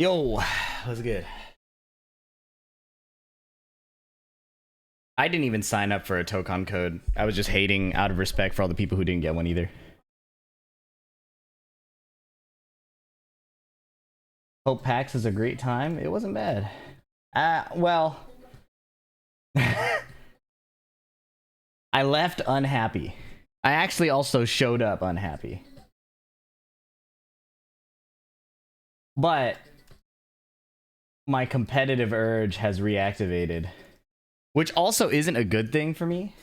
Yo, what's good? I didn't even sign up for a Tocon code. I was just hating out of respect for all the people who didn't get one either. Hope PAX is a great time. It wasn't bad. Well, I left unhappy. I actually also showed up unhappy. But my competitive urge has reactivated, which also isn't a good thing for me.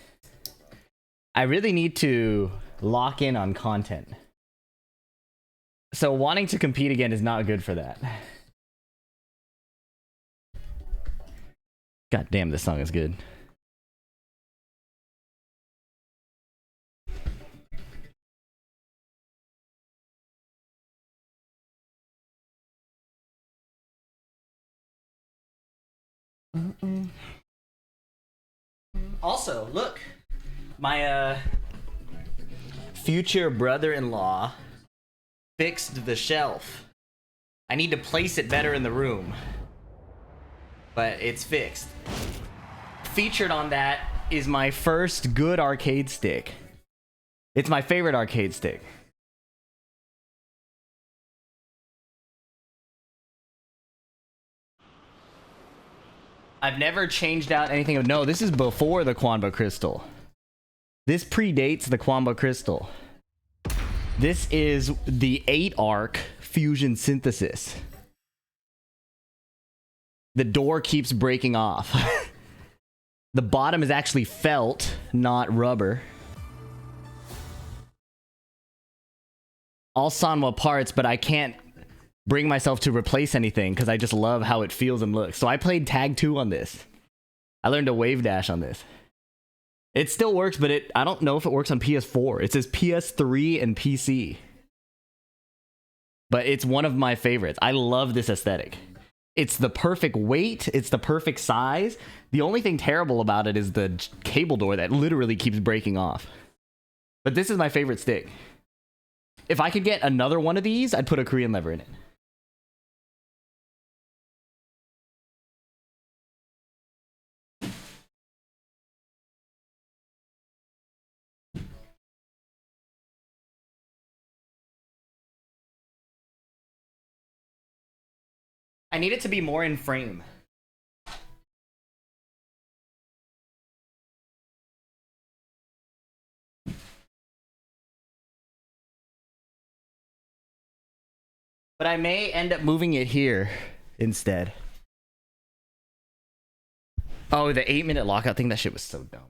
I really need to lock in on content. So wanting to compete again is not good for that. God damn, this song is good. Also, look, my future brother-in-law fixed the shelf. I need to place it better in the room, but it's fixed. Featured on that is my first good arcade stick. It's my favorite arcade stick. I've never changed out anything. No, this is before the Quanba Crystal. This predates the Quanba Crystal. This is the 8-arc fusion synthesis. The door keeps breaking off. The bottom is actually felt, not rubber. All Sanwa parts, but I can't bring myself to replace anything because I just love how it feels and looks. So I played Tag 2 on this. I learned a wave dash on this. It still works, but I don't know if it works on PS4. It says PS3 and PC. But it's one of my favorites. I love this aesthetic. It's the perfect weight. It's the perfect size. The only thing terrible about it is the cable door that literally keeps breaking off. But this is my favorite stick. If I could get another one of these, I'd put a Korean lever in it. I need it to be more in frame. But I may end up moving it here instead. Oh, the 8-minute lockout thing, that shit was so dumb.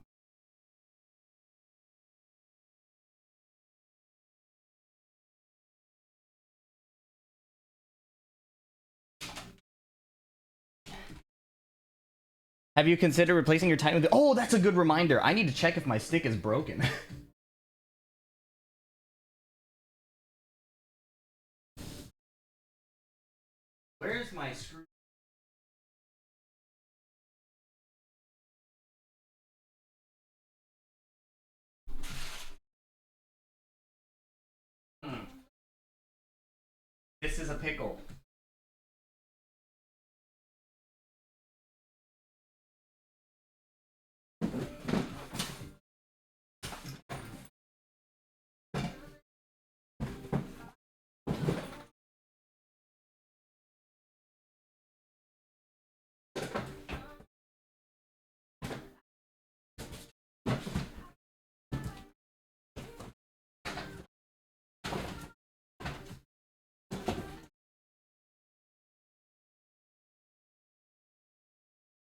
Have you considered replacing your Titan with the— oh, that's a good reminder. I need to check if my stick is broken. Where's my screw? This is a pickle.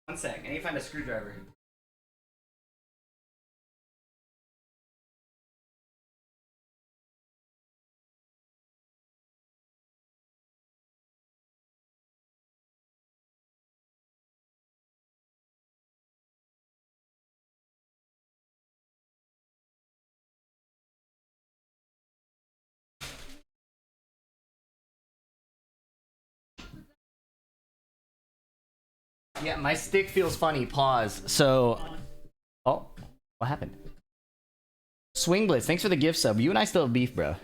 One sec, I need to find a screwdriver. Yeah, my stick feels funny. Pause. So, oh, what happened? Swing Blitz, thanks for the gift sub. You and I still have beef, bro.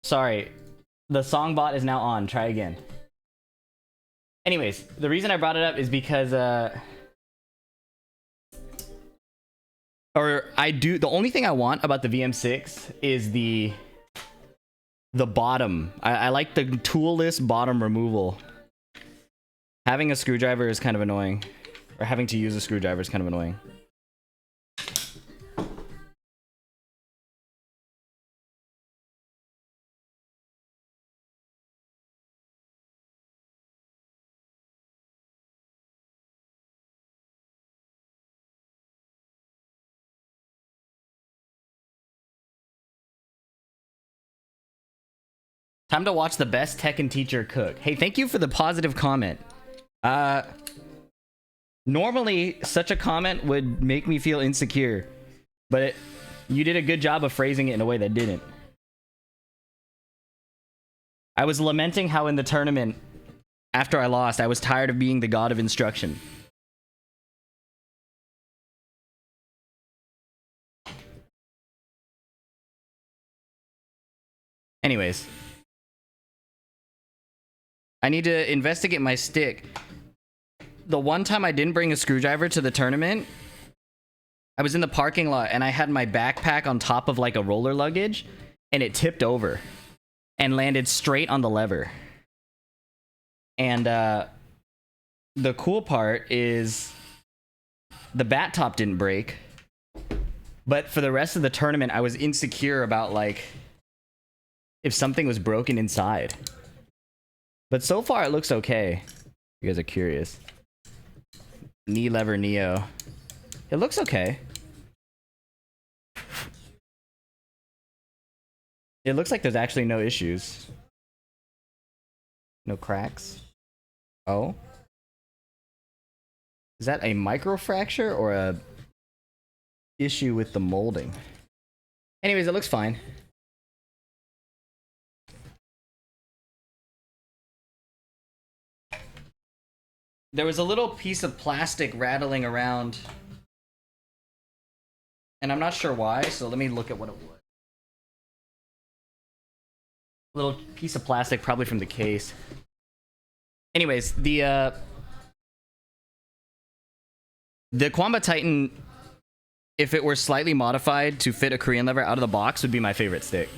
Sorry. The song bot is now on. Try again. Anyways, the reason I brought it up is because the only thing I want about the VM6 is the bottom. I like the toolless bottom removal. Having a screwdriver is kind of annoying. Or having to use a screwdriver is kind of annoying. Time to watch the best Tekken teacher cook. Hey, thank you for the positive comment. Normally, such a comment would make me feel insecure, but you did a good job of phrasing it in a way that didn't. I was lamenting how in the tournament, after I lost, I was tired of being the god of instruction. Anyways. I need to investigate my stick. The one time I didn't bring a screwdriver to the tournament, I was in the parking lot and I had my backpack on top of like a roller luggage and it tipped over and landed straight on the lever. And the cool part is the bat top didn't break, but for the rest of the tournament I was insecure about like if something was broken inside. But so far it looks okay. You guys are curious. Knee lever Neo. It looks okay. It looks like there's actually no issues. No cracks. Oh. Is that a microfracture or a issue with the molding? Anyways, it looks fine. There was a little piece of plastic rattling around, and I'm not sure why, so let me look at what it was. A little piece of plastic, probably from the case. Anyways, the Kwamba Titan, if it were slightly modified to fit a Korean lever out of the box, would be my favorite stick.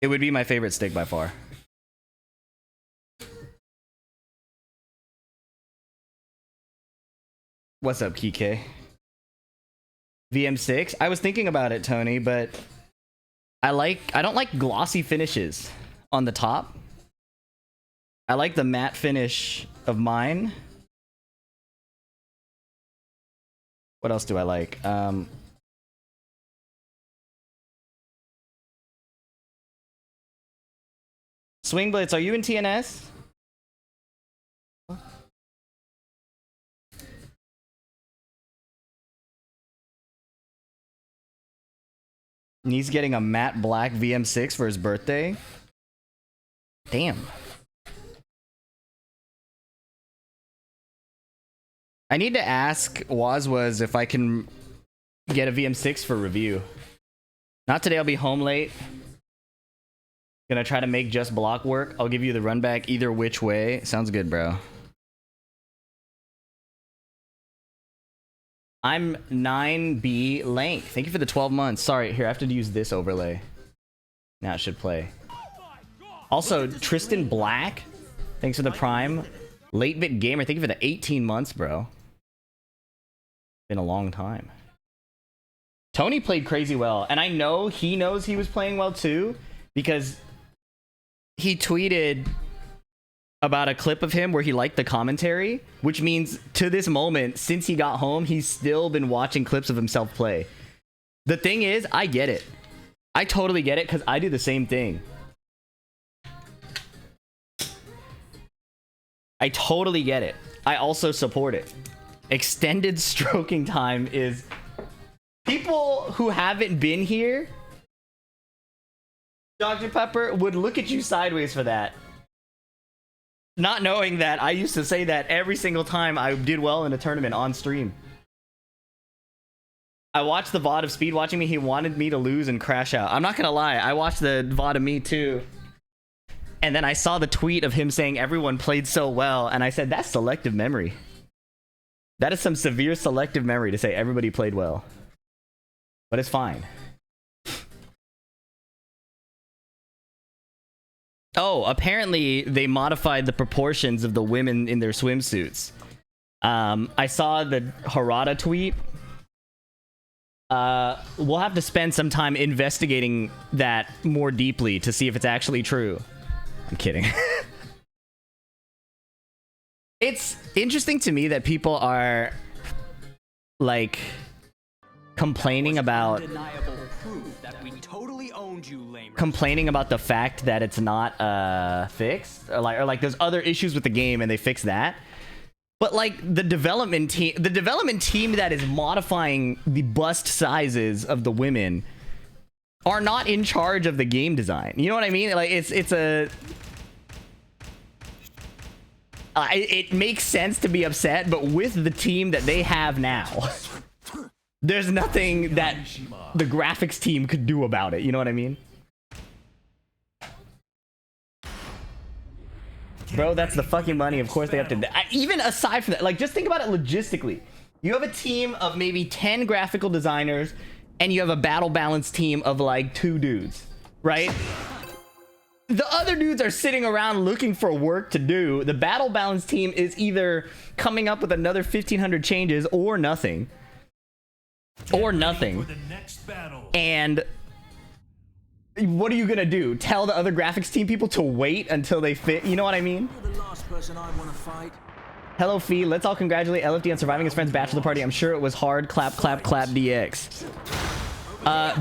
It would be my favorite stick by far. What's up, Kike? VM6? I was thinking about it, Tony, but I don't like glossy finishes on the top. I like the matte finish of mine. What else do I like? Swing Blitz, are you in TNS? He's getting a matte black VM6 for his birthday. Damn. I need to ask Wazwaz if I can get a VM6 for review. Not today, I'll be home late. Gonna try to make just block work. I'll give you the run back either which way. Sounds good, bro. I'm 9B length. Thank you for the 12 months. Sorry, here, I have to use this overlay. Now it should play. Also, Tristan Black, thanks for the prime. Late Bit Gamer, thank you for the 18 months, bro. Been a long time. Tony played crazy well, and I know he knows he was playing well too, because he tweeted about a clip of him where he liked the commentary, which means to this moment, since he got home, he's still been watching clips of himself play. The thing is, I get it. I totally get it, because I do the same thing. I totally get it. I also support it. Extended stroking time is... People who haven't been here, Dr. Pepper, would look at you sideways for that. Not knowing that I used to say that every single time I did well in a tournament on stream. I watched the VOD of Speed watching me. He wanted me to lose and crash out. I'm not gonna lie. I watched the VOD of me too. And then I saw the tweet of him saying everyone played so well. And I said, that's selective memory. That is some severe selective memory to say everybody played well. But it's fine. Oh, apparently they modified the proportions of the women in their swimsuits. I saw the Harada tweet. We'll have to spend some time investigating that more deeply to see if it's actually true. I'm kidding. It's interesting to me that people are like complaining about the fact that it's not fixed, or like there's other issues with the game and they fix that. But like the development team that is modifying the bust sizes of the women are not in charge of the game design. You know what I mean? Like it's a it makes sense to be upset, but with the team that they have now, there's nothing that the graphics team could do about it. You know what I mean? Bro, that's the fucking money. Of course they have to... Even aside from that, like, just think about it logistically. You have a team of maybe 10 graphical designers, and you have a battle balance team of, like, 2 dudes, right? The other dudes are sitting around looking for work to do. The battle balance team is either coming up with another 1,500 changes or nothing. Or nothing. And... what are you gonna do? Tell the other graphics team people to wait until they fit? You know what I mean? Hello, Fee. Let's all congratulate LFD on surviving his friend's bachelor party. I'm sure it was hard. Clap, clap, clap, DX.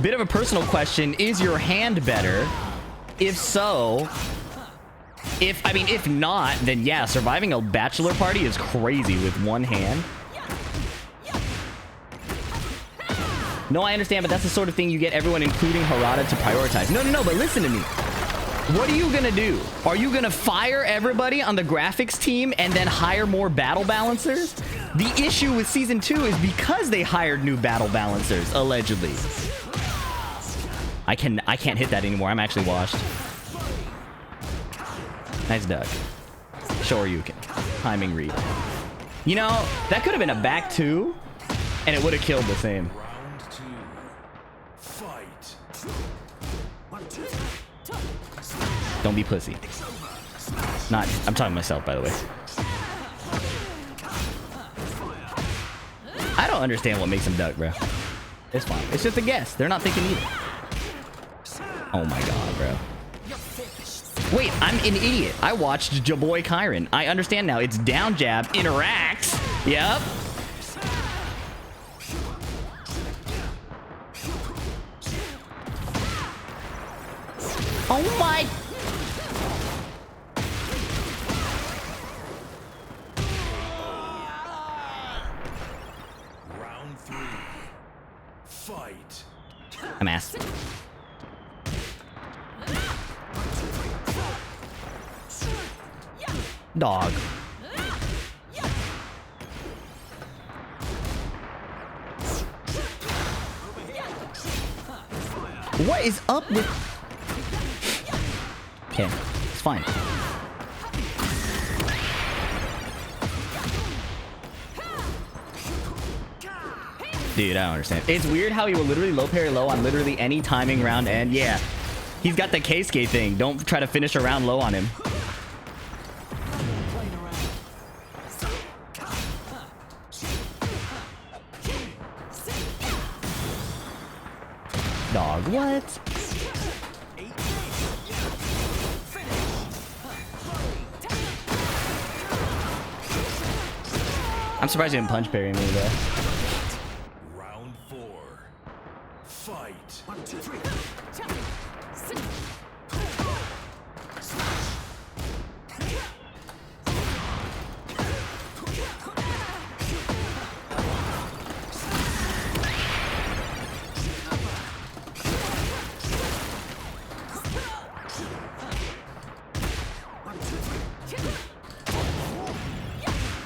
Bit of a personal question. Is your hand better? If so... If not, then yeah, surviving a bachelor party is crazy with one hand. No, I understand, but that's the sort of thing you get everyone, including Harada, to prioritize. No, but listen to me. What are you gonna do? Are you gonna fire everybody on the graphics team and then hire more battle balancers? The issue with Season 2 is because they hired new battle balancers, allegedly. I can't hit that anymore. I'm actually washed. Nice duck. Sure you can. Timing read. You know, that could have been a back 2, and it would have killed the same. Don't be pussy. Not, I'm talking to myself, by the way. I don't understand what makes him duck, bro. It's fine. It's just a guess. They're not thinking either. Oh my god, bro. Wait, I'm an idiot. I watched Jaboy Kyron. I understand now. It's down jab, interacts. Yep. Oh my... Round 3. Fight. I'm asked. Dog. What is up with... Okay, it's fine. Dude, I don't understand. It's weird how he will literally low parry low on literally any timing round end. Yeah, he's got the K-skate thing. Don't try to finish a round low on him. Dog, what? I'm surprised he didn't punch parry me though. Round 4. Fight. 1, 2, 3.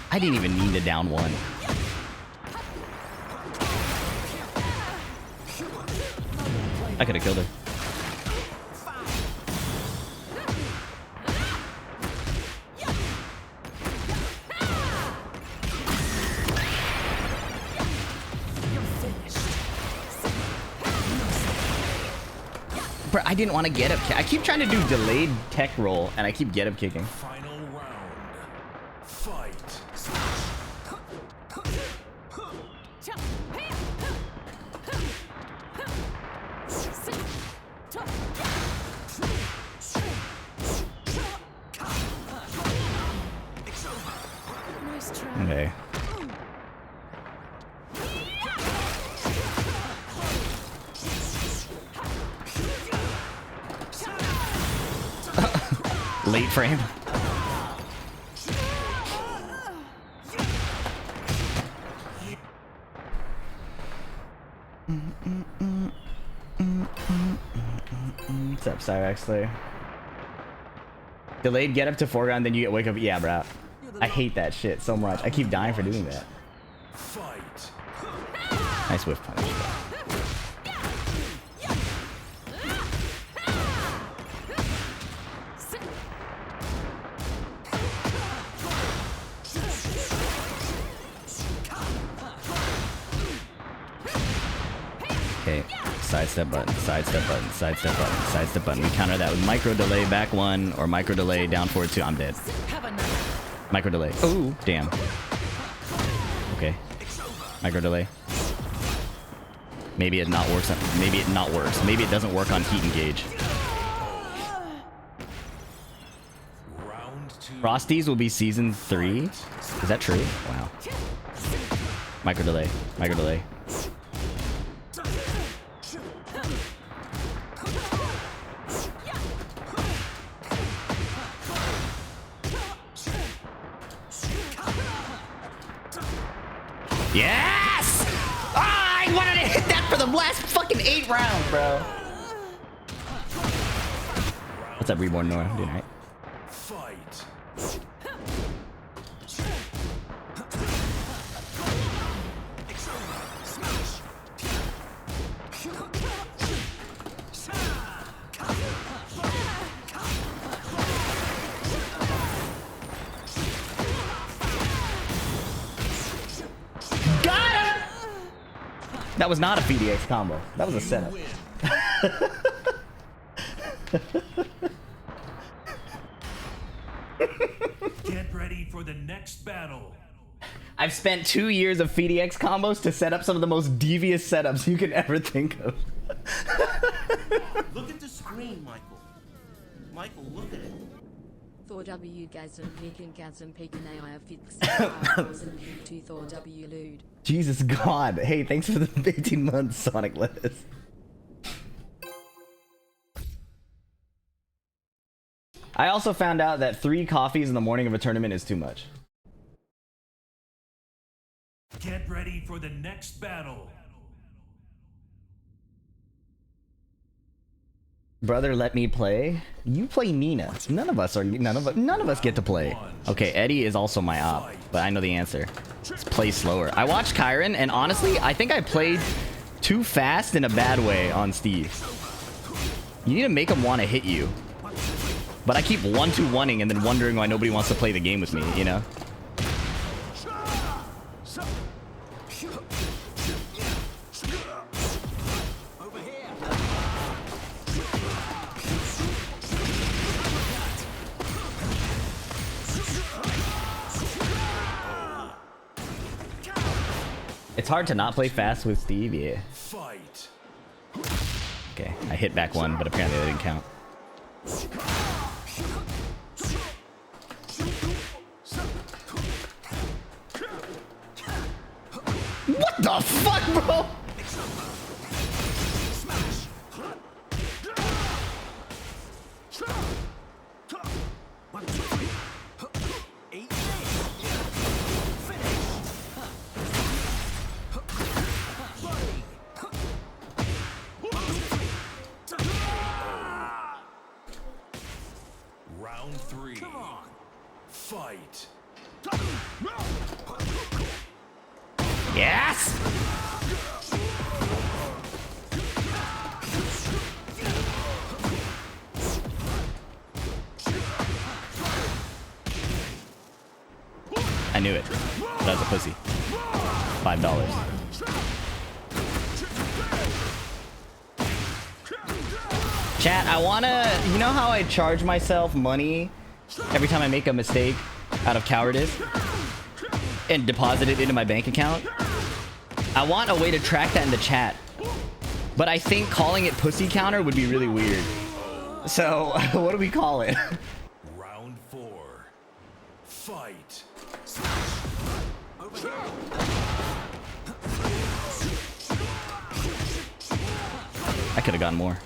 I didn't even need a down one. I could have killed her. Bro, I didn't want to get up. I keep trying to do delayed tech roll, and I keep get up kicking. Final round. Fight. Okay. Late frame. What's up, Cyrax Slayer? Delayed get up to foreground, then you get wake up. Yeah, bro. I hate that shit so much. I keep dying for doing that. Fight. Nice whiff punch. Okay, sidestep button, sidestep button, sidestep button, sidestep button. We counter that with micro delay back one or micro delay down forward two. I'm dead. Micro delay. Oh, damn. Okay. Micro delay. Maybe it not works. Maybe it not works. Maybe it doesn't work on heat engage. Frosties will be season 3. Is that true? Wow. Micro delay. Micro delay. Yes! Ah, I wanted to hit that for the last fucking 8 rounds, bro. What's up, Reborn Nora? Doing right? Fight. That was not a PDX combo. That was a setup. Get ready for the next battle. I've spent 2 years of PDX combos to set up some of the most devious setups you can ever think of. Look at the screen, Michael. Michael, look at it. Thor W gasm pekin AI fix 2 Thor W lude. Jesus God. Hey, thanks for the 18 months, Sonic Lettuce. I also found out that 3 coffees in the morning of a tournament is too much. Get ready for the next battle. Brother, let me play. You play Nina. None of us get to play. Okay, Eddie is also my op, but I know the answer. Let's play slower. I watched Kyron, and honestly, I think I played too fast in a bad way on Steve. You need to make him want to hit you. But I keep 1-2-1ing and then wondering why nobody wants to play the game with me, you know? It's hard to not play fast with Steve, yeah. Fight. Okay, I hit back one, but apparently that didn't count. What the fuck, bro? Round 3. Fight. Yes! knew it. That was a pussy. $5. Chat, I wanna... You know how I charge myself money every time I make a mistake out of cowardice? And deposit it into my bank account? I want a way to track that in the chat. But I think calling it pussy counter would be really weird. So, what do we call it? Round 4. Fight. I could have gotten more.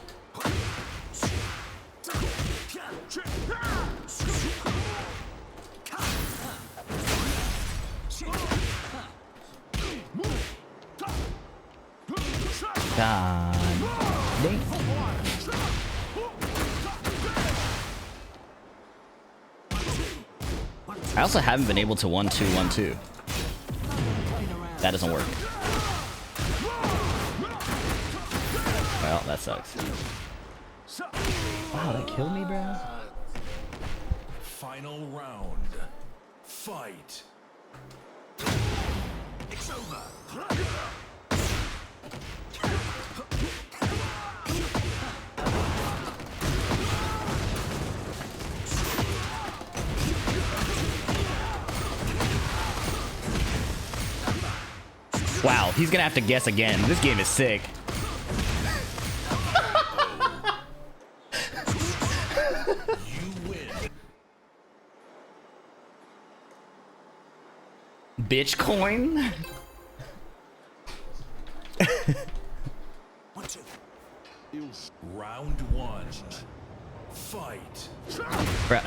God dang. I also haven't been able to 1-2, 1-2. That doesn't work. Well, that sucks. Wow, that killed me, bro. Final round. Fight. It's over. Wow, he's gonna have to guess again. This game is sick. You win. Bitchcoin? Round 1. Fight. Bruh.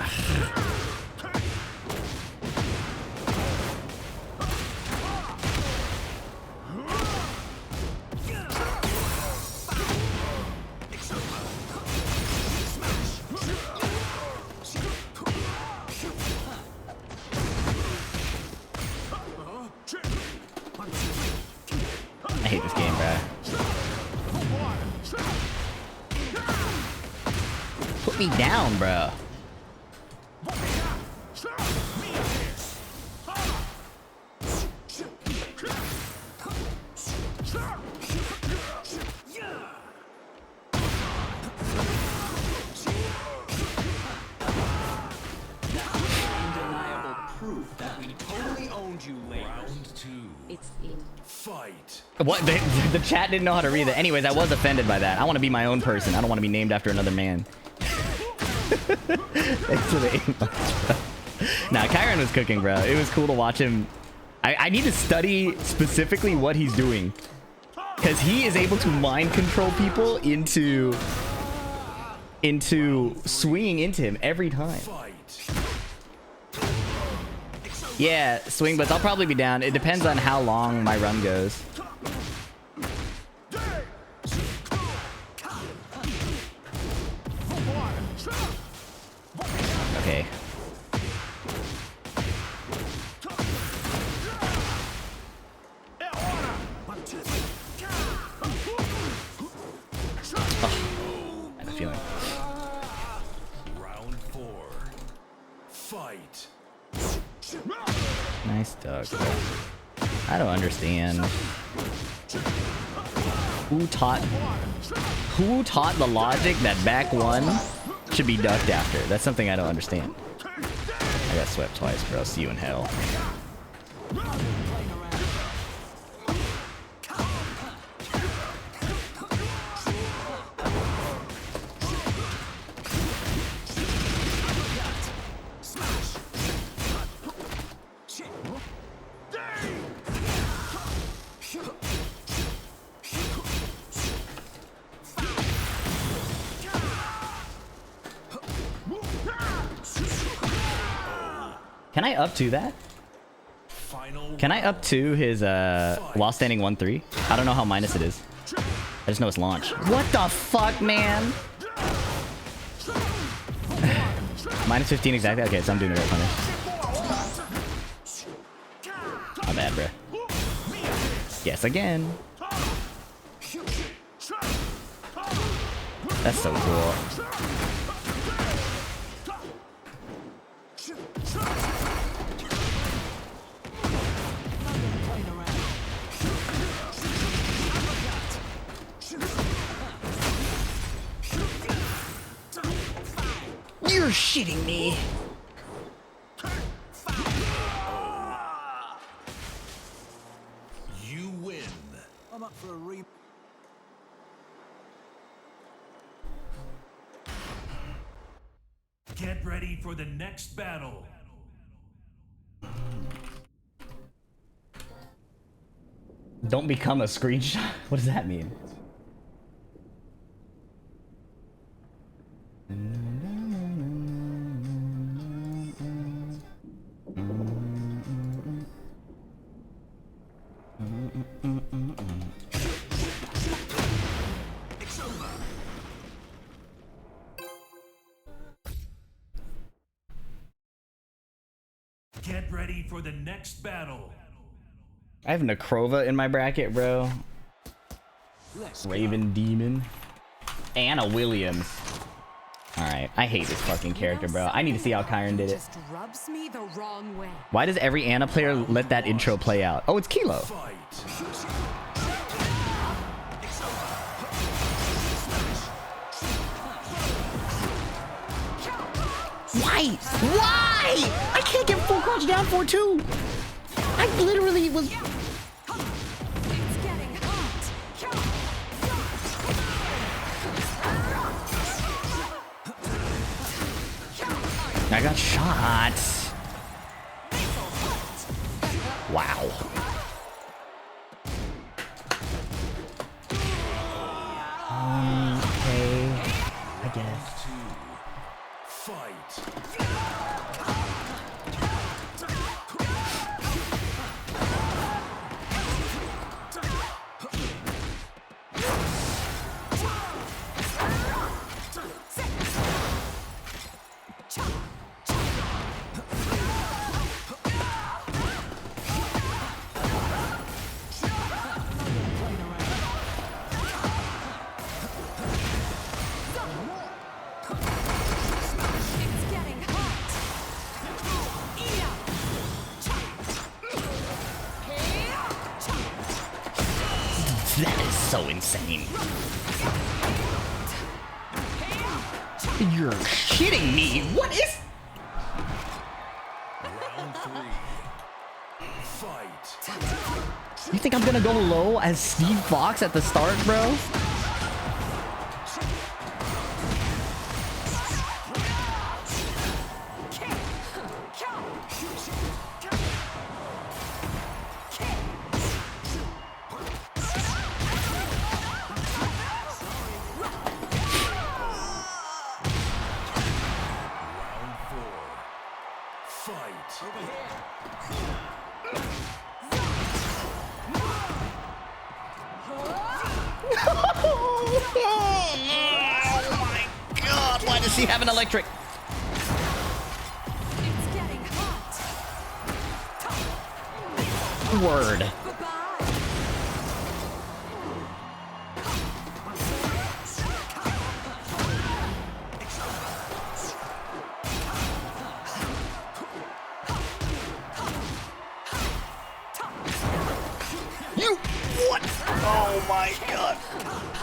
I hate this game, bruh. Put me down, bruh. Undeniable proof that we totally owned you, ladies. Round 2. It's in. Fight. What? The chat didn't know how to read that. Anyways, I was offended by that. I want to be my own person. I don't want to be named after another man. Thanks for the 8 months, bro. Nah, Kyron was cooking, bro. It was cool to watch him. I need to study specifically what he's doing. Because he is able to mind control people into swinging into him every time. Fight. Yeah, swing, but I'll probably be down. It depends on how long my run goes. Okay. Oh, I had a feeling. Round 4. Fight. Nice duck. I don't understand. Who taught the logic that back one should be ducked after? That's something I don't understand. I got swept twice, bro. See you in hell. Can I up to that? Final. Can I up to his while standing 1-3? I don't know how minus it is. I just know it's launch. What the fuck, man? Minus 15 exactly? Okay, so I'm doing the right punish. My bad, bruh. Yes, again. That's so cool. You're shitting me. You win. I'm up for a re. Get ready for the next battle. Don't become a screenshot. What does that mean? Get ready for the next battle. I have Necrova in my bracket, bro. Raven Demon. Anna Williams. Alright, I hate this fucking character, bro. I need to see how Kyron did it. Just rubs me the wrong way. Why does every Anna player let that intro play out? Oh, it's Kilo. Fight. Why? Why? I can't get full crouch down for two. I literally was. It's getting hot. I got shot. Wow. Okay, I guess. Fight. It's getting hot. That is so insane. You're shitting me. What is? Round 3. Fight. You think I'm gonna go low as Steve Fox at the start, bro? Round 4. Fight. Oh my god, why does he have an electric? It's getting hot. Word. Bye-bye. You what? Oh my god.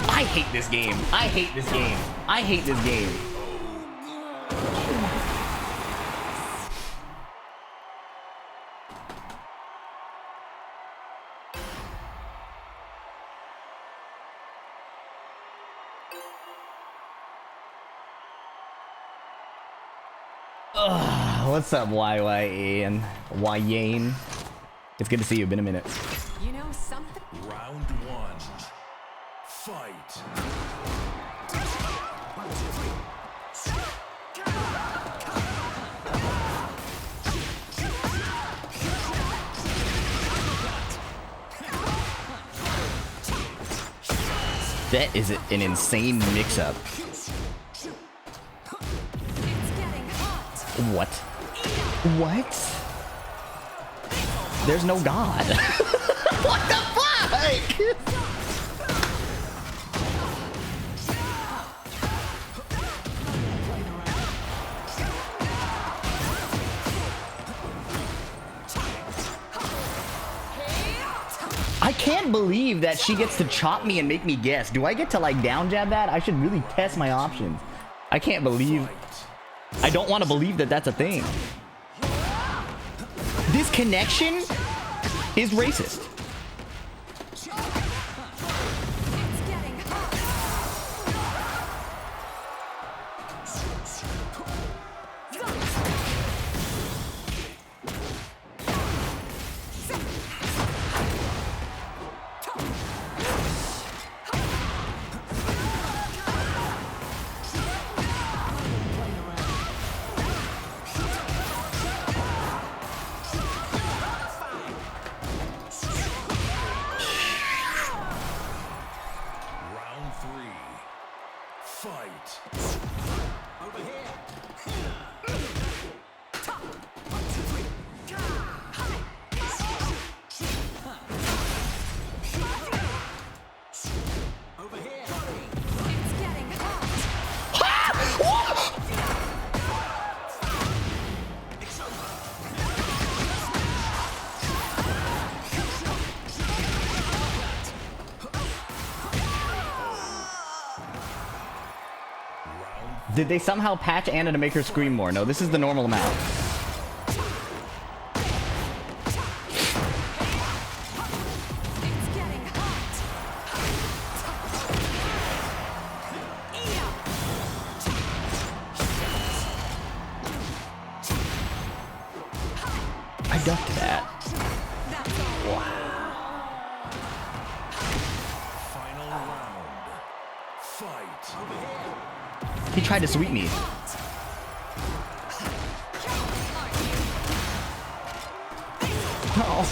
I hate this game. I hate this game. I hate this game. What's up, YYA and Yane? It's good to see you. Been a minute. You know something? Round 1. Fight. That is an insane mix-up. It's getting hot. What? What? There's no God. What the fuck? I can't believe that she gets to chop me and make me guess. Do I get to like down jab that? I should really test my options. I can't believe. I don't want to believe that that's a thing. This connection is racist. It's getting hot. Round three. Fight. Over here. Over here. It's getting hot. Did they somehow patch Anna to make her scream more? No, this is the normal amount. It's getting hot. I ducked that. That's all. Final round. Fight. He tried to sweep me. Oh,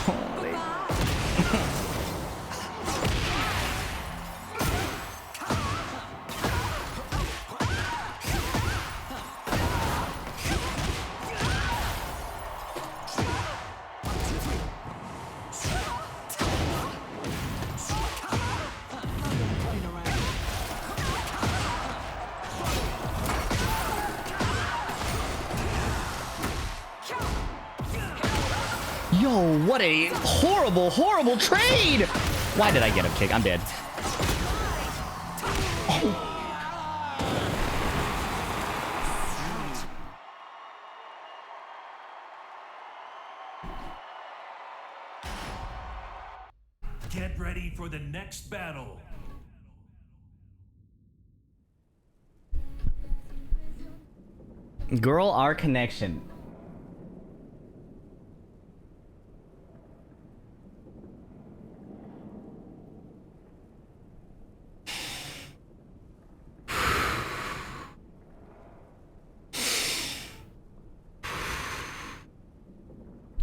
yo, what a horrible, horrible trade! Why did I get him kicked? I'm dead. Get ready for the next battle. Girl, our connection.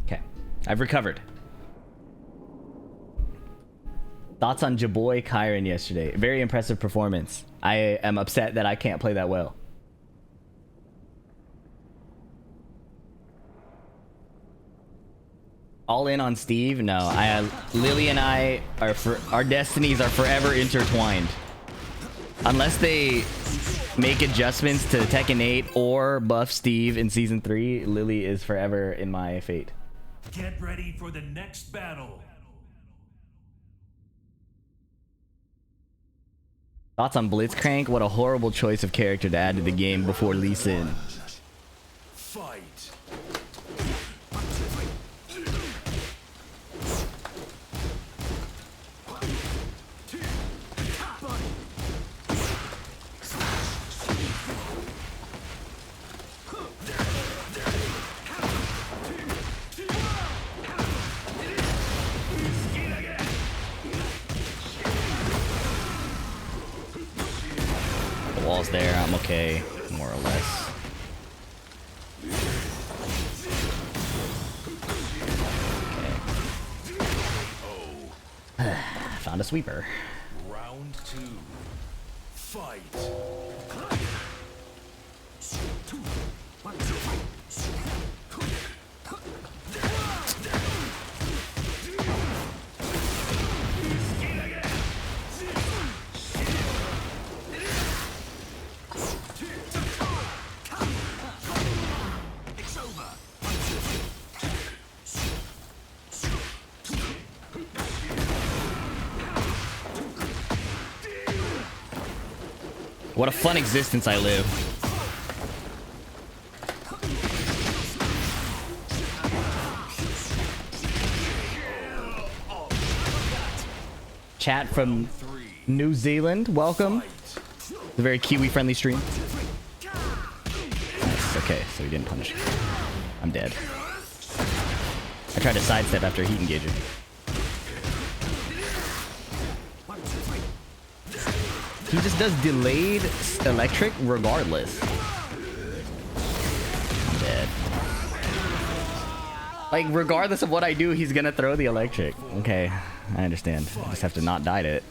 Okay, I've recovered. Thoughts on Jaboy Kyron yesterday? Very impressive performance. I am upset that I can't play that well. All in on Steve? No, Lily and I are our destinies are forever intertwined. Unless they make adjustments to Tekken 8 or buff Steve in season 3, Lily is forever in my fate. Get ready for the next battle. Thoughts on Blitzcrank? What a horrible choice of character to add to the game before Lee Sin. Fight. The wall's there, I'm okay, more or less. Okay. Found a sweeper. Round two. Fight. What a fun existence I live. chat from New Zealand. Welcome. It's a very Kiwi-friendly stream. Nice. Okay, so he didn't punish. I'm dead. I tried to sidestep after a heat engager. He just does delayed electric regardless. I'm dead. Like, regardless of what I do, he's gonna throw the electric. Okay, I understand. I just have to not die to it.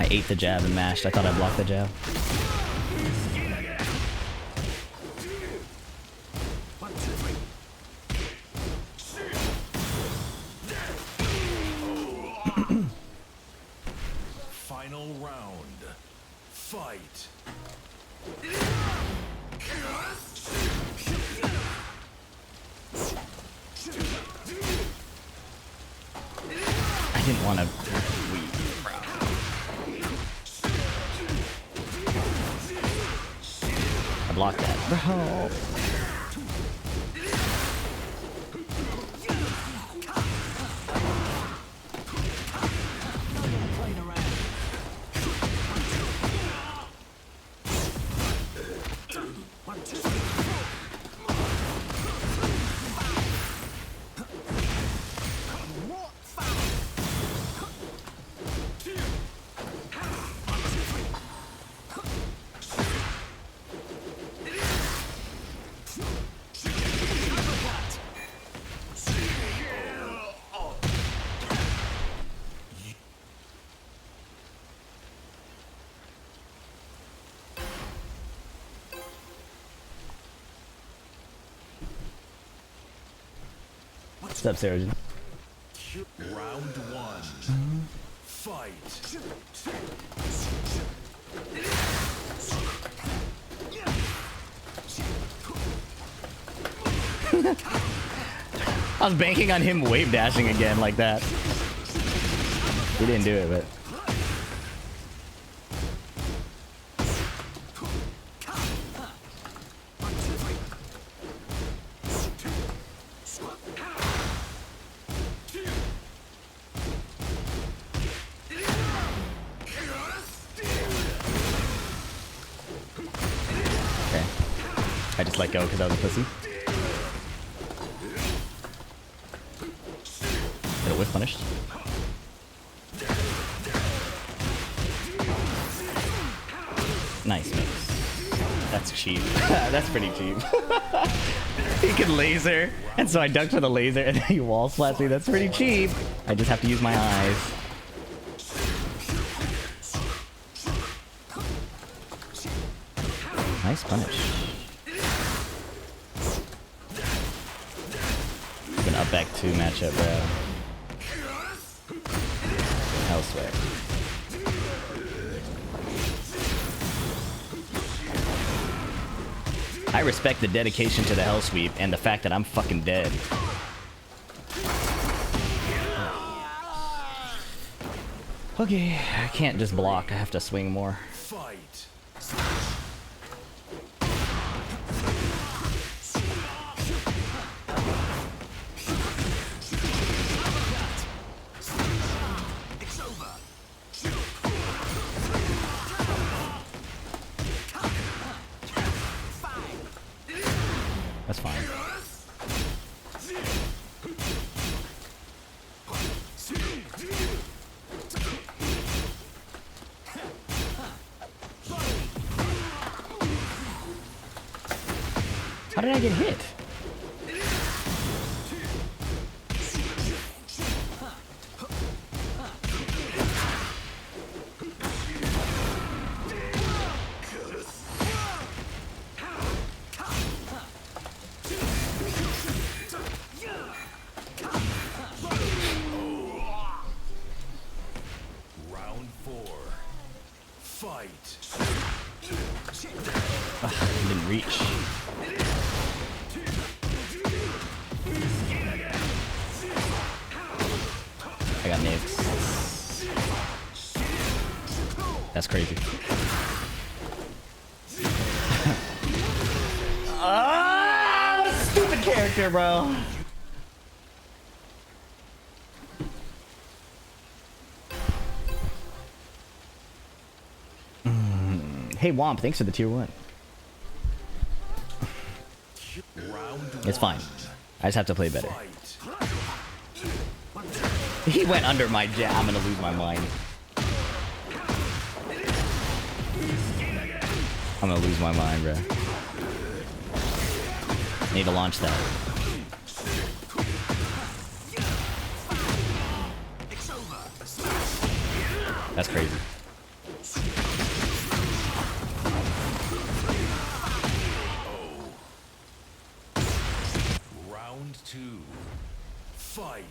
I ate the jab and mashed. I thought I blocked the jab. Final round. Fight. I didn't want to. I blocked that. Bro. What's up, Sarah? Round one. Fight. I was banking on him wave dashing again like that. He didn't do it, but. Okay. I just let go because I was a pussy. Get a whiff punished. Nice mix. That's cheap. That's pretty cheap. He can laser, and so I ducked for the laser, and then he wall splats me. That's pretty cheap. I just have to use my eyes. Nice punish. It's an up back 2 matchup, bro. Elsewhere. I respect the dedication to the hell sweep and the fact that I'm fucking dead. Okay, I can't just block. I have to swing more. Fight. It's over. That's fine. How did I get hit? Round four. Ugh, he didn't reach. I got nades. That's crazy. Ah, stupid character, bro. Hey Womp, thanks for the tier 1. It's fine. I just have to play better. He went under my jab. I'm gonna lose my mind. I'm gonna lose my mind, bro. Need to launch that. That's crazy. Round 2. Fight.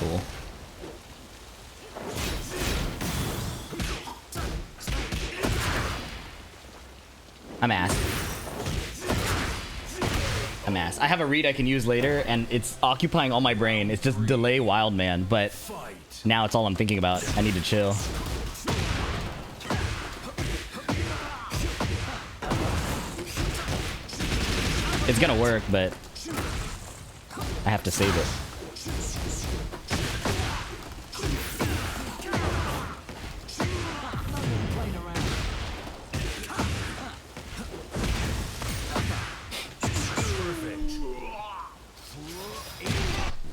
Cool. I'm ass. I'm ass. I have a read I can use later, and it's occupying all my brain. It's just delay Wildman, but now it's all I'm thinking about. I need to chill. It's gonna work, but I have to save it.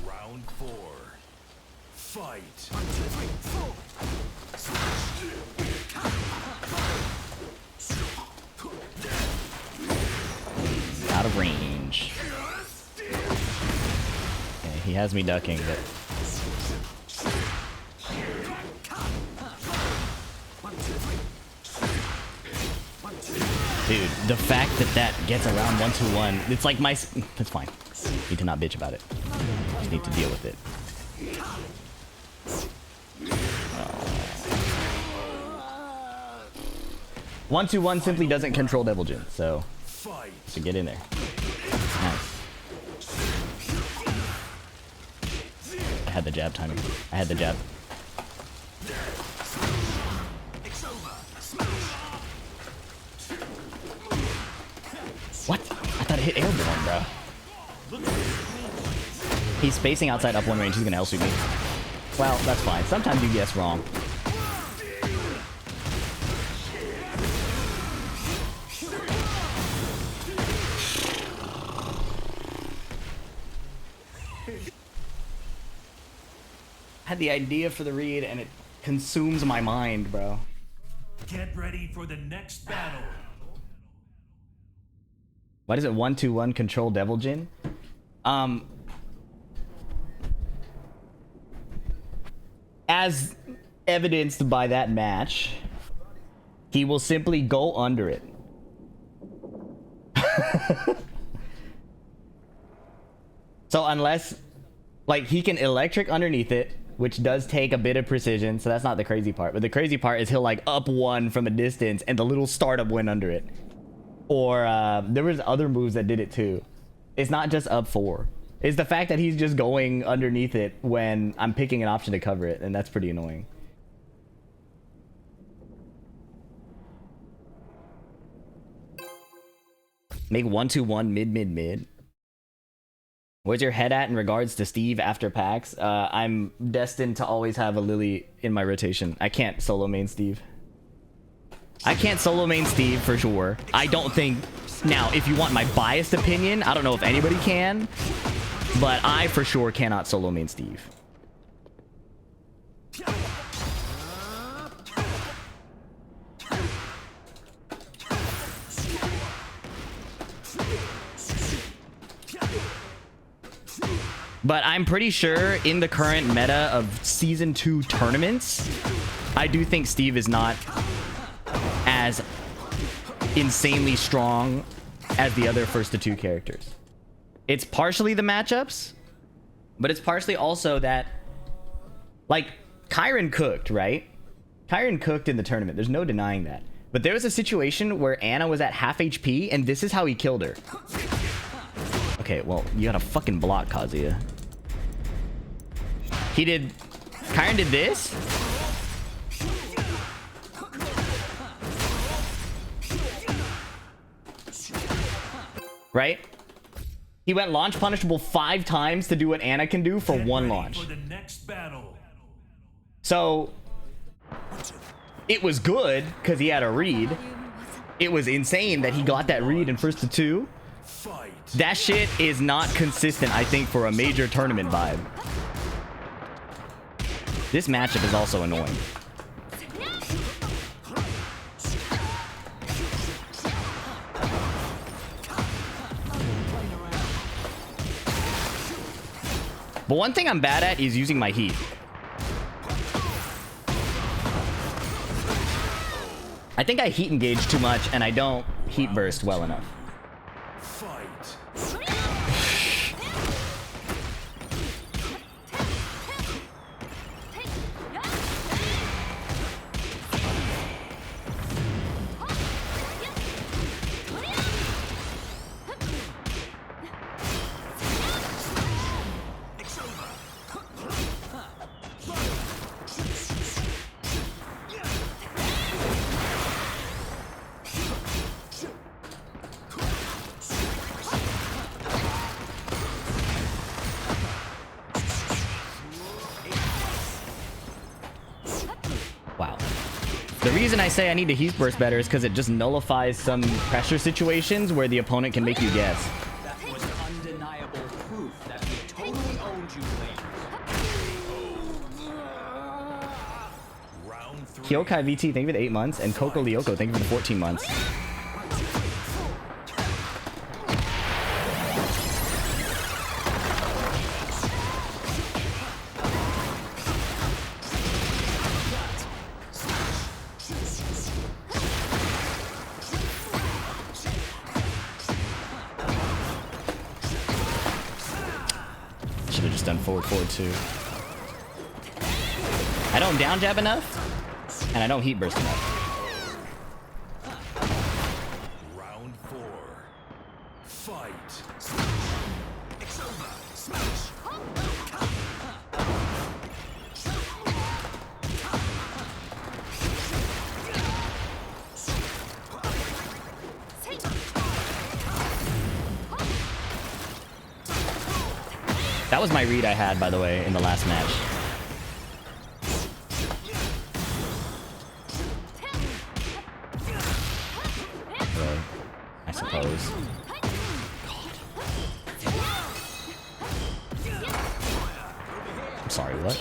Round 4. Fight. Out of range. Okay, he has me ducking, but dude, the fact that that gets around 1-2-1, it's like my. That's fine. Need to not bitch about it. Just need to deal with it. 1-2-1 simply doesn't control Devil Jin, so to get in there. Nice. I had the jab timing. I had the jab. What? I thought it hit airborne, bro. He's spacing outside up 1 range. He's gonna L-suit me. Well, that's fine. Sometimes you guess wrong. Had the idea for the read and it consumes my mind, bro. Get ready for the next battle. Why does it 1-2-1 control Devil Jin? As evidenced by that match, he will simply go under it. So unless, like, he can electric underneath it, which does take a bit of precision, so that's not the crazy part. But the crazy part is he'll like up 1 from a distance and the little startup went under it. Or there was other moves that did it too. It's not just up 4. It's the fact that he's just going underneath it when I'm picking an option to cover it, and that's pretty annoying. Make 1-2-1 mid. Where's your head at in regards to Steve after PAX? I'm destined to always have a Lili in my rotation. I can't solo main Steve. I can't solo main Steve for sure. I don't think... Now, if you want my biased opinion, I don't know if anybody can, but I for sure cannot solo main Steve. But I'm pretty sure in the current meta of Season 2 tournaments, I do think Steve is not as insanely strong as the other first to 2 characters. It's partially the matchups, but it's partially also that, like, Kyron cooked, right? Kyron cooked in the tournament. There's no denying that. But there was a situation where Anna was at half HP, and this is how he killed her. Okay, well, you gotta fucking block, Kazuya. Kyron did this. Right? He went launch punishable 5 times to do what Anna can do for Get 1 ready launch. For the next battle. So it was good because he had a read. It was insane that he got that read in first to 2. Fight. That shit is not consistent, I think, for a major tournament vibe. This matchup is also annoying. But one thing I'm bad at is using my heat. I think I heat engage too much and I don't heat burst well enough. Fight. Wow. The reason I say I need to heat burst better is because it just nullifies some pressure situations where the opponent can make you guess. That was undeniable proof that we totally owned you, Lane. Round 3. Kyokai VT, thank you for the 8 months, and Coco Lyoko, thank you for the 14 months. Should have just done forward too. I don't down jab enough, and I don't heat burst enough. Round 4. Fight. It's over. Smash. That was my read I had, by the way, in the last match. I suppose. I'm sorry, what?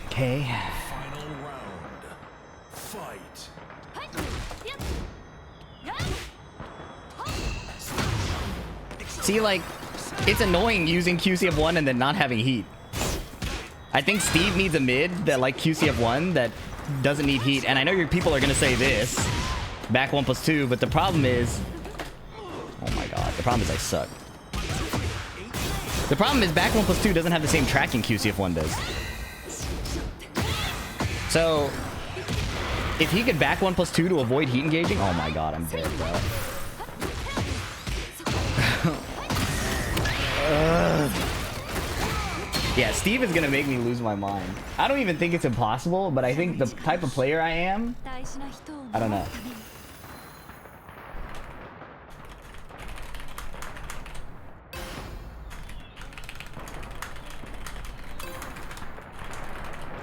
Okay. Final round. Fight. See, like, it's annoying using QCF1 and then not having heat. I think Steve needs a mid that, like QCF1, that doesn't need heat. And I know your people are going to say this, back 1+2, but the problem is... Oh my god, the problem is I suck. The problem is back 1+2 doesn't have the same tracking QCF1 does. So, if he could back 1+2 to avoid heat engaging... Oh my god, I'm dead, bro. Yeah, Steve is gonna make me lose my mind. I don't even think it's impossible, but I think the type of player I am, I don't know.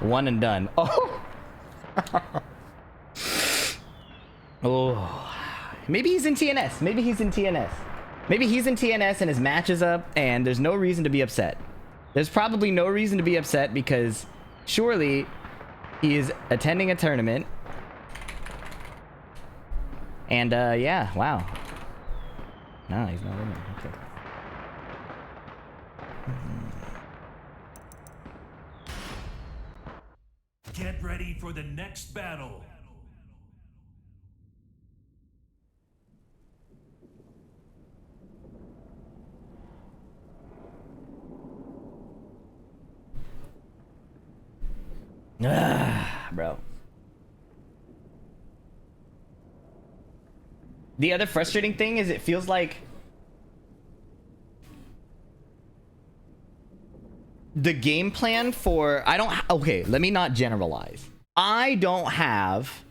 One and done. Oh. Oh. Maybe he's in TNS. Maybe he's in TNS. Maybe he's in TNS and his match is up and there's no reason to be upset. There's probably no reason to be upset because surely he is attending a tournament. And yeah, wow. No, he's not in it. Okay. Get ready for the next battle. Bro. The other frustrating thing is it feels like the game plan for okay, let me not generalize. I don't have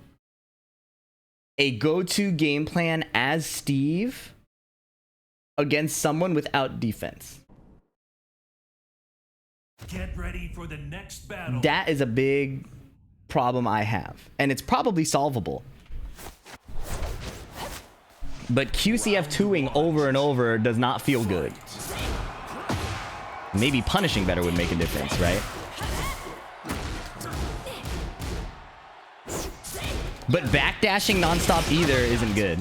a go-to game plan as Steve against someone without defense. Get ready for the next battle. That is a big problem I have, and it's probably solvable. But QCF2ing over and over does not feel good. Maybe punishing better would make a difference, right? But backdashing nonstop either isn't good.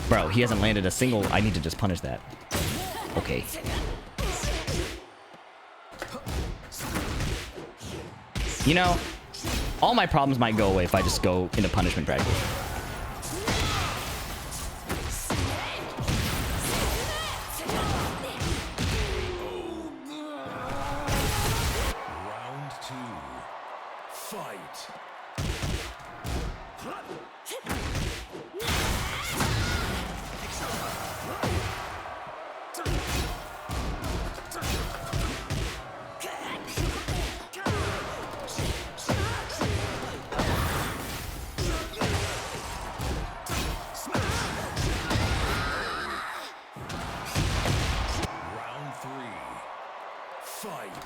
Bro, he hasn't landed a single... I need to just punish that. Okay. You know, all my problems might go away if I just go into punishment practice. Round 2. Fight. Round 3. Fight.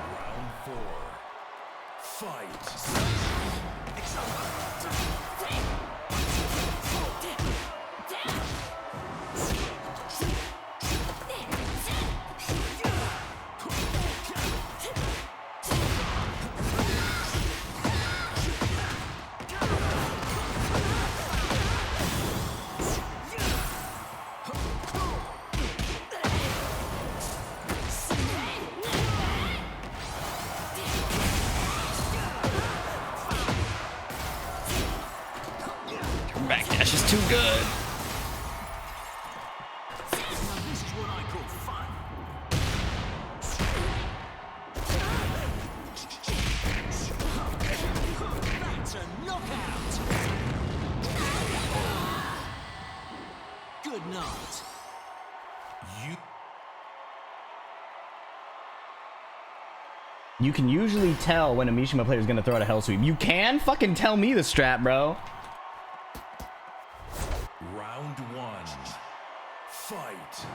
Round 4. Fight. Backdash is too good. That's a knockout. Good night. You can usually tell when a Mishima player is going to throw out a hell sweep. You can? Fucking tell me the strat, bro. Round 1. Fight.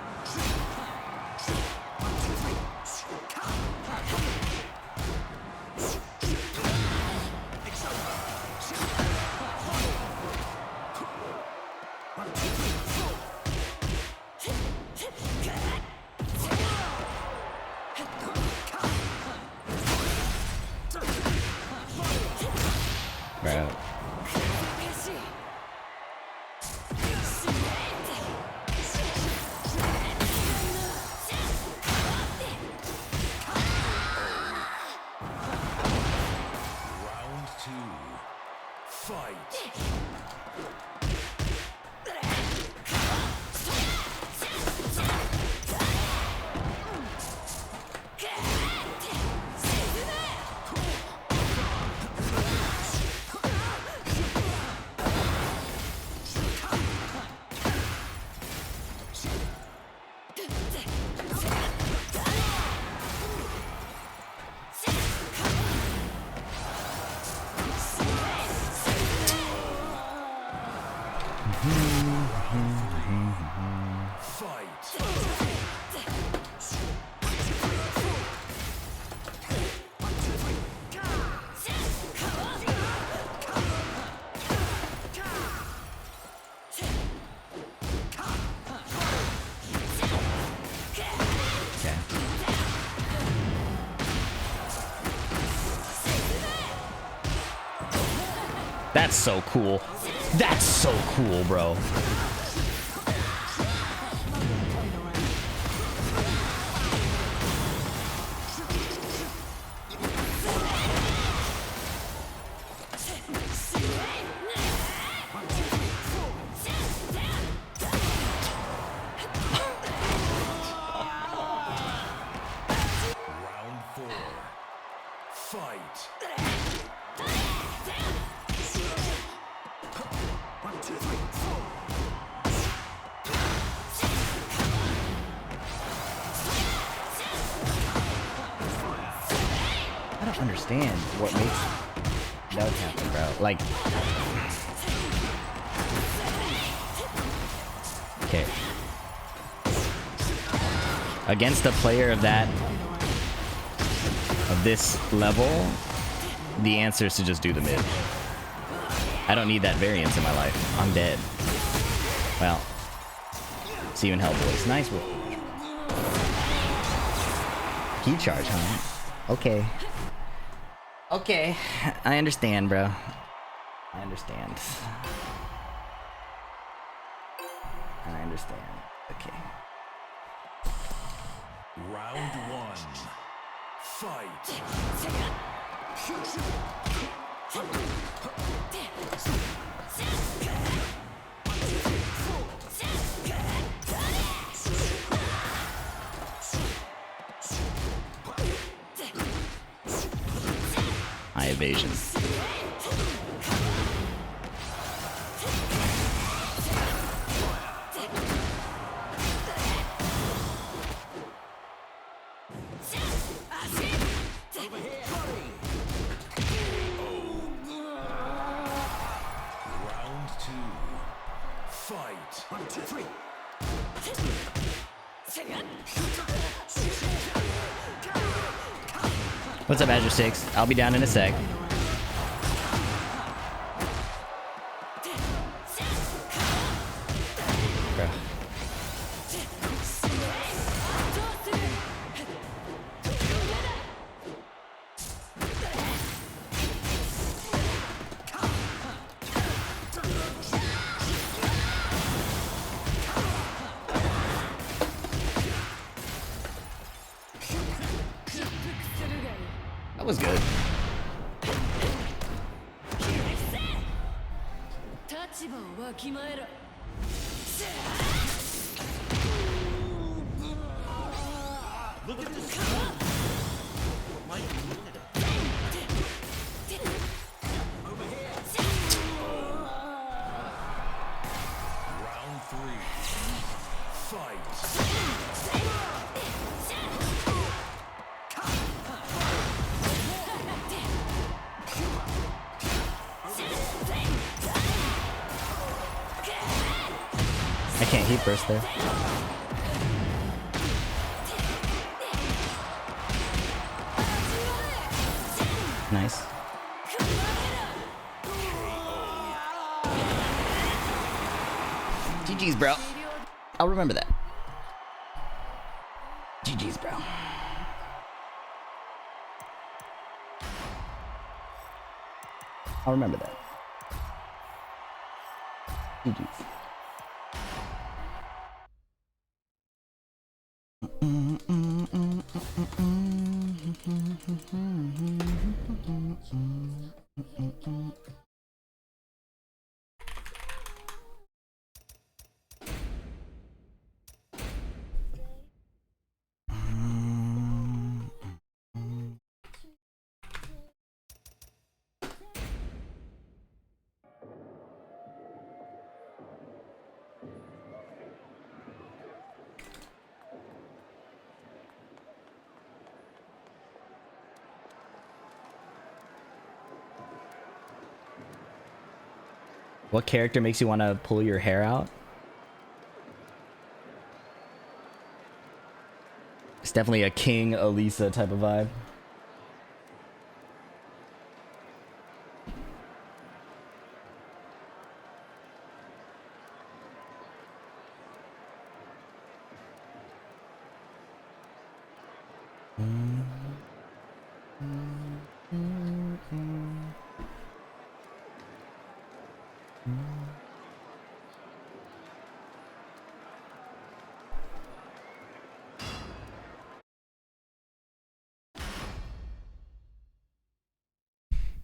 Bro. Round 2. Fight. That's so cool. That's so cool, bro. Round 4. Fight. I don't understand what makes that happen, bro. Like, okay, against a player of this level, the answer is to just do the mid. I don't need that variance in my life. I'm dead. Well, see you in hell, boys. Nice work. Key charge, huh? Okay. Okay, I understand, bro. I understand. I understand. Okay. Round 1. Fight. High evasion. Round 2. Fight. 1, 2, 3. What's up, Azure 6? I'll be down in a sec. Bro. That was good. Round 3. Fight. I can't heat burst there. Nice. GG's, bro. I'll remember that. GG's, bro. I'll remember that. GG's. What character makes you want to pull your hair out? It's definitely a King Elisa type of vibe.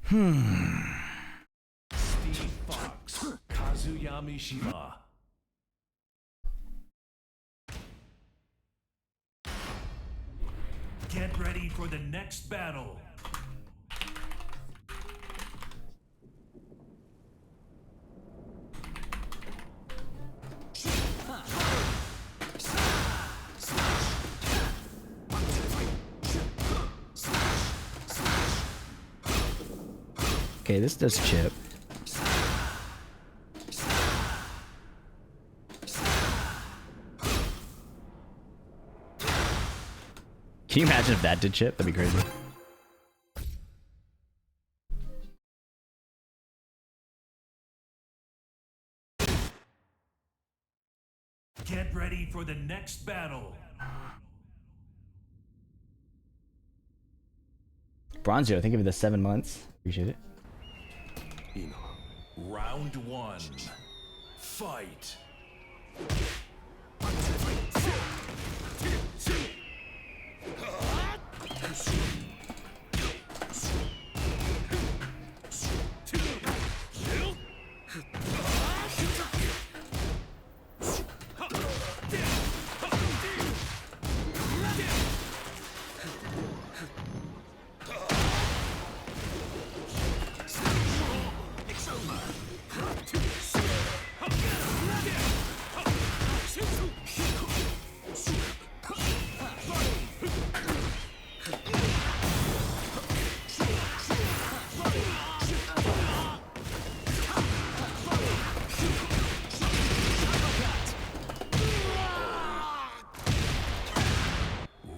Steve Fox, Kazuyami Shiba. Get ready for the next battle. Okay, this does chip. Can you imagine if that did chip? That'd be crazy. Get ready for the next battle. Bronzio, thank you for the 7 months. Appreciate it. Round 1. Fight.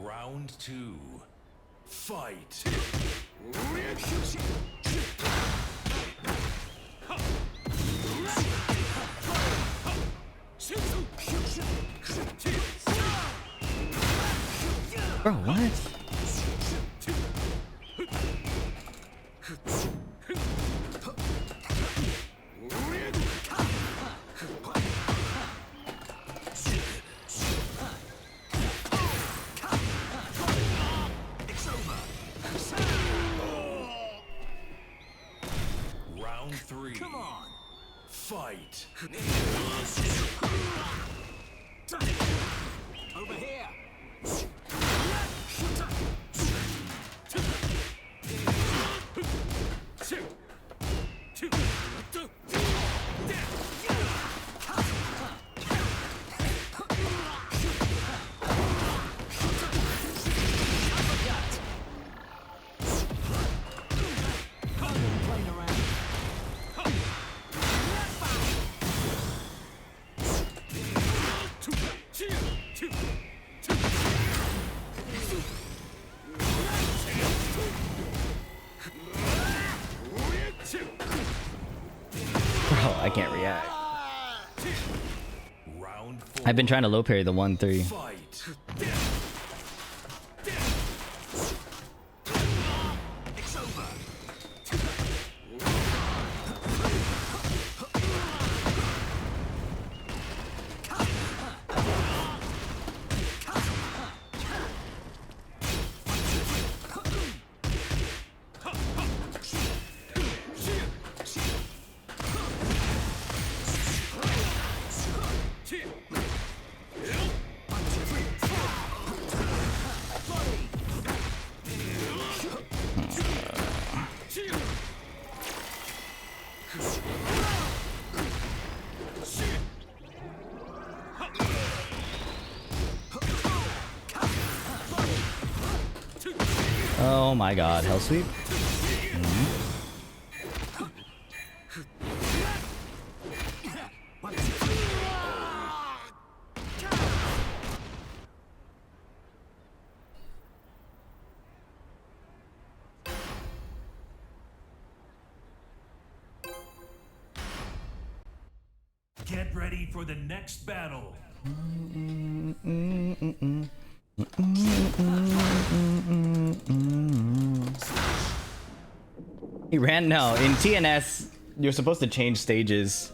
Round 2. Fight. Bro, what? Round 3. Come on. Fight. Over here. Bro, I can't react. Round 4. I've been trying to low parry the 1-3. Fight. It's over. Oh my god, hell sweep. Get ready for the next battle. He ran no. In TNS, you're supposed to change stages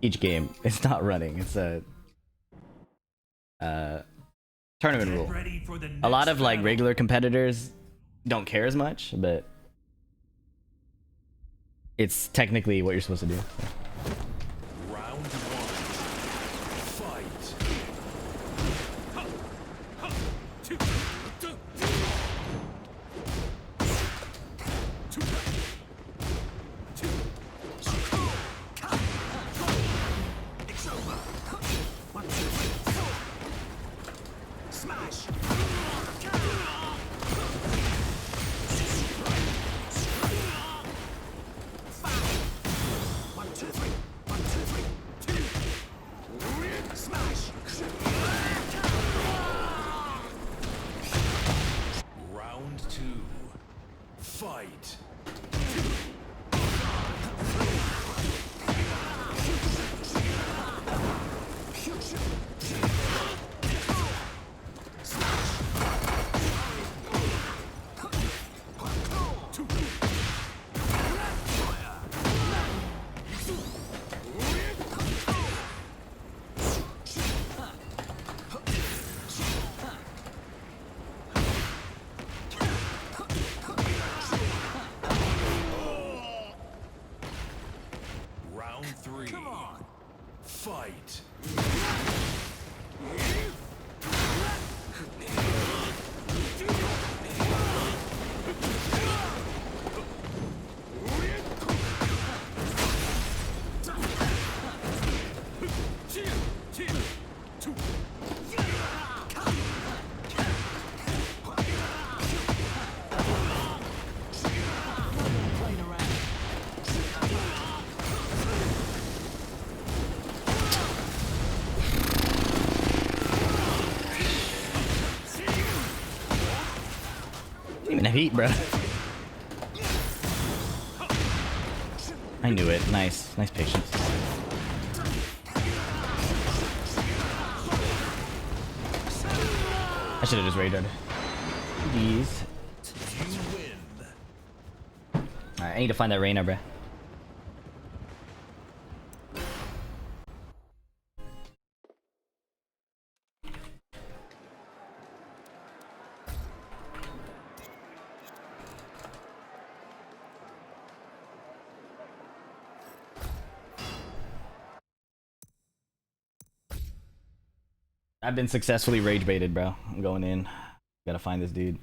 each game. It's not running. It's a tournament Get rule. ready for the next A lot of like battle. regular competitors don't care as much, but it's technically what you're supposed to do. Round one. Fight. It's over. 1, 2, 3, 4. Smash. Round two. Fight. Round three. Come on. Fight. Even have heat, bro. I knew it. Nice. Nice patience. I should have just radioed. Jeez. You win. Alright, I need to find that Reyna, bro. I've been successfully rage baited, bro. I'm going in. Gotta find this dude.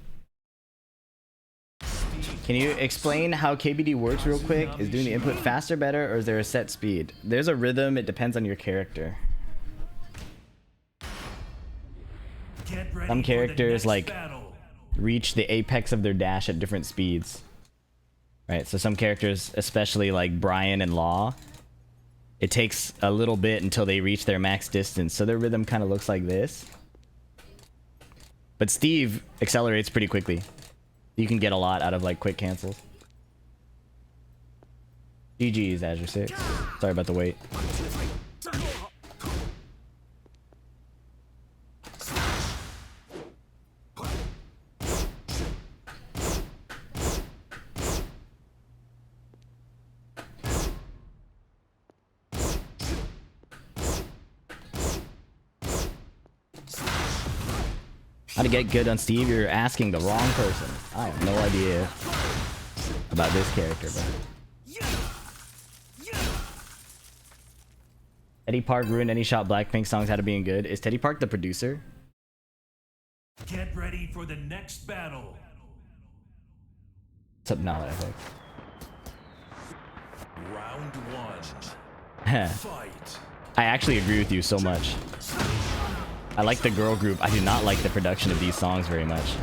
Can you explain how KBD works real quick? Is doing the input faster, better, or is there a set speed? There's a rhythm. It depends on your character. Get ready Some for the characters next like battle. reach the apex of their dash at different speeds. Right, so some characters, especially like Brian and Law, it takes a little bit until they reach their max distance. So their rhythm kind of looks like this. But Steve accelerates pretty quickly. You can get a lot out of like quick cancels. GG's Azure 6. Sorry about the wait. How to get good on Steve? You're asking the wrong person. I have no idea about this character, bro. Teddy Park ruined any shot Blackpink songs how to being good. Is Teddy Park the producer? Get ready for the next battle. What's up now, I think. Round one. Fight. I actually agree with you so much. I like the girl group. I do not like the production of these songs very much.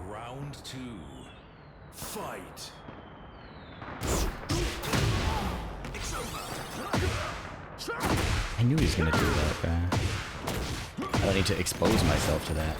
Round two. Fight. I knew he was gonna do that, bro. I don't need to expose myself to that.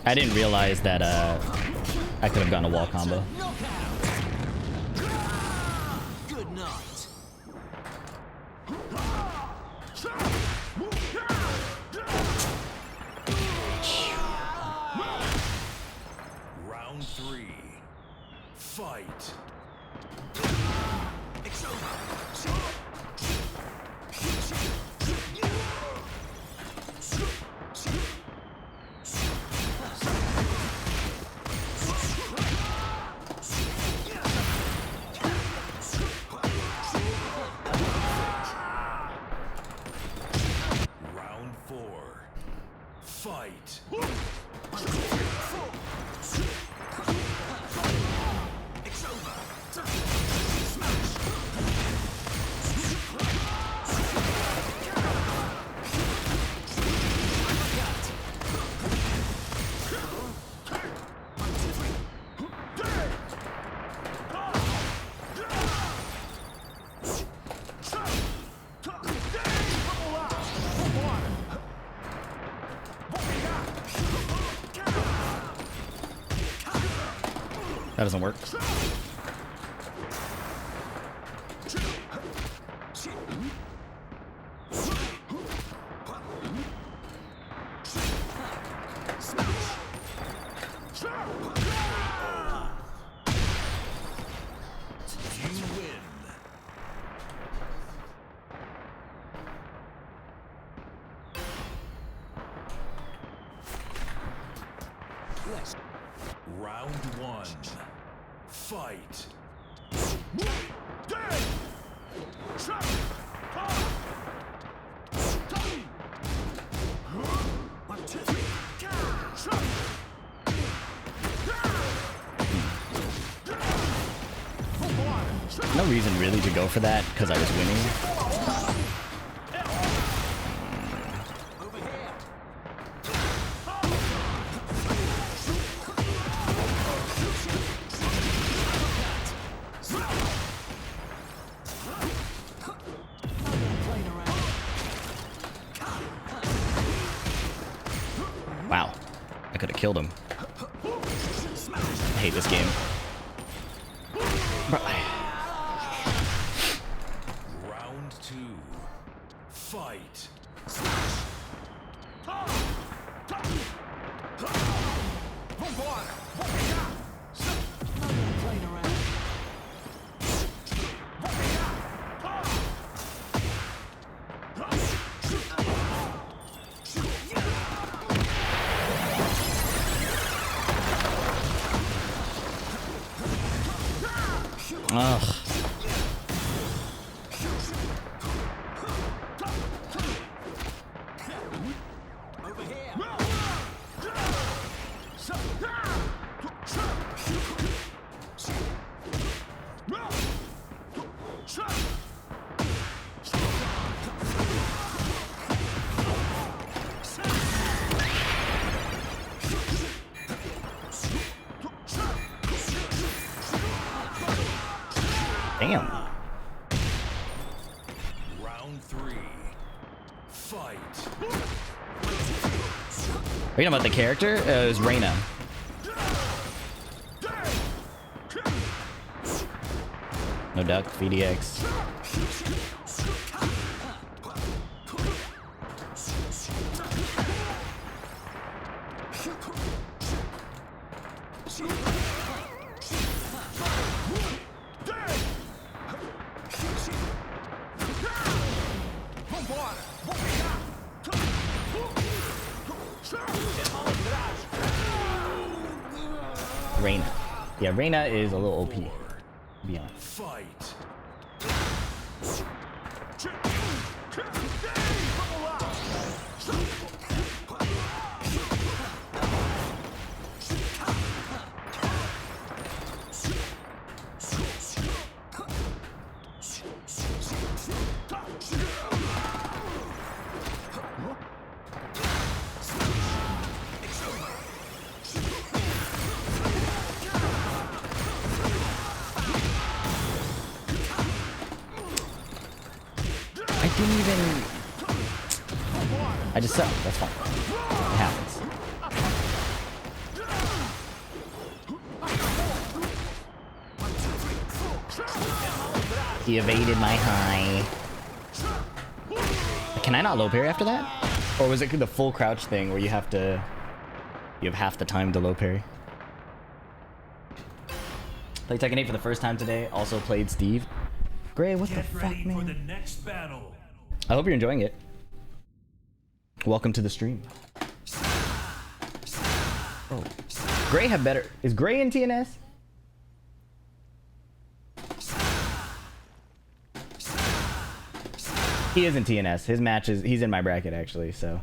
I didn't realize that I could have gotten a wall combo. Good night. Round 3. Fight. It's over. Round 4. Fight. It's over. That doesn't work. You win. Round 1. Fight. No reason really to go for that because I was winning. Wow, I could have killed him. I hate this game. Bro, Round 2. Fight. ugh. Damn. Round 3. Fight. Are you talking about the character? It was Reyna. No duck, VDX. Reyna. Yeah, Reyna is a little OP. To be honest. Fight. Didn't even... I just suck. That's fine. It happens. He evaded my high. Can I not low parry after that? Or was it the full crouch thing where you have half the time to low parry? Played Tekken 8 for the first time today. Also played Steve. Gray, what the Get fuck, ready for the man? next battle. I hope you're enjoying it. Welcome to the stream. Oh. Gray have better... Is Gray in TNS? He is in TNS. His match is... He's in my bracket, actually, so...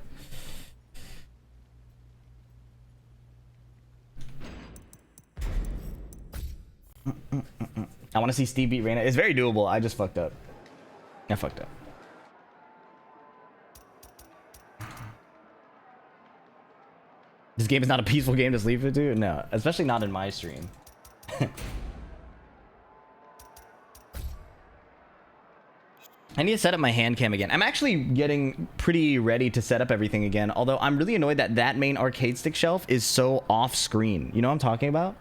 I want to see Steve beat Reina. It's very doable. I just fucked up. I fucked up. This game is not a peaceful game to sleep into? No, especially not in my stream. I need to set up my hand cam again. I'm actually getting pretty ready to set up everything again, although I'm really annoyed that that main arcade stick shelf is so off screen. You know what I'm talking about?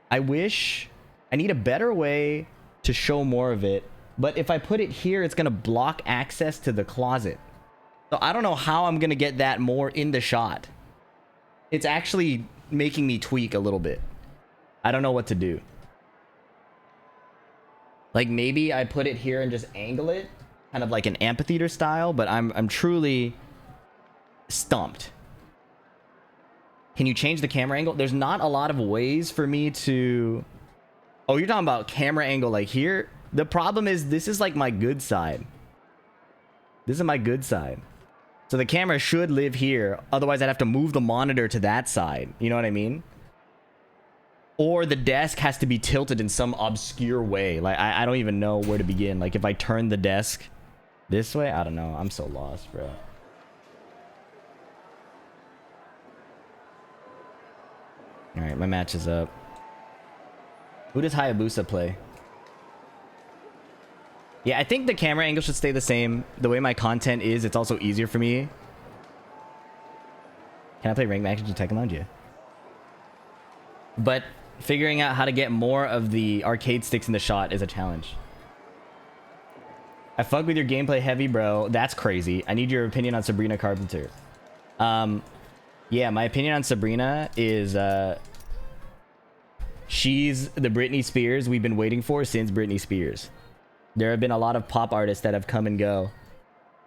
I wish... I need a better way to show more of it, but if I put it here, it's gonna block access to the closet. So I don't know how I'm gonna get that more in the shot. It's actually making me tweak a little bit. I don't know what to do. Like maybe I put it here and just angle it, kind of like an amphitheater style, but I'm truly stumped. Can you change the camera angle? There's not a lot of ways for me to... Oh, you're talking about camera angle like here? The problem is this is like my good side. This is my good side. So the camera should live here. Otherwise, I'd have to move the monitor to that side. You know what I mean? Or the desk has to be tilted in some obscure way. Like, I don't even know where to begin. Like, if I turn the desk this way, I don't know. I'm so lost, bro. All right, my match is up. Who does Hayabusa play? Yeah, I think the camera angle should stay the same. The way my content is, it's also easier for me. Can I play ranked matches in Tekken Lounge? Yeah. But figuring out how to get more of the arcade sticks in the shot is a challenge. I fuck with your gameplay heavy, bro. That's crazy. I need your opinion on Sabrina Carpenter. Yeah, my opinion on Sabrina is... she's the Britney Spears we've been waiting for since Britney Spears. There have been a lot of pop artists that have come and go,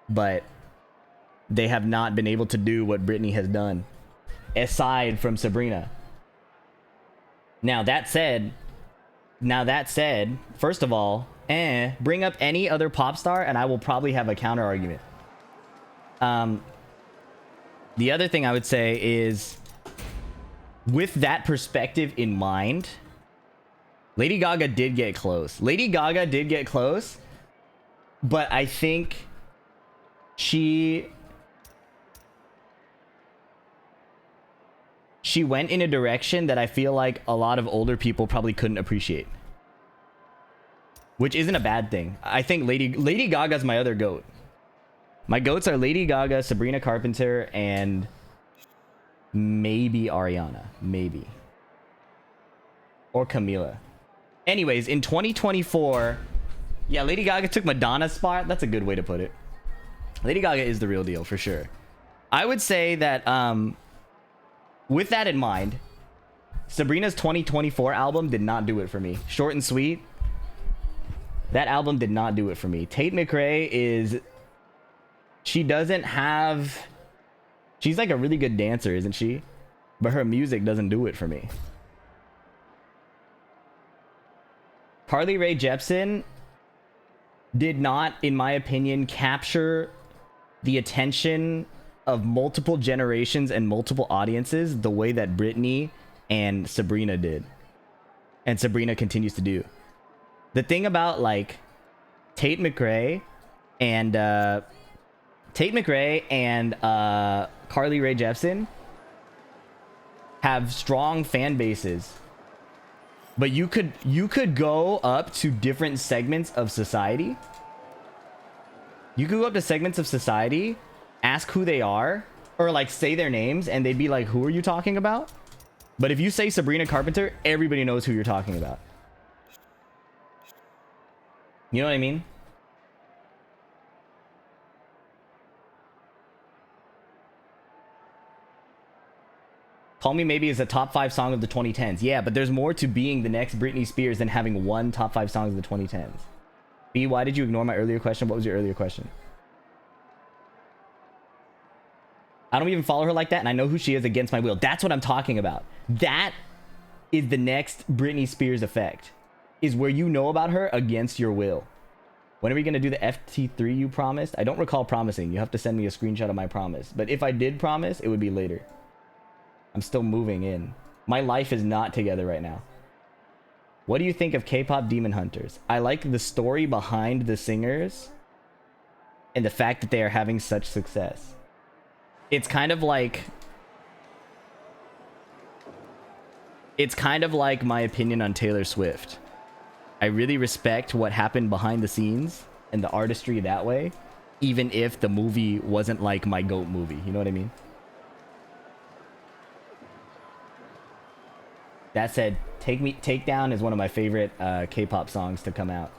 but they have not been able to do what Britney has done, aside from Sabrina. Now that said, first of all, bring up any other pop star and I will probably have a counter argument. The other thing I would say is, with that perspective in mind, Lady Gaga did get close. Lady Gaga did get close, but I think she went in a direction that I feel like a lot of older people probably couldn't appreciate, which isn't a bad thing. I think Lady Gaga's my other GOAT. My GOATs are Lady Gaga, Sabrina Carpenter, and maybe Ariana. Maybe. Or Camila. Anyways, in 2024... Yeah, Lady Gaga took Madonna's spot. That's a good way to put it. Lady Gaga is the real deal, for sure. I would say that, with that in mind, Sabrina's 2024 album did not do it for me. Short and sweet. That album did not do it for me. Tate McRae is... She doesn't have... She's like a really good dancer, isn't she? But her music doesn't do it for me. Carly Rae Jepsen did not, in my opinion, capture the attention of multiple generations and multiple audiences the way that Britney and Sabrina did. And Sabrina continues to do. The thing about, like, Tate McRae and Carly Rae Jepsen have strong fan bases, but you could go up to different segments of society. You could go up to segments of society, ask who they are, or like say their names, and they'd be like, who are you talking about? But if you say Sabrina Carpenter, everybody knows who you're talking about. You know what I mean? Call Me Maybe is a top 5 song of the 2010s. Yeah, but there's more to being the next Britney Spears than having one top 5 songs of the 2010s. B, why did you ignore my earlier question? What was your earlier question? I don't even follow her like that, and I know who she is against my will. That's what I'm talking about. That is the next Britney Spears effect. Is where you know about her against your will. When are we going to do the FT3 you promised? I don't recall promising. You have to send me a screenshot of my promise. But if I did promise, it would be later. I'm still moving in. My life is not together right now. What do you think of K-pop Demon Hunters? I like the story behind the singers and the fact that they are having such success. It's kind of like my opinion on Taylor Swift. I really respect what happened behind the scenes and the artistry that way, even if the movie wasn't like my GOAT movie. You know what I mean? That said, Take Down is one of my favorite K-pop songs to come out.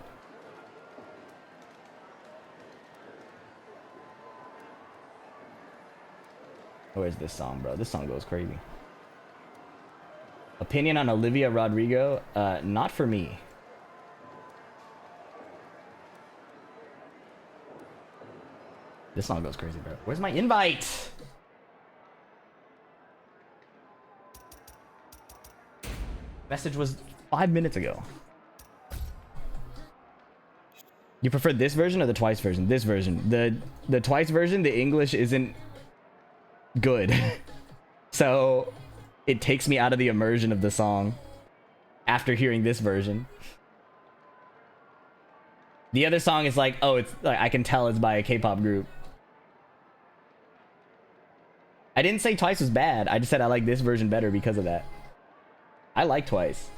Where's this song, bro? This song goes crazy. Opinion on Olivia Rodrigo? Not for me. This song goes crazy, bro. Where's my invite? Message was 5 minutes ago. You prefer this version or the Twice version? This version. The Twice version, the English isn't good. So it takes me out of the immersion of the song after hearing this version. The other song is like, oh, it's like I can tell it's by a K-pop group. I didn't say Twice was bad. I just said I like this version better because of that. I like Twice.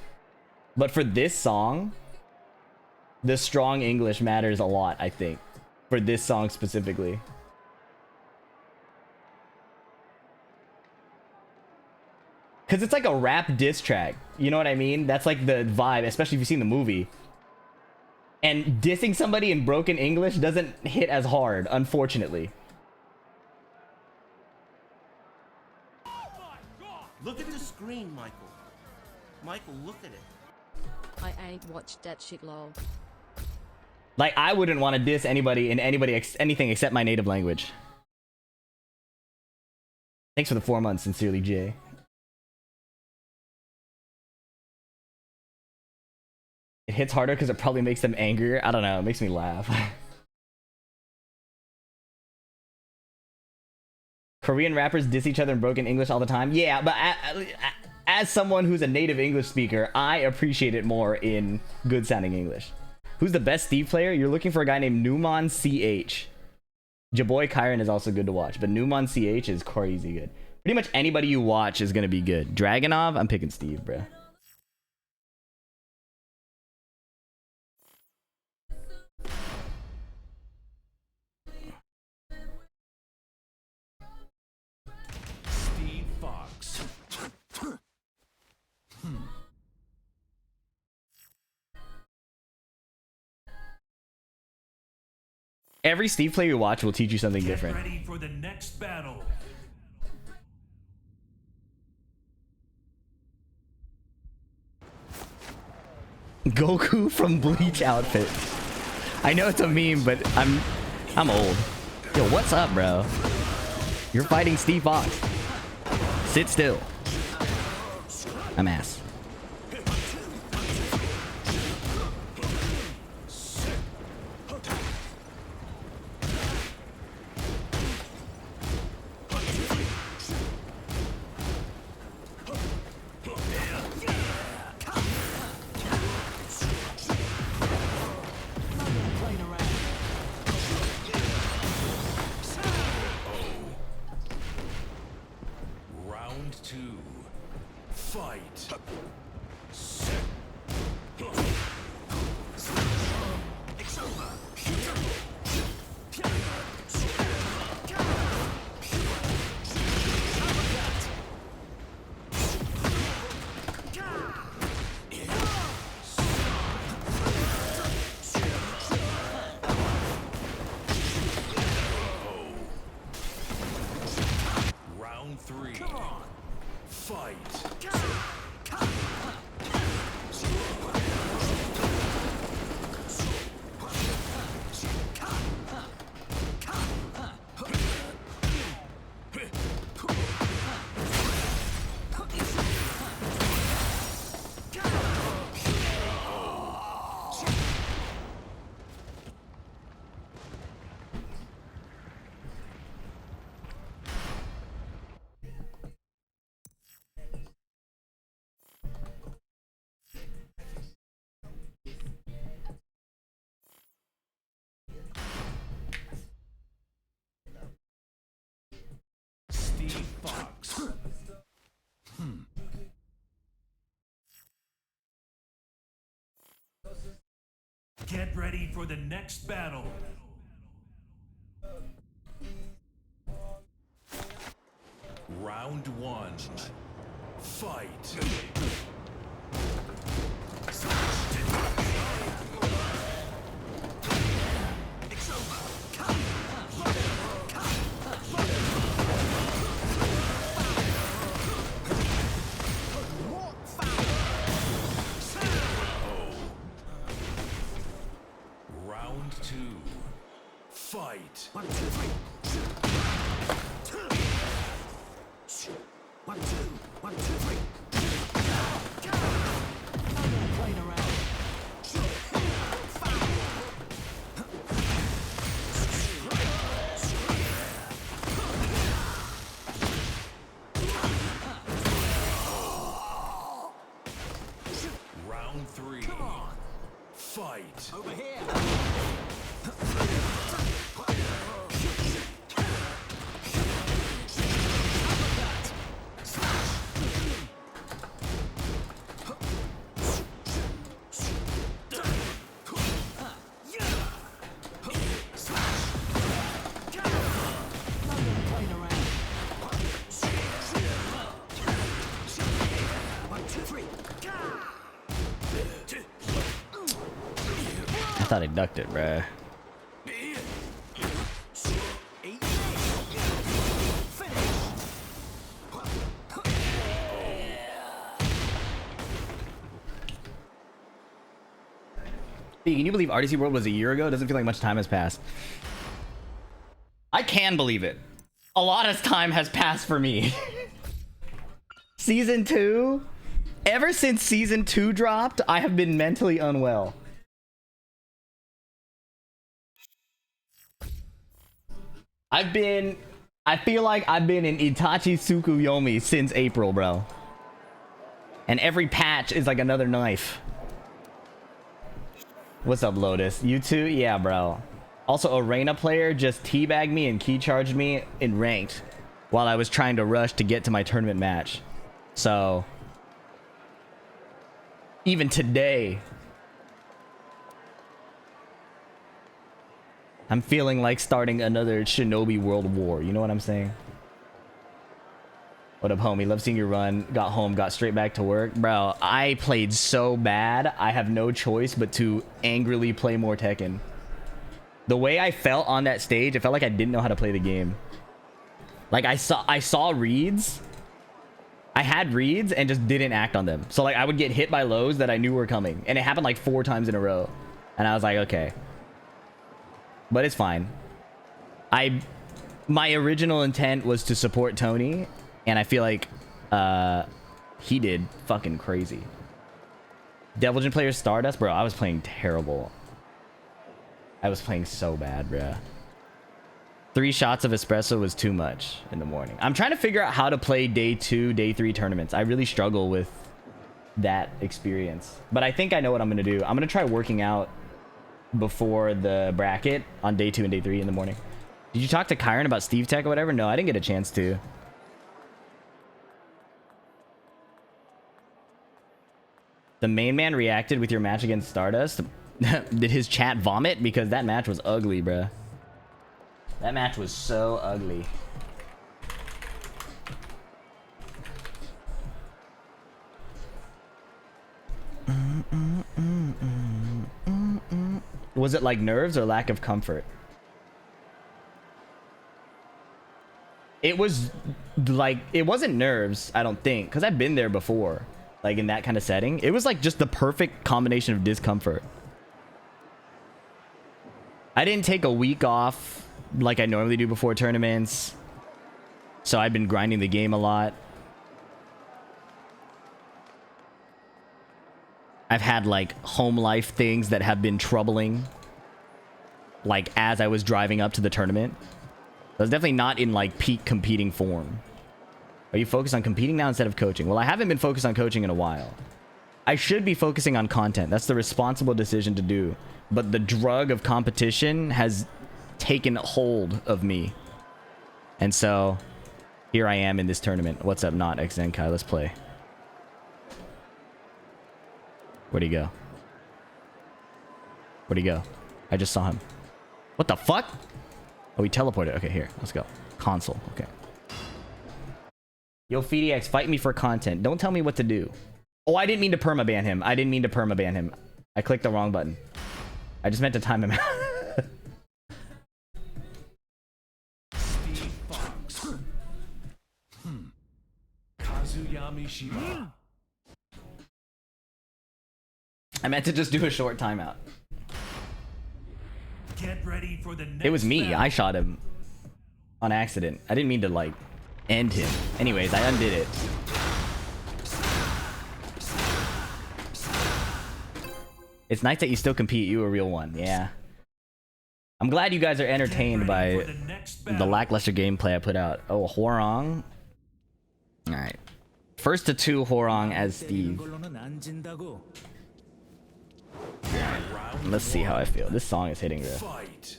But for this song, the strong English matters a lot, I think. For this song specifically. Because it's like a rap diss track. You know what I mean? That's like the vibe, especially if you've seen the movie. And dissing somebody in broken English doesn't hit as hard, unfortunately. Look at the screen, Michael. Michael, look at it. I ain't watched that shit, lol. Like, I wouldn't want to diss anybody in anything except my native language. Thanks for the 4 months, sincerely, Jay. It hits harder because it probably makes them angrier. I don't know. It makes me laugh. Korean rappers diss each other in broken English all the time. Yeah, but as someone who's a native English speaker, I appreciate it more in good sounding English. Who's the best Steve player? You're looking for a guy named Newmon CH. Jaboy Kyron is also good to watch, but Newmon CH is crazy good. Pretty much anybody you watch is going to be good. Dragonov, I'm picking Steve, bro. Steve Fox. Every Steve player you watch will teach you something Get different. ready for the next battle. Goku from Bleach outfit. I know it's a meme, but I'm old. Yo, what's up, bro? You're fighting Steve Fox. Sit still. I'm ass. Round 2. Fight. It's over. 3. Fight. Steve Fox. Get ready for the next battle. Round 1. Fight. Round 2. Fight. 1, 2, 3. 1, 2, 1, 2, 3. Round 3. Fight. Over here. I thought I ducked it, bruh. Can you believe RDC World was a year ago? It doesn't feel like much time has passed. I can believe it. A lot of time has passed for me. Season 2? Ever since Season 2 dropped, I have been mentally unwell. I feel like I've been in Itachi Tsukuyomi since April, bro. And every patch is like another knife. What's up, Lotus? You too? Yeah, bro. Also, Arena player just teabagged me and key charged me in ranked while I was trying to rush to get to my tournament match. So, even today, I'm feeling like starting another Shinobi World War. You know what I'm saying? What up, homie? Love seeing you run. Got home, got straight back to work. Bro, I played so bad. I have no choice but to angrily play more Tekken. The way I felt on that stage, it felt like I didn't know how to play the game. Like I saw reads. I had reads and just didn't act on them. So like I would get hit by lows that I knew were coming. And it happened like 4 times in a row. And I was like, okay. But it's fine. My original intent was to support Tony. And I feel like he did fucking crazy. Devilgen player Stardust? Bro, I was playing terrible. I was playing so bad, bro. 3 shots of espresso was too much in the morning. I'm trying to figure out how to play day 2, day 3 tournaments. I really struggle with that experience. But I think I know what I'm going to do. I'm going to try working out before the bracket on day 2 and day 3 in the morning. Did you talk to Kyron about Steve Tech or whatever? No, I didn't get a chance to. The main man reacted with your match against Stardust. Did his chat vomit? Because that match was ugly, bruh. That match was so ugly. Was it like nerves or lack of comfort? It was like, it wasn't nerves, I don't think, because I've been there before, like in that kind of setting. It was like just the perfect combination of discomfort. I didn't take a week off like I normally do before tournaments, so I've been grinding the game a lot. I've had like home life things that have been troubling, like as I was driving up to the tournament. I was definitely not in like peak competing form. Are you focused on competing now instead of coaching? Well, I haven't been focused on coaching in a while. I should be focusing on content. That's the responsible decision to do. But the drug of competition has taken hold of me. And so here I am in this tournament. What's up, not XNKai? Let's play. Where'd he go? Where'd he go? I just saw him. What the fuck? Oh, he teleported. Okay, here. Let's go. Console. Okay. Yo, FeedyX, fight me for content. Don't tell me what to do. Oh, I didn't mean to permaban him. I didn't mean to permaban him. I clicked the wrong button. I just meant to time him out. Steve Fox. Kazuyami Shiba. I meant to just do a short timeout. Get ready for the next It was me. battle. I shot him on accident. I didn't mean to, like, end him. Anyways, I undid it. It's nice that you still compete. You a real one. Yeah. I'm glad you guys are entertained by the lackluster gameplay I put out. Oh, Hworong. Alright. First to 2 Hworong as Steve. Let's see how I feel. This song is hitting real. Fight.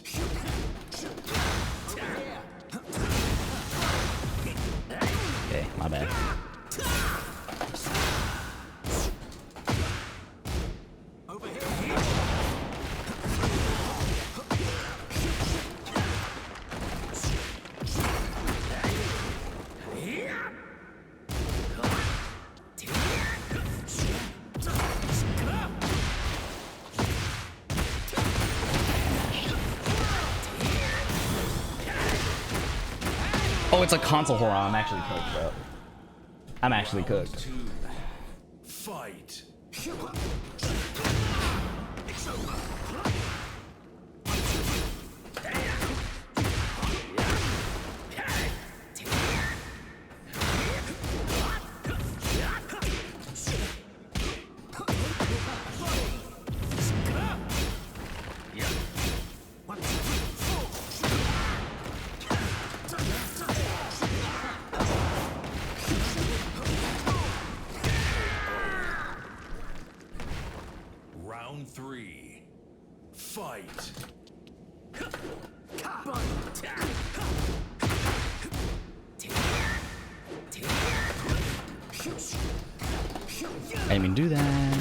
Okay, my bad. Oh, it's a console horror. I'm actually cooked, bro. I'm actually cooked. 2. Fight. Round 3. Fight. I didn't mean to do that.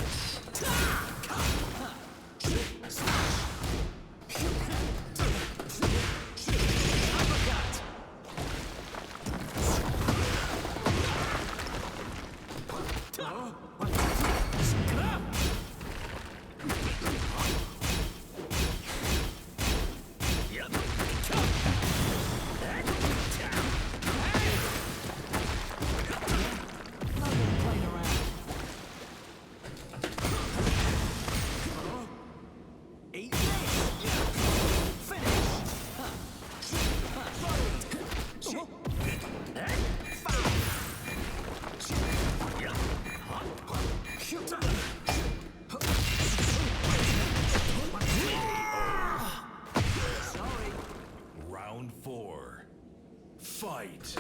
Round 4. Fight.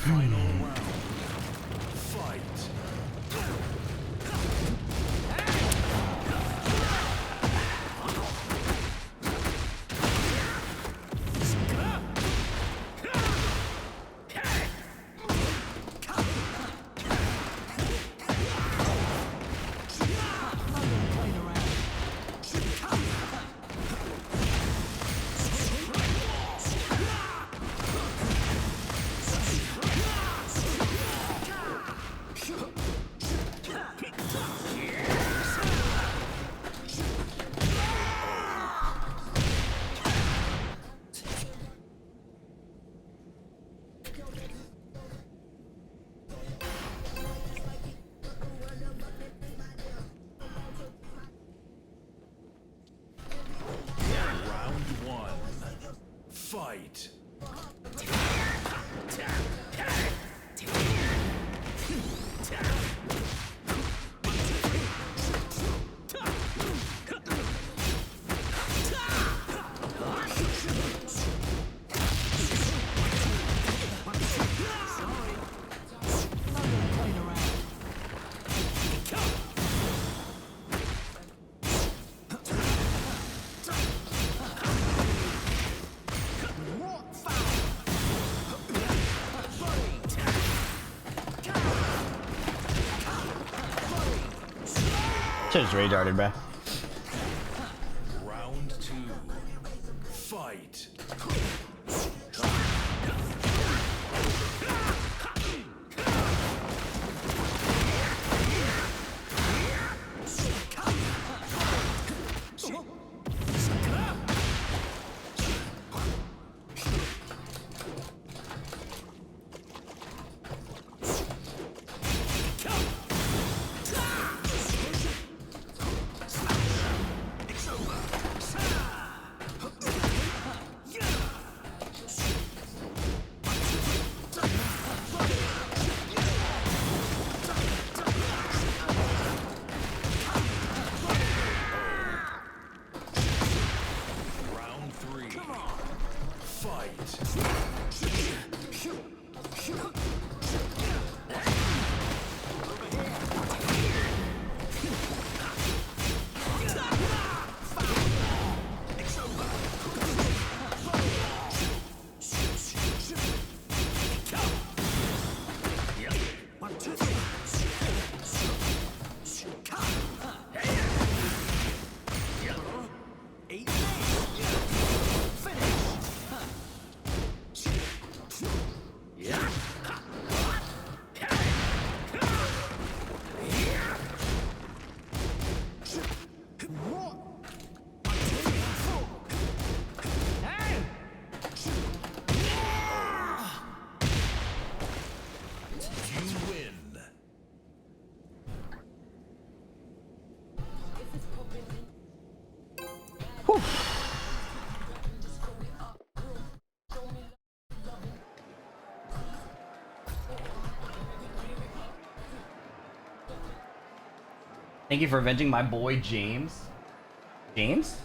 Final round. Fight. Fight. Should've just rage darted, bro. Round 2. Fight. Round 3. Fight. You win. Thank you for avenging my boy James. James?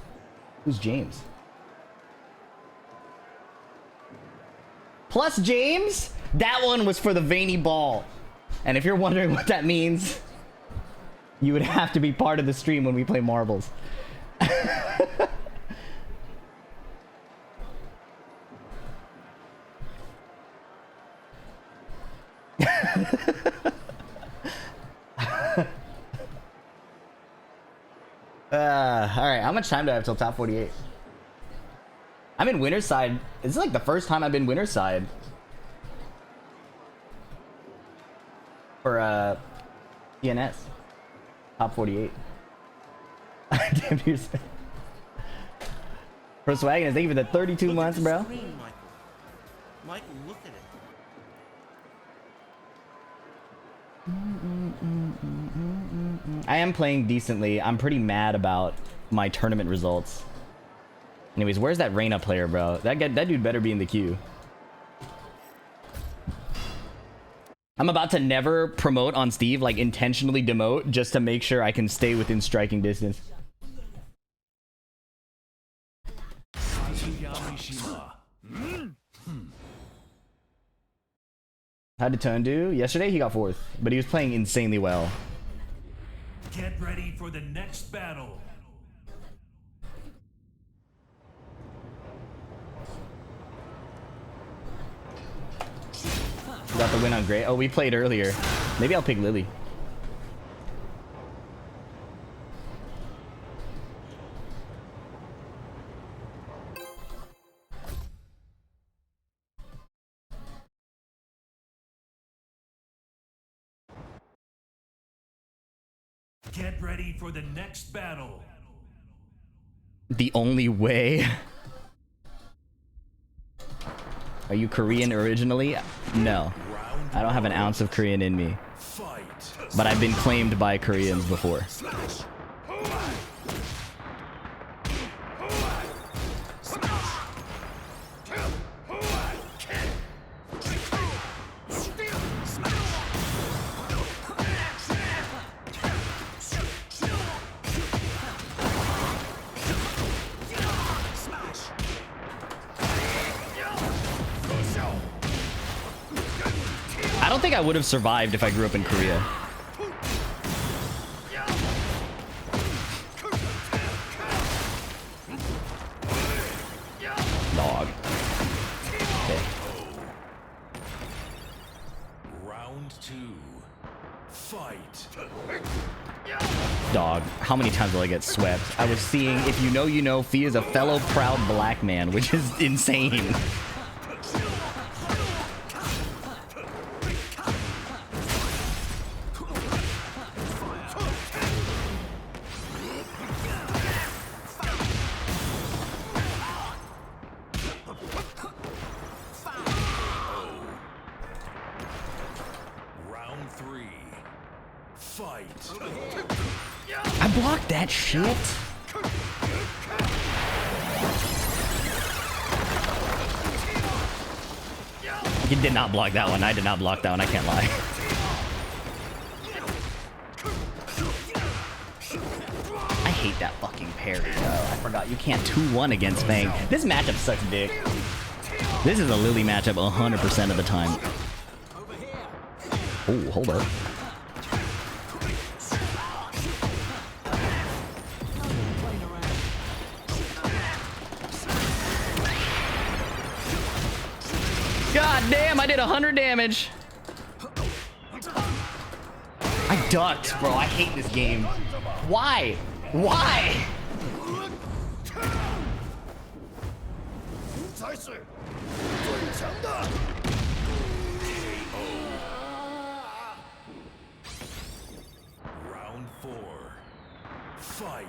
Who's James? Plus James? That one was for the veiny ball. And if you're wondering what that means, you would have to be part of the stream when we play marbles. Alright, how much time do I have till top 48? I'm in winner's side. This is like the first time I've been winner's side. For, DNS. Top 48. Damn, you're so... For Swaggin', thank you for the 32 months, bro. Screen, Michael. Michael, look at it. I am playing decently. I'm pretty mad about my tournament results. Anyways, where's that Reyna player, bro? That dude better be in the queue. I'm about to never promote on Steve, like intentionally demote, just to make sure I can stay within striking distance. How did Tone do? Yesterday he got 4th, but he was playing insanely well. Get ready for the next battle. We got the win on Gray. Oh, we played earlier. Maybe I'll pick Lili. Get ready for the next battle. The only way. Are you Korean originally? No. I don't have an ounce of Korean in me. Fight. But I've been claimed by Koreans before. think I would have survived if I grew up in Korea. Dog. Okay. Round 2. Fight. Dog. How many times will I get swept? I was seeing, if you know, you know, Fee is a fellow proud black man, which is insane. Round 3. Fight. I blocked that shit. You did not block that one. I did not block that one. I can't lie. I hate that fucking parry, bro. I forgot you can't 2-1 against Fang. This matchup sucks dick. This is a Lili matchup 100% of the time. Oh, hold up. God damn, I did 100 damage. I ducked, bro. I hate this game. Why? Why? Round 4. Fight.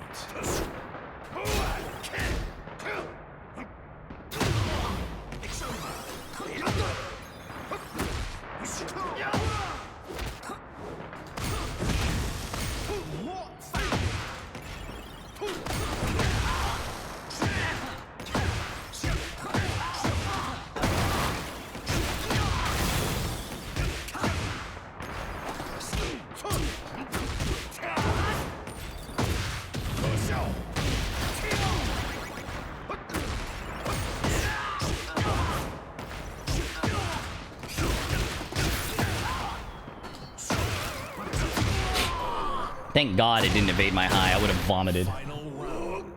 Thank God it didn't evade my high. I would have vomited. Final round.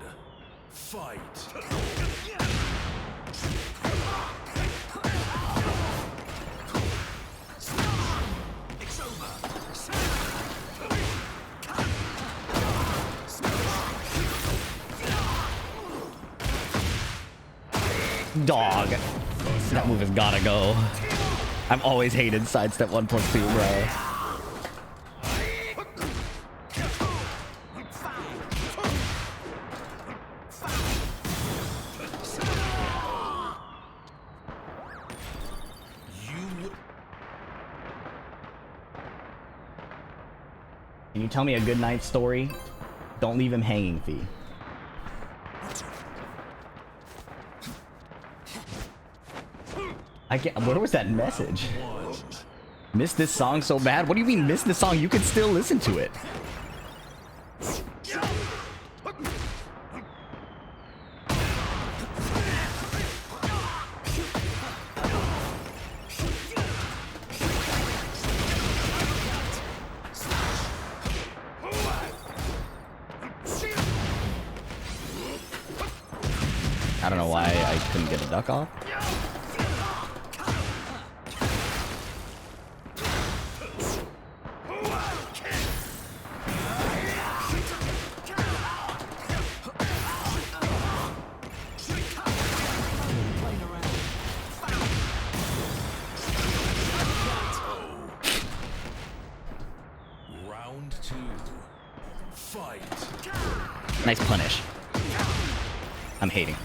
Fight. Dog. That move has gotta go. I've always hated sidestep 1+2, bro. Can you tell me a good night story? Don't leave him hanging, Fee. I can't. What was that message? Miss this song so bad? What do you mean miss this song? You can still listen to it. I don't know why I couldn't get a duck off. Round 2. Fight. Nice punish. I'm hating.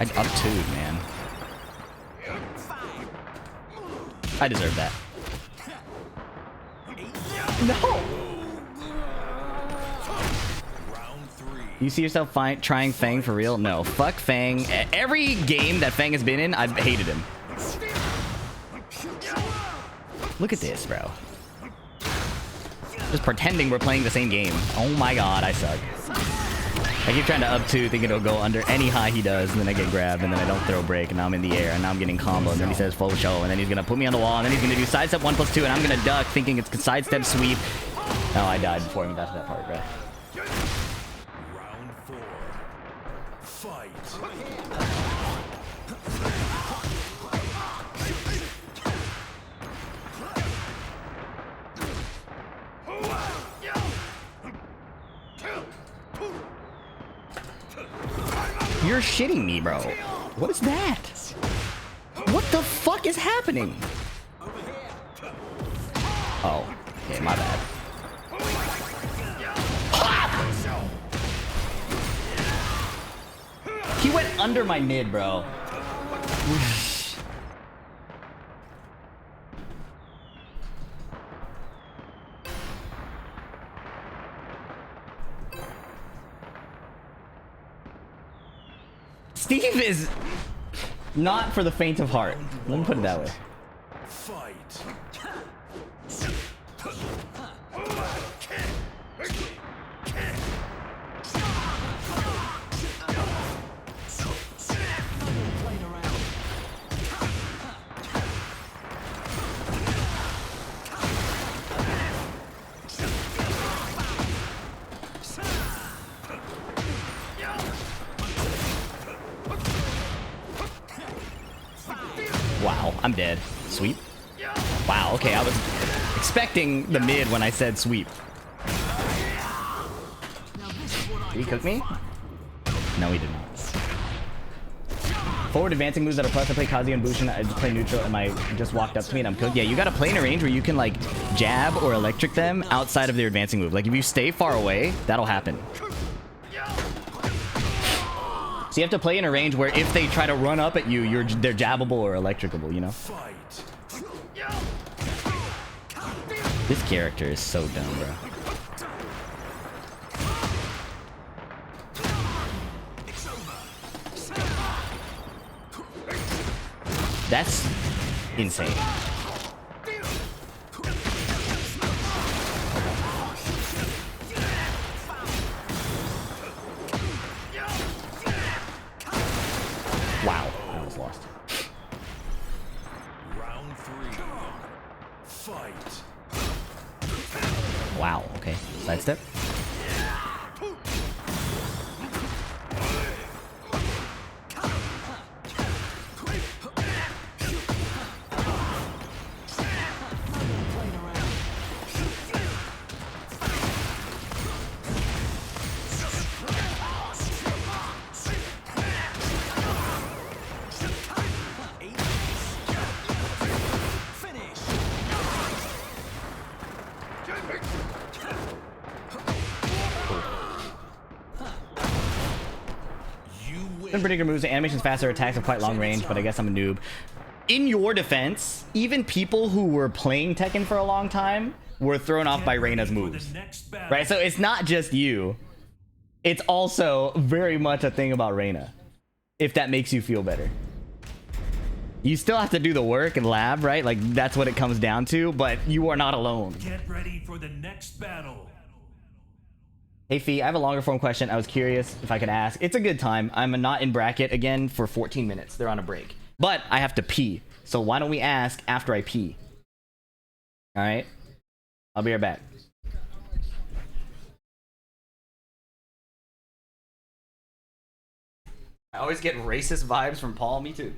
I up 2, man. I deserve that. No. Round three. You see yourself trying Fang for real? No. Fuck Fang. Every game that Fang has been in, I've hated him. Look at this, bro. Just pretending we're playing the same game. Oh my god, I suck. I keep trying to up two, thinking it'll go under any high he does, and then I get grabbed, and then I don't throw break, and now I'm in the air, and now I'm getting combo, and then he says full show, and then he's gonna put me on the wall, and then he's gonna do sidestep 1+2, and I'm gonna duck, thinking it's sidestep sweep. Oh, I died before I even got to that part, bro. Round four. Fight. You're shitting me, bro. What is that? What the fuck is happening? Oh, okay, my bad. He went under my mid, bro. Steve is not for the faint of heart. Let me put it that way. Fight. Wow, I'm dead. Sweep? Wow, okay, I was expecting the mid when I said sweep. Did he cook me? No, he did not. Forward advancing moves that are plus, I play Kazuya and Bushin, I just play neutral and I just walked up to me and I'm cooked. Yeah, you gotta play in a range where you can like jab or electric them outside of their advancing move. Like if you stay far away, that'll happen. So you have to play in a range where if they try to run up at you, they're jabbable or electricable, you know? Fight. This character is so dumb, bro. That's insane. Wow, I was lost. Round three. Fight. Wow, okay. Sidestep. Some particular moves, the animation's faster, attacks have quite long range, but I guess I'm a noob. In your defense, even people who were playing Tekken for a long time were thrown off by Reina's moves. Right? So it's not just you. It's also very much a thing about Reina. If that makes you feel better. You still have to do the work and lab, right? Like that's what it comes down to, but you are not alone. Get ready for the next battle. Hey Fee, I have a longer form question. I was curious if I could ask. It's a good time. I'm not in bracket again for 14 minutes. They're on a break. But I have to pee. So why don't we ask after I pee? Alright? I'll be right back. I always get racist vibes from Paul. Me too.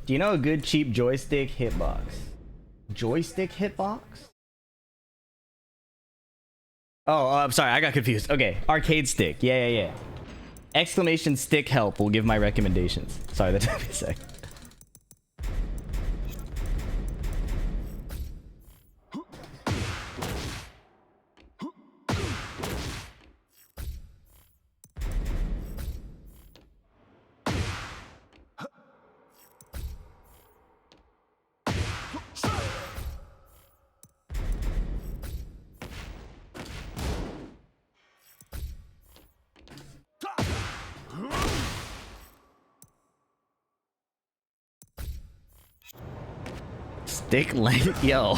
Do you know a good cheap joystick hitbox? Joystick hitbox? Oh, I'm sorry, I got confused. Okay, arcade stick. Yeah. Exclamation stick help will give my recommendations. Sorry, that took me a sec. Stick length, yo.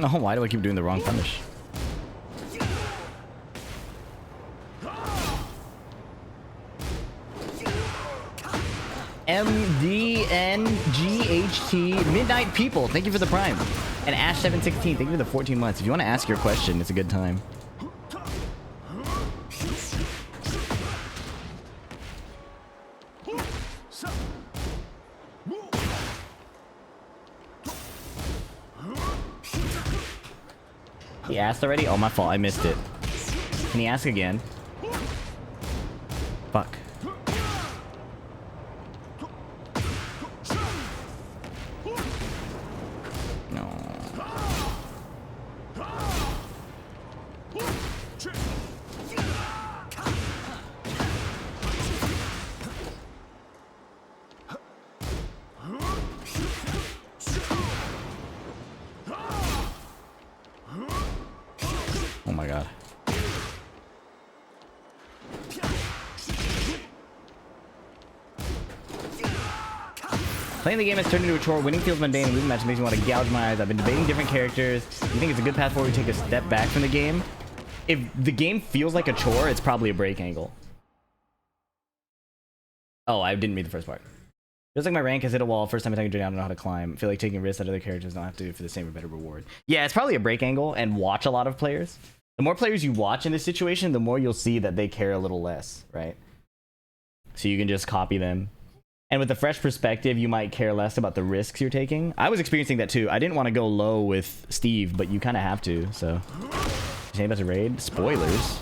No, why do I keep doing the wrong punish? MDNGHT Midnight People, thank you for the prime. And Ash716, thank you for the 14 months. If you want to ask your question, it's a good time. He asked already? Oh, my fault. I missed it. Can he ask again? Fuck. No. Oh my god. Playing the game has turned into a chore. Winning feels mundane, and losing matches makes me want to gouge my eyes. I've been debating different characters. You think it's a good path forward to take a step back from the game? If the game feels like a chore, it's probably a break angle. Oh, I didn't read the first part. Feels like my rank has hit a wall. First time I take a journey, I don't know how to climb. I feel like taking risks that other characters don't have to do for the same or better reward. Yeah, it's probably a break angle, and watch a lot of players. The more players you watch in this situation, the more you'll see that they care a little less, right? So you can just copy them. And with a fresh perspective, you might care less about the risks you're taking. I was experiencing that too. I didn't want to go low with Steve, but you kind of have to, so. Saying about to raid? Spoilers.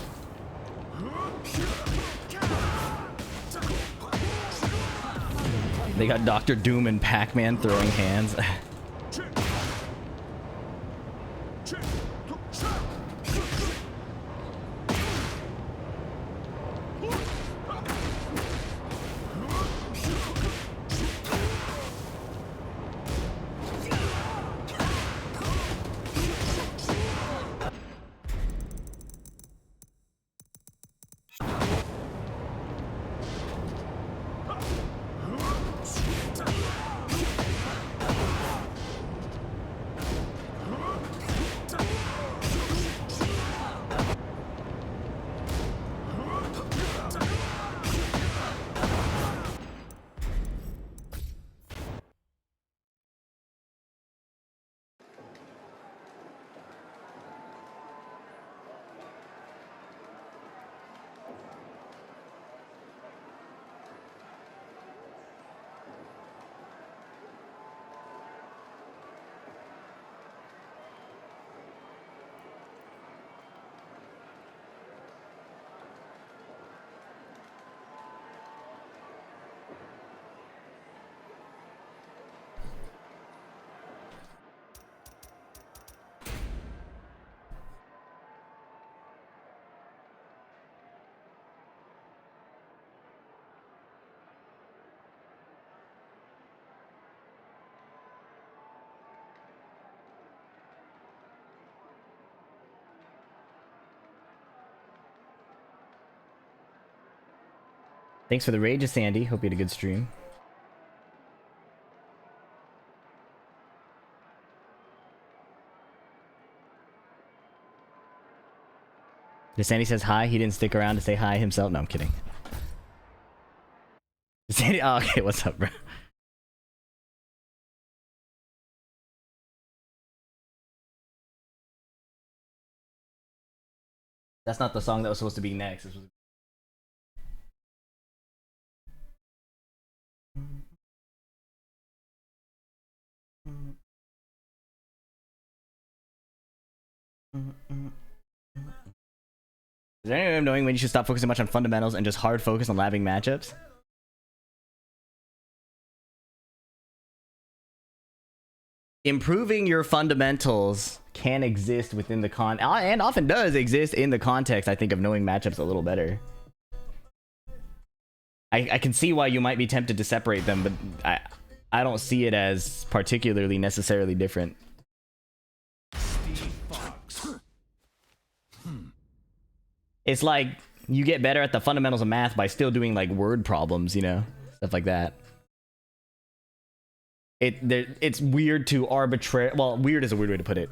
They got Dr. Doom and Pac-Man throwing hands. Thanks for the raid, Sandy. Hope you had a good stream. Sandy says hi. He didn't stick around to say hi himself. No, I'm kidding. Sandy, oh, okay. What's up, bro? That's not the song that was supposed to be next. This was... Is there any way of knowing when you should stop focusing much on fundamentals and just hard focus on labbing matchups? Improving your fundamentals can exist within the and often does exist in the context, I think, of knowing matchups a little better. I can see why you might be tempted to separate them, but I don't see it as particularly necessarily different. It's like you get better at the fundamentals of math by still doing like word problems, you know, stuff like that. It's weird to arbitrary. Well, weird is a weird way to put it.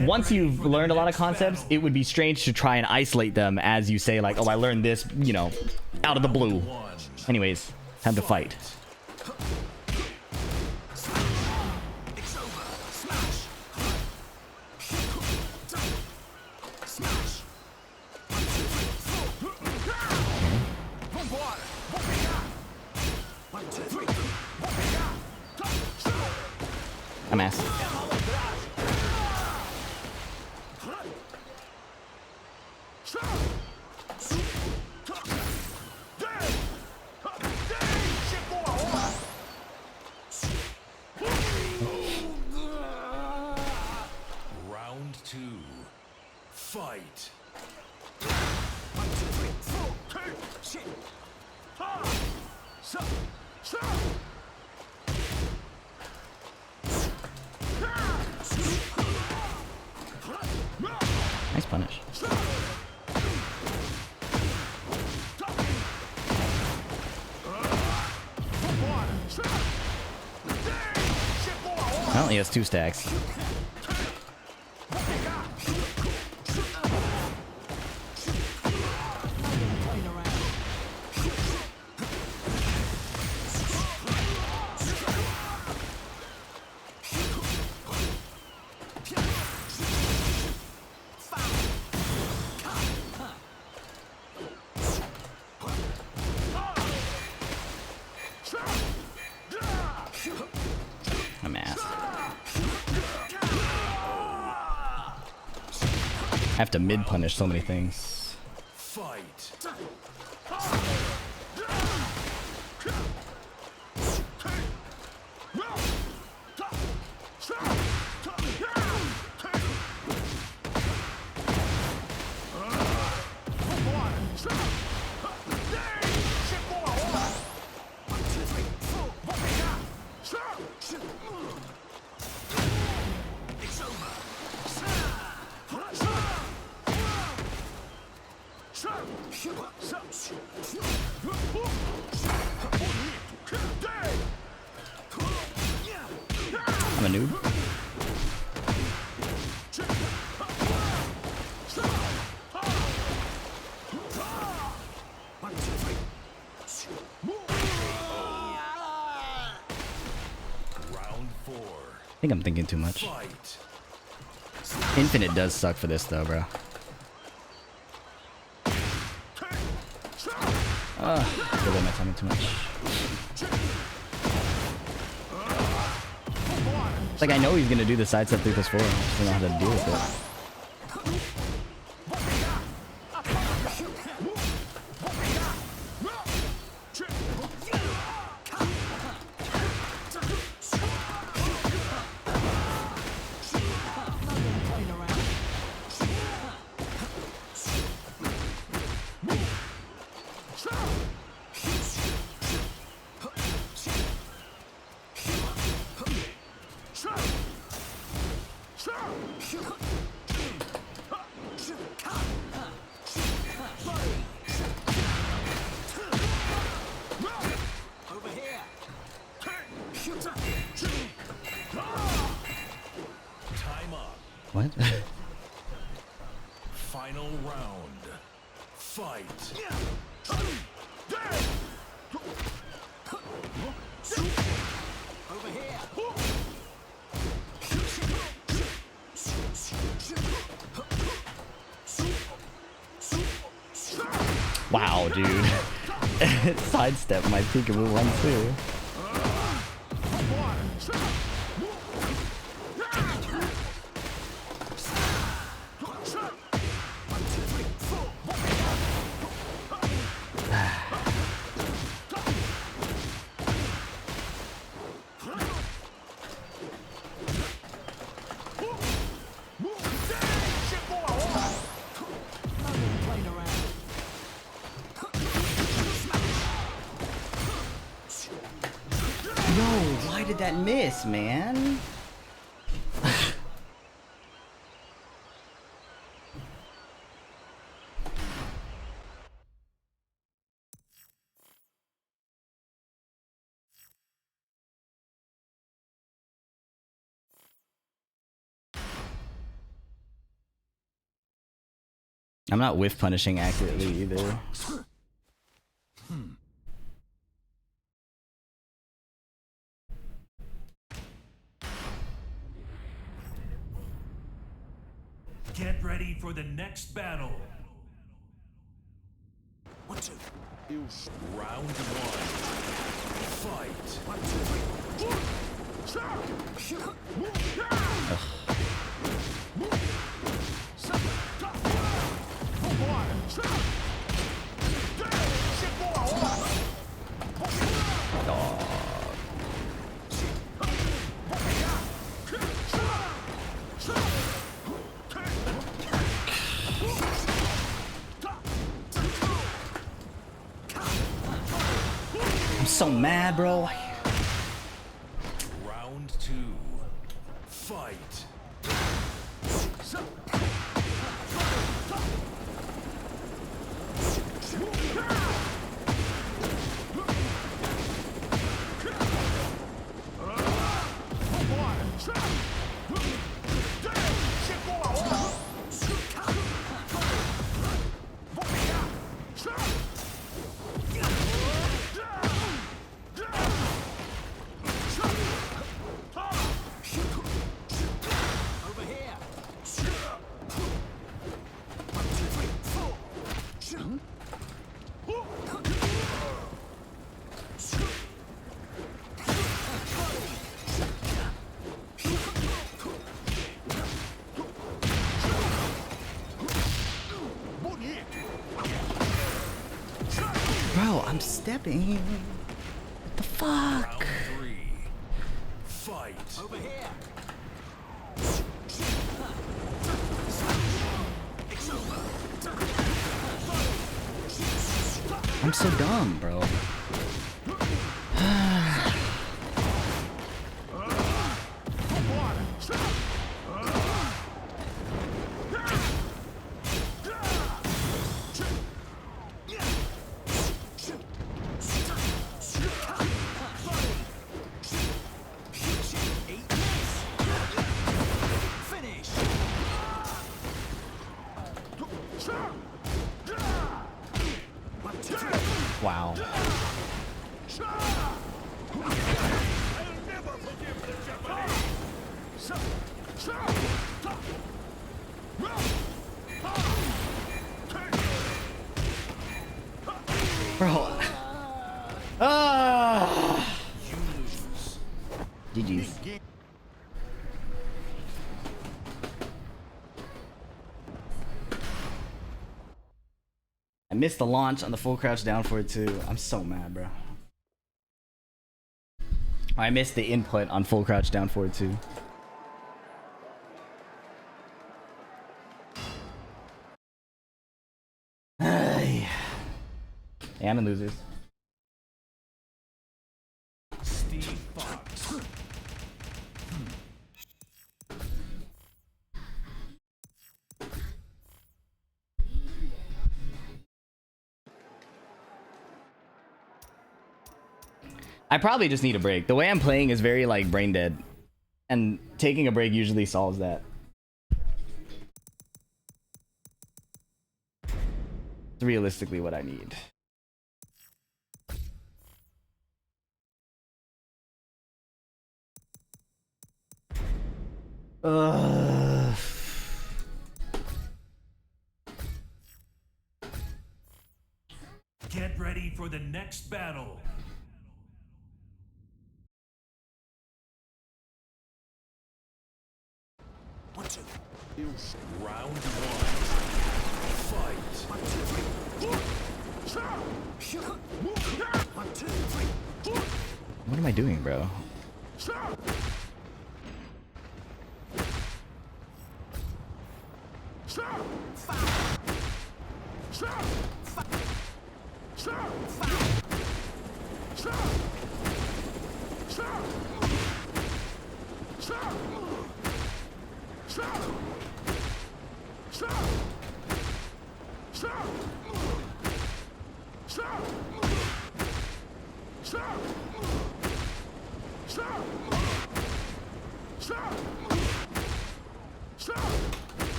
Once you've learned a lot of concepts, it would be strange to try and isolate them as you say, like, oh, I learned this, you know, out of the blue. Anyways, Time to fight. It's over. Smash. Smash. I'm ass. Round 2. Fight. Nice punish. Well, he has 2 stacks. I'm ass. I have to mid punish so many things. Fight. I'm a noob. Round 4. I think I'm thinking too much. Fight. Infinite does suck for this though, bro. I feel like I'm timing too much. Like I know he's gonna do the side step 3+4. I just don't know how to deal with it. Time up. What? Final round. Fight. Over here. Wow, dude. Sidestep my peekaboo one too. Yo, why did that miss, man? I'm not whiff punishing accurately either. Get ready for the next battle. Round one. Fight. I'm so mad, bro. Round two. Fight. Over here. Bro, I'm stepping. What the fuck? Round three. Fight. Over here. I'm so dumb, bro. Finish. Wow. Bro. Ah. GG's. I missed the launch on the full crouch down for it too. I'm so mad, bro. I missed the input on full crouch down for it too. Ay. Yeah, I'm in losers. Steve Fox. I probably just need a break. The way I'm playing is very like brain dead, and taking a break usually solves that. It's realistically what I need. Ugh. Get ready for the next battle. Round one. Fight. What am I doing, bro?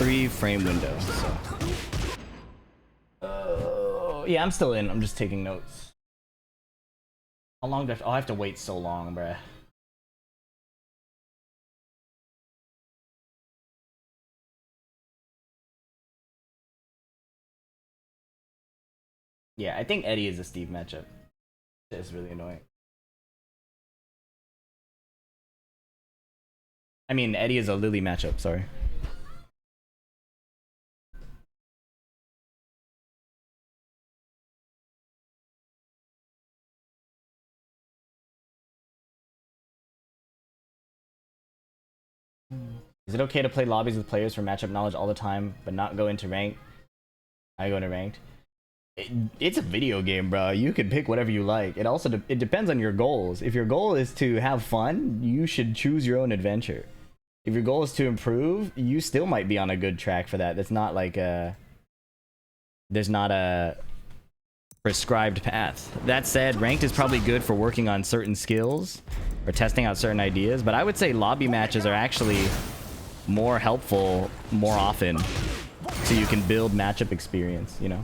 3-frame window. So. Yeah, I'm still in. I'm just taking notes. How long do I have to, oh, I have to wait so long, bruh. Yeah, I think Eddie is a Steve matchup. It's really annoying. I mean, Eddie is a Lili matchup, sorry. Is it okay to play lobbies with players for matchup knowledge all the time, but not go into ranked? I go into ranked. It's a video game, bro. You can pick whatever you like. It also it depends on your goals. If your goal is to have fun, you should choose your own adventure. If your goal is to improve, you still might be on a good track for that. That's not like a... There's not a prescribed path. That said, ranked is probably good for working on certain skills or testing out certain ideas, but I would say lobby matches are actually more helpful more often so you can build matchup experience, you know?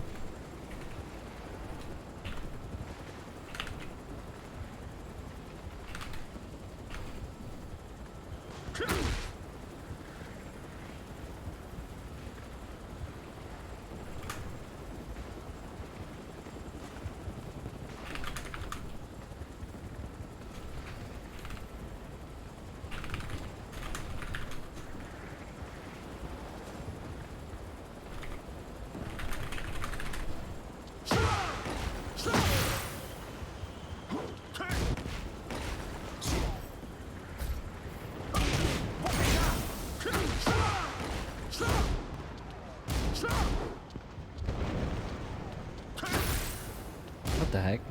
What the heck?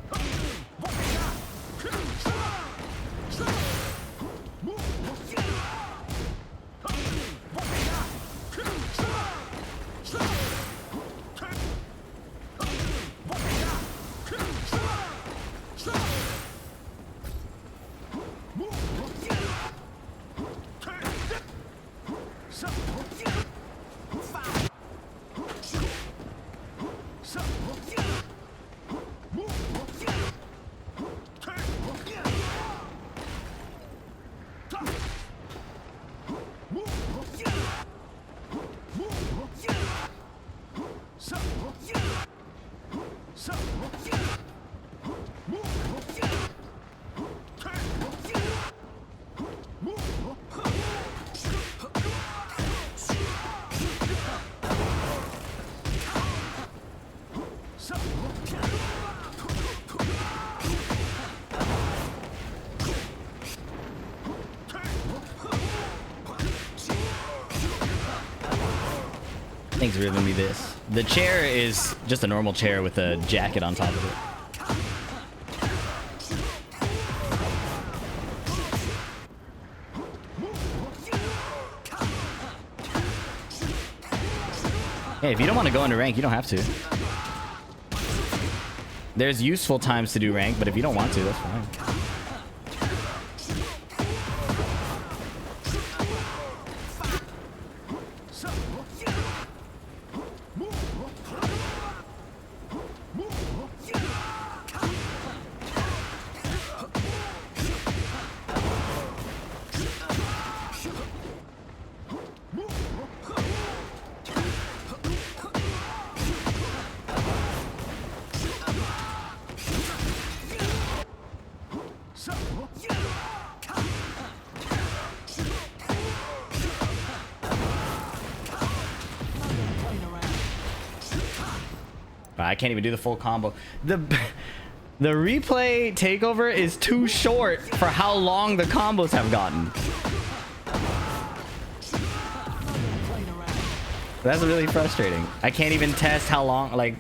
Thanks for giving me this. The chair is just a normal chair with a jacket on top of it. Hey, if you don't want to go into rank, you don't have to. There's useful times to do rank, but if you don't want to, that's fine. I can't even do the full combo. The replay takeover is too short for how long the combos have gotten. That's really frustrating. I can't even test how long, like...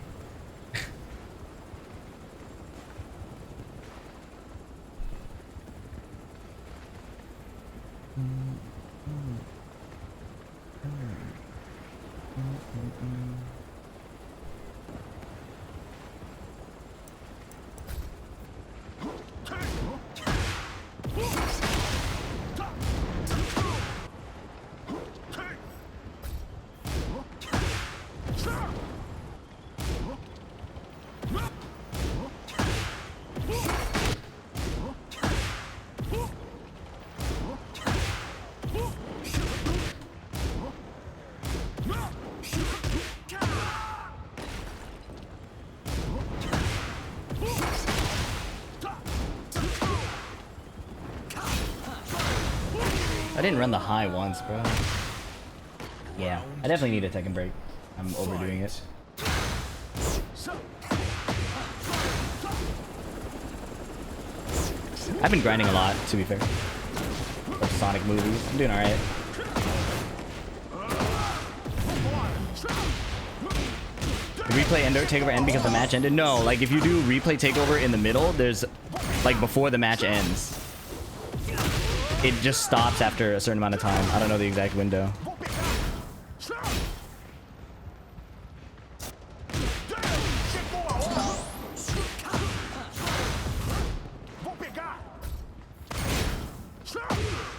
I didn't run the high once, bro. Yeah, I definitely need a second break. I'm overdoing it. I've been grinding a lot, to be fair. Like Sonic movies. I'm doing alright. Replay ender takeover end because the match ended? No, like if you do replay takeover in the middle, there's like before the match ends. It just stops after a certain amount of time. I don't know the exact window.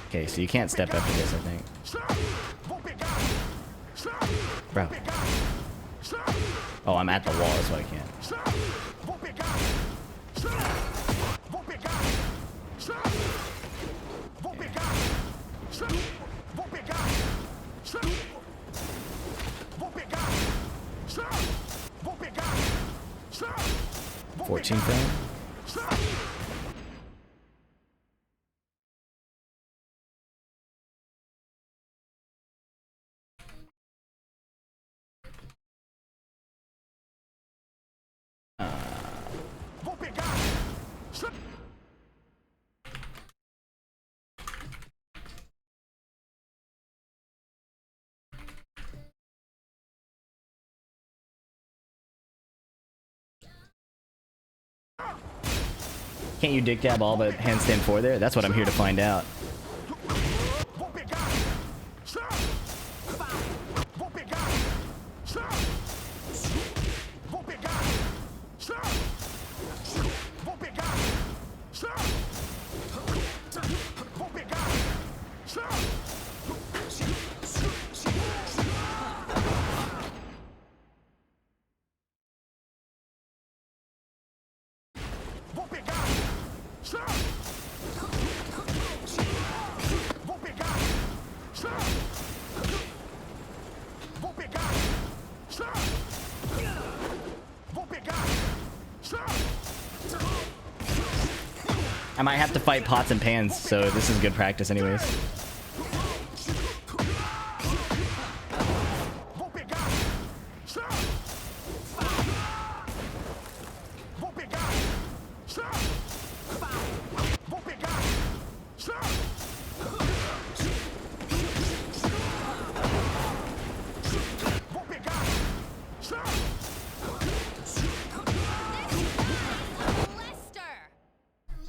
Okay, so you can't step after this, I think. Bro. Oh, I'm at the wall, that's why I can't. Yeah. 14 frame? Can't you dick dab all but handstand 4 there? That's what I'm here to find out. I might have to fight pots and pans, so this is good practice anyways.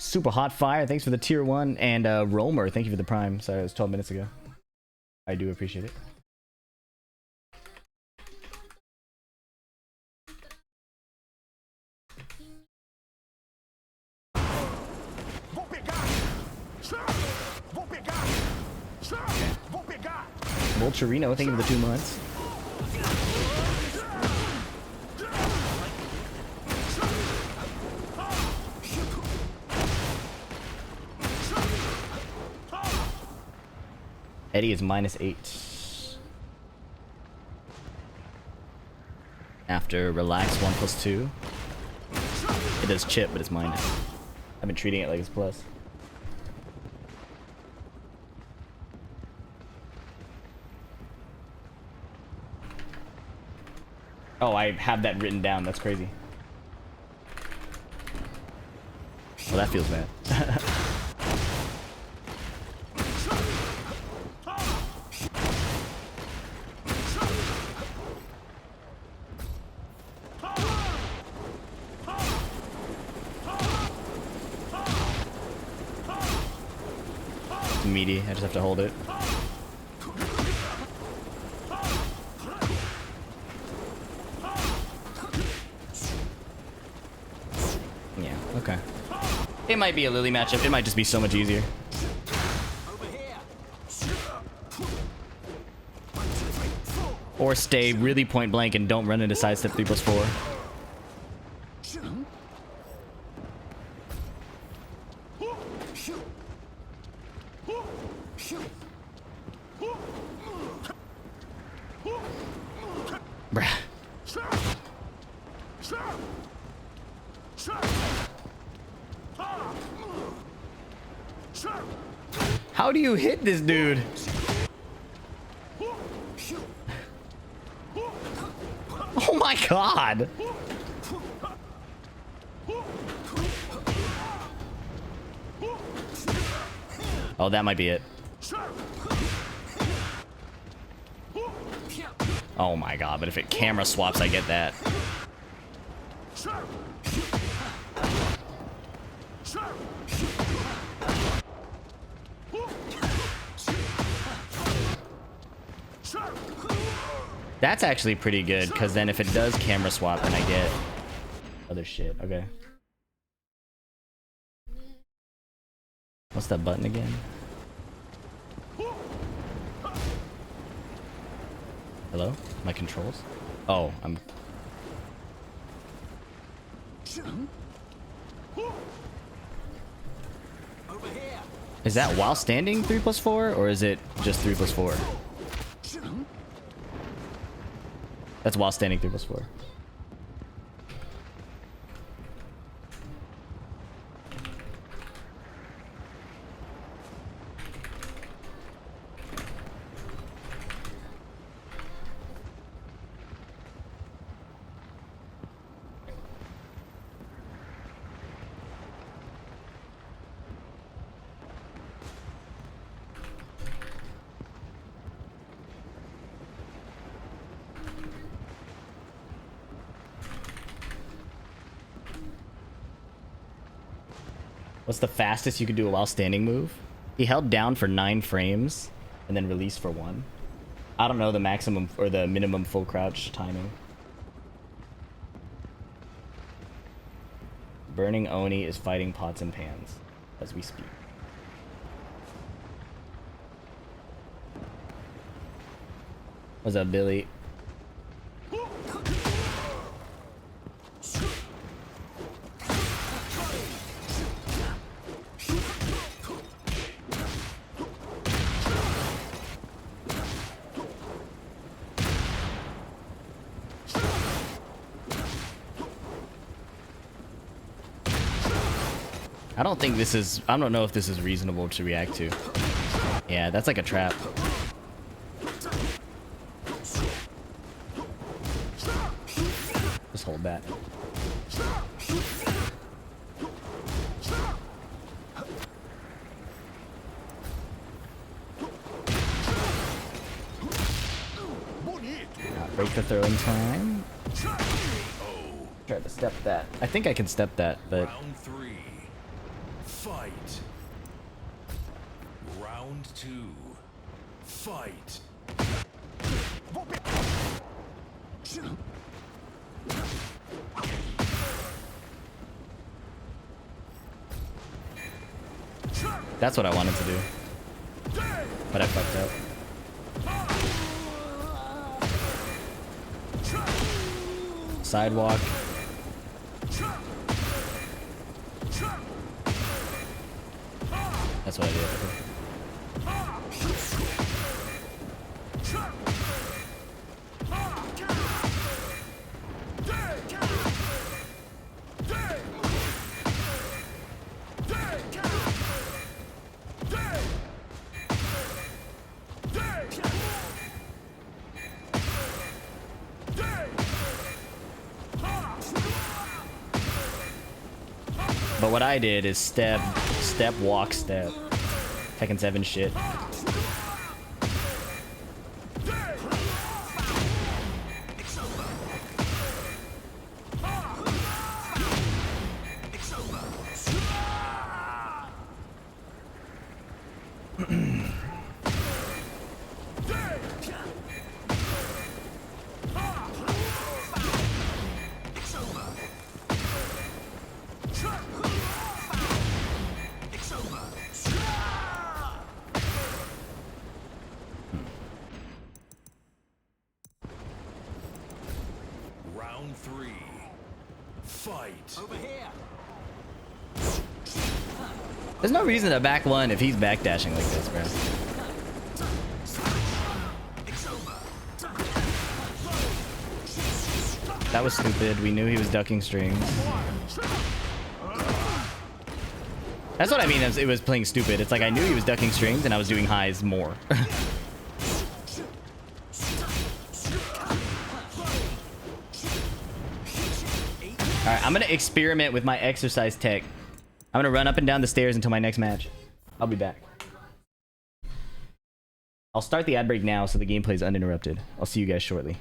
Super hot fire, thanks for the tier 1, and Romer, thank you for the prime. Sorry, it was 12 minutes ago. I do appreciate it. Volcherino, thank you for the 2 months. Eddie is -8. After relax 1+2. It does chip, but it's minus. I've been treating it like it's plus. Oh, I have that written down. That's crazy. Well, that feels bad. It's meaty. I just have to hold it. Yeah, okay. It might be a Lili matchup. It might just be so much easier. Or stay really point blank and don't run into sidestep 3+4. Bruh. How do you hit this dude? Oh my god! Oh, that might be it. Oh my god, but if it camera swaps, I get that. That's actually pretty good, because then if it does camera swap, then I get other shit. Okay. What's that button again? Hello? My controls? Oh, I'm... Is that while standing 3+4, or is it just 3+4? That's while standing 3+4. What's the fastest you could do a while standing move? He held down for 9 frames and then released for 1. I don't know the maximum or the minimum full crouch timing. Burning Oni is fighting pots and pans as we speak. What's up, Billy? I don't think this is... I don't know if this is reasonable to react to. Yeah, that's like a trap. Just hold that. Break the throw in time. Try to step that. I think I can step that, but... Round 3. Fight. Round 2. Fight. That's what I wanted to do. But I fucked up. Sidewalk. That's what I did. But what I did is step, walk, step. Tekken 7 shit. Round 3. Fight. Over here. There's no reason to back one if he's backdashing like this, bro. That was stupid. We knew he was ducking strings. That's what I mean. It was playing stupid. It's like I knew he was ducking strings and I was doing highs more. Alright, I'm gonna experiment with my exercise tech. I'm gonna run up and down the stairs until my next match. I'll be back. I'll start the ad break now so the gameplay is uninterrupted. I'll see you guys shortly.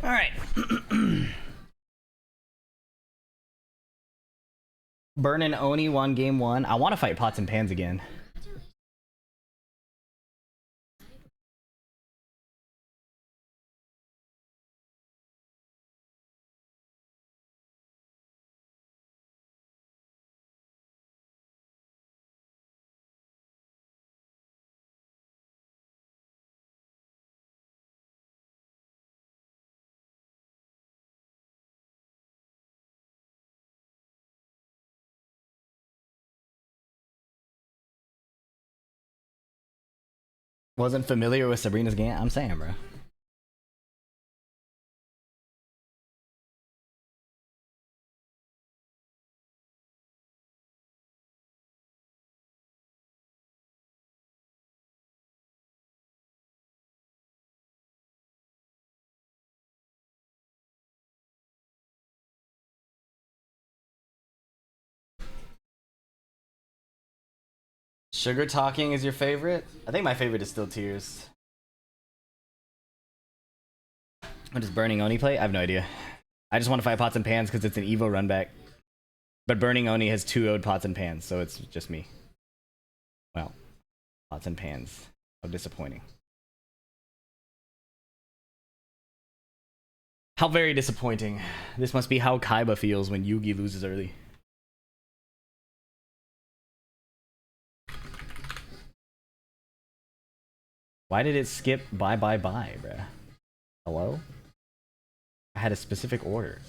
All right. Burnin' Oni won game 1. I want to fight Pots and Pans again. Wasn't familiar with Sabrina's game. I'm saying, bro. Sugar Talking is your favorite? I think my favorite is still Tears. What does Burning Oni play? I have no idea. I just want to fight Pots and Pans because it's an Evo run back. But Burning Oni has 2-0'd Pots and Pans, so it's just me. Well, Pots and Pans. How disappointing. How very disappointing. This must be how Kaiba feels when Yugi loses early. Why did it skip bye bye bye, bruh? Hello? I had a specific order.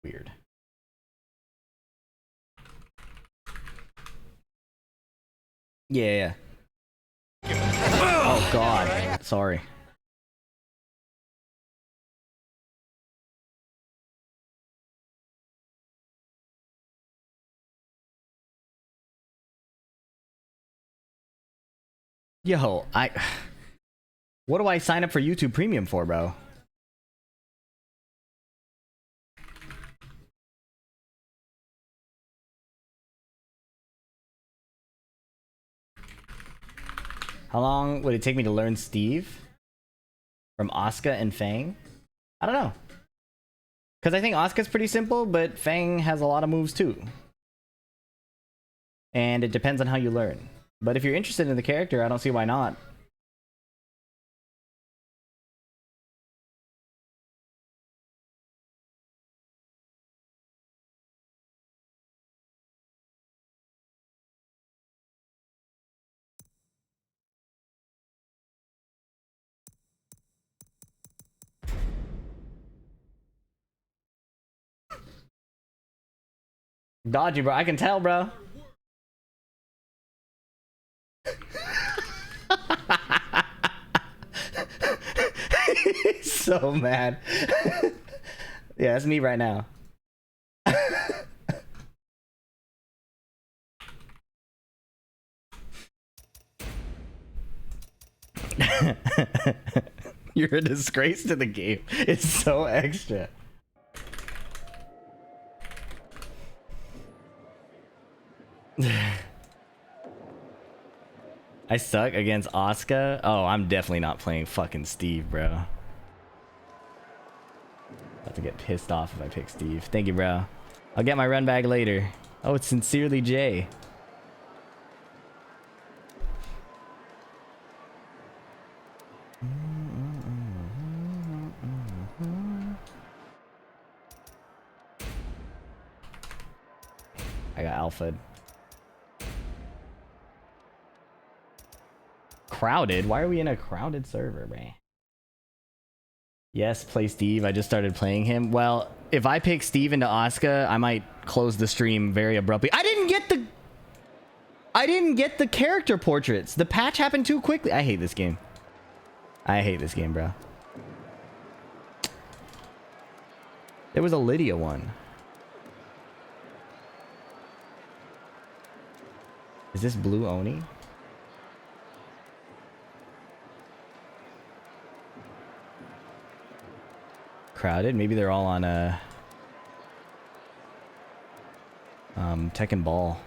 Weird. Yeah. Oh god. Sorry. Yo, what do I sign up for YouTube Premium for, bro? How long would it take me to learn Steve? From Asuka and Fang? I don't know. Because I think Asuka's pretty simple, but Fang has a lot of moves too. And it depends on how you learn. But if you're interested in the character, I don't see why not. Dodgy, bro. I can tell, bro. He's so mad. Yeah, that's me right now. You're a disgrace to the game. It's so extra. I suck against Asuka. Oh, I'm definitely not playing fucking Steve, bro. About to get pissed off if I pick Steve. Thank you, bro. I'll get my run back later. Oh, it's sincerely Jay. I got alpha'd. Crowded? Why are we in a crowded server, man? Yes, play Steve. I just started playing him. Well, if I pick Steve into Asuka, I might close the stream very abruptly. I didn't get the character portraits. The patch happened too quickly. I hate this game. I hate this game, bro. There was a Lydia one. Is this Blue Oni? Crowded? Maybe they're all on a Tekken Ball.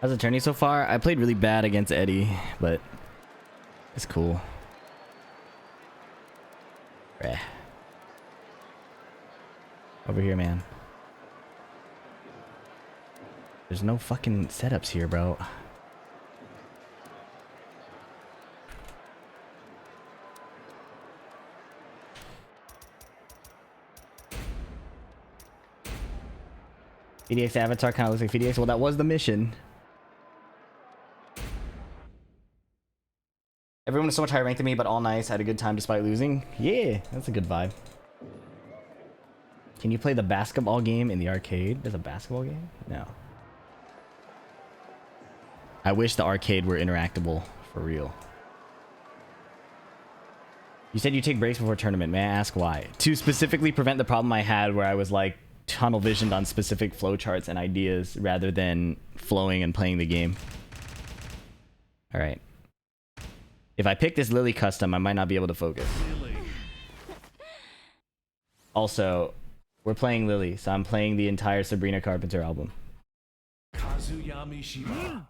How's the tourney so far? I played really bad against Eddie, but it's cool. Bleh. Over here, man. There's no fucking setups here, bro. FDX avatar kind of looks like FDX. Well, that was the mission. Everyone is so much higher ranked than me, but all nice. Had a good time despite losing. Yeah, that's a good vibe. Can you play the basketball game in the arcade? There's a basketball game? No. I wish the arcade were interactable for real. You said you take breaks before tournament. May I ask why? To specifically prevent the problem I had where I was like tunnel visioned on specific flowcharts and ideas rather than flowing and playing the game. All right. If I pick this Lili custom, I might not be able to focus. Lili. Also, we're playing Lili, so I'm playing the entire Sabrina Carpenter album. Kazuyami Shiba.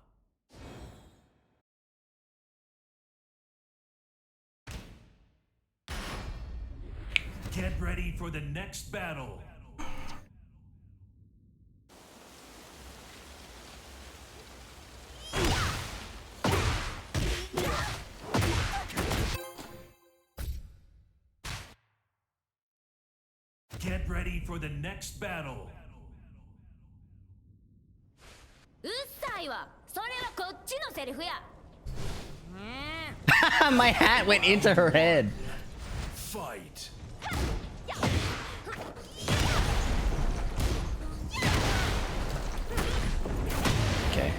Get ready for the next battle. Get ready for the next battle. うっさいわ。それはこっちのセリフや。My hat went into her head. Fight. Okay.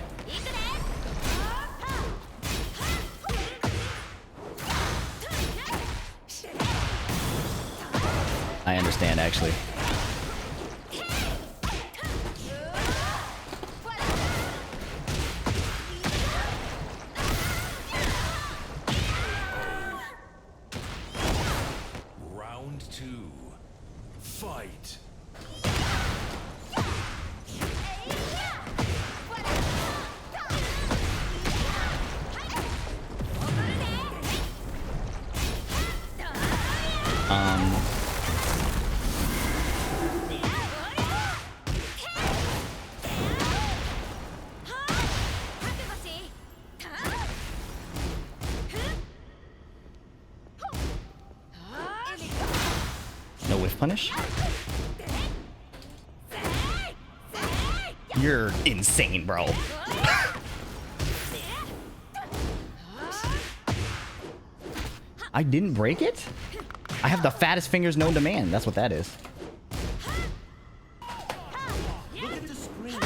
I understand, actually. Round 2. Fight. No whiff punish? You're insane, bro. I didn't break it? I have the fattest fingers known to man. That's what that is. Look at the screen.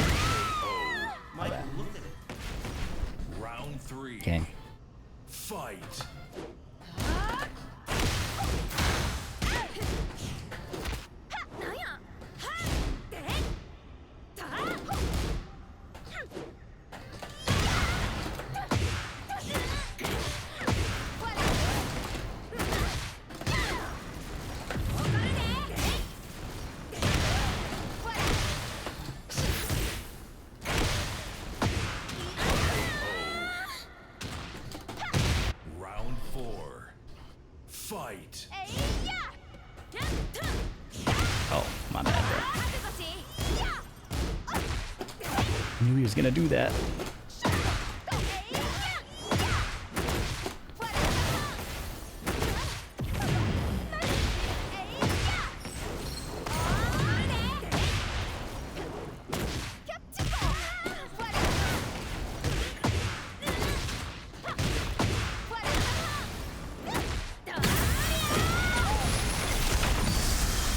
Michael, look at it. Round 3. Okay. Fight. Round 4. Fight. Oh, my bad, bro. Knew he was gonna do that.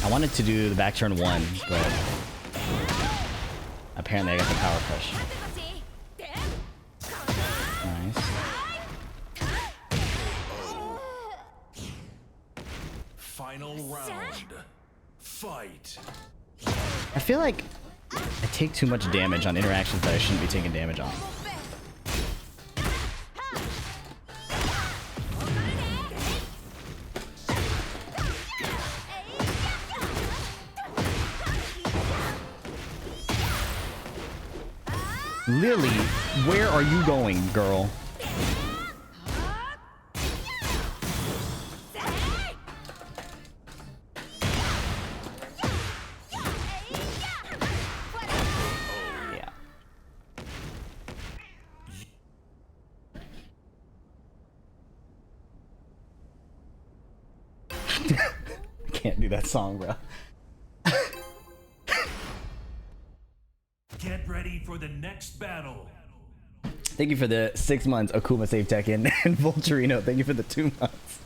I wanted to do the back turn 1, but apparently I got the power push. Nice. Final round. Fight. I feel like I take too much damage on interactions that I shouldn't be taking damage on. Lily, where are you going, girl? Yeah. Can't do that song, bro. Get ready for the next battle. Thank you for the 6 months, Akuma Save Tekken, and Volturino. Thank you for the 2 months.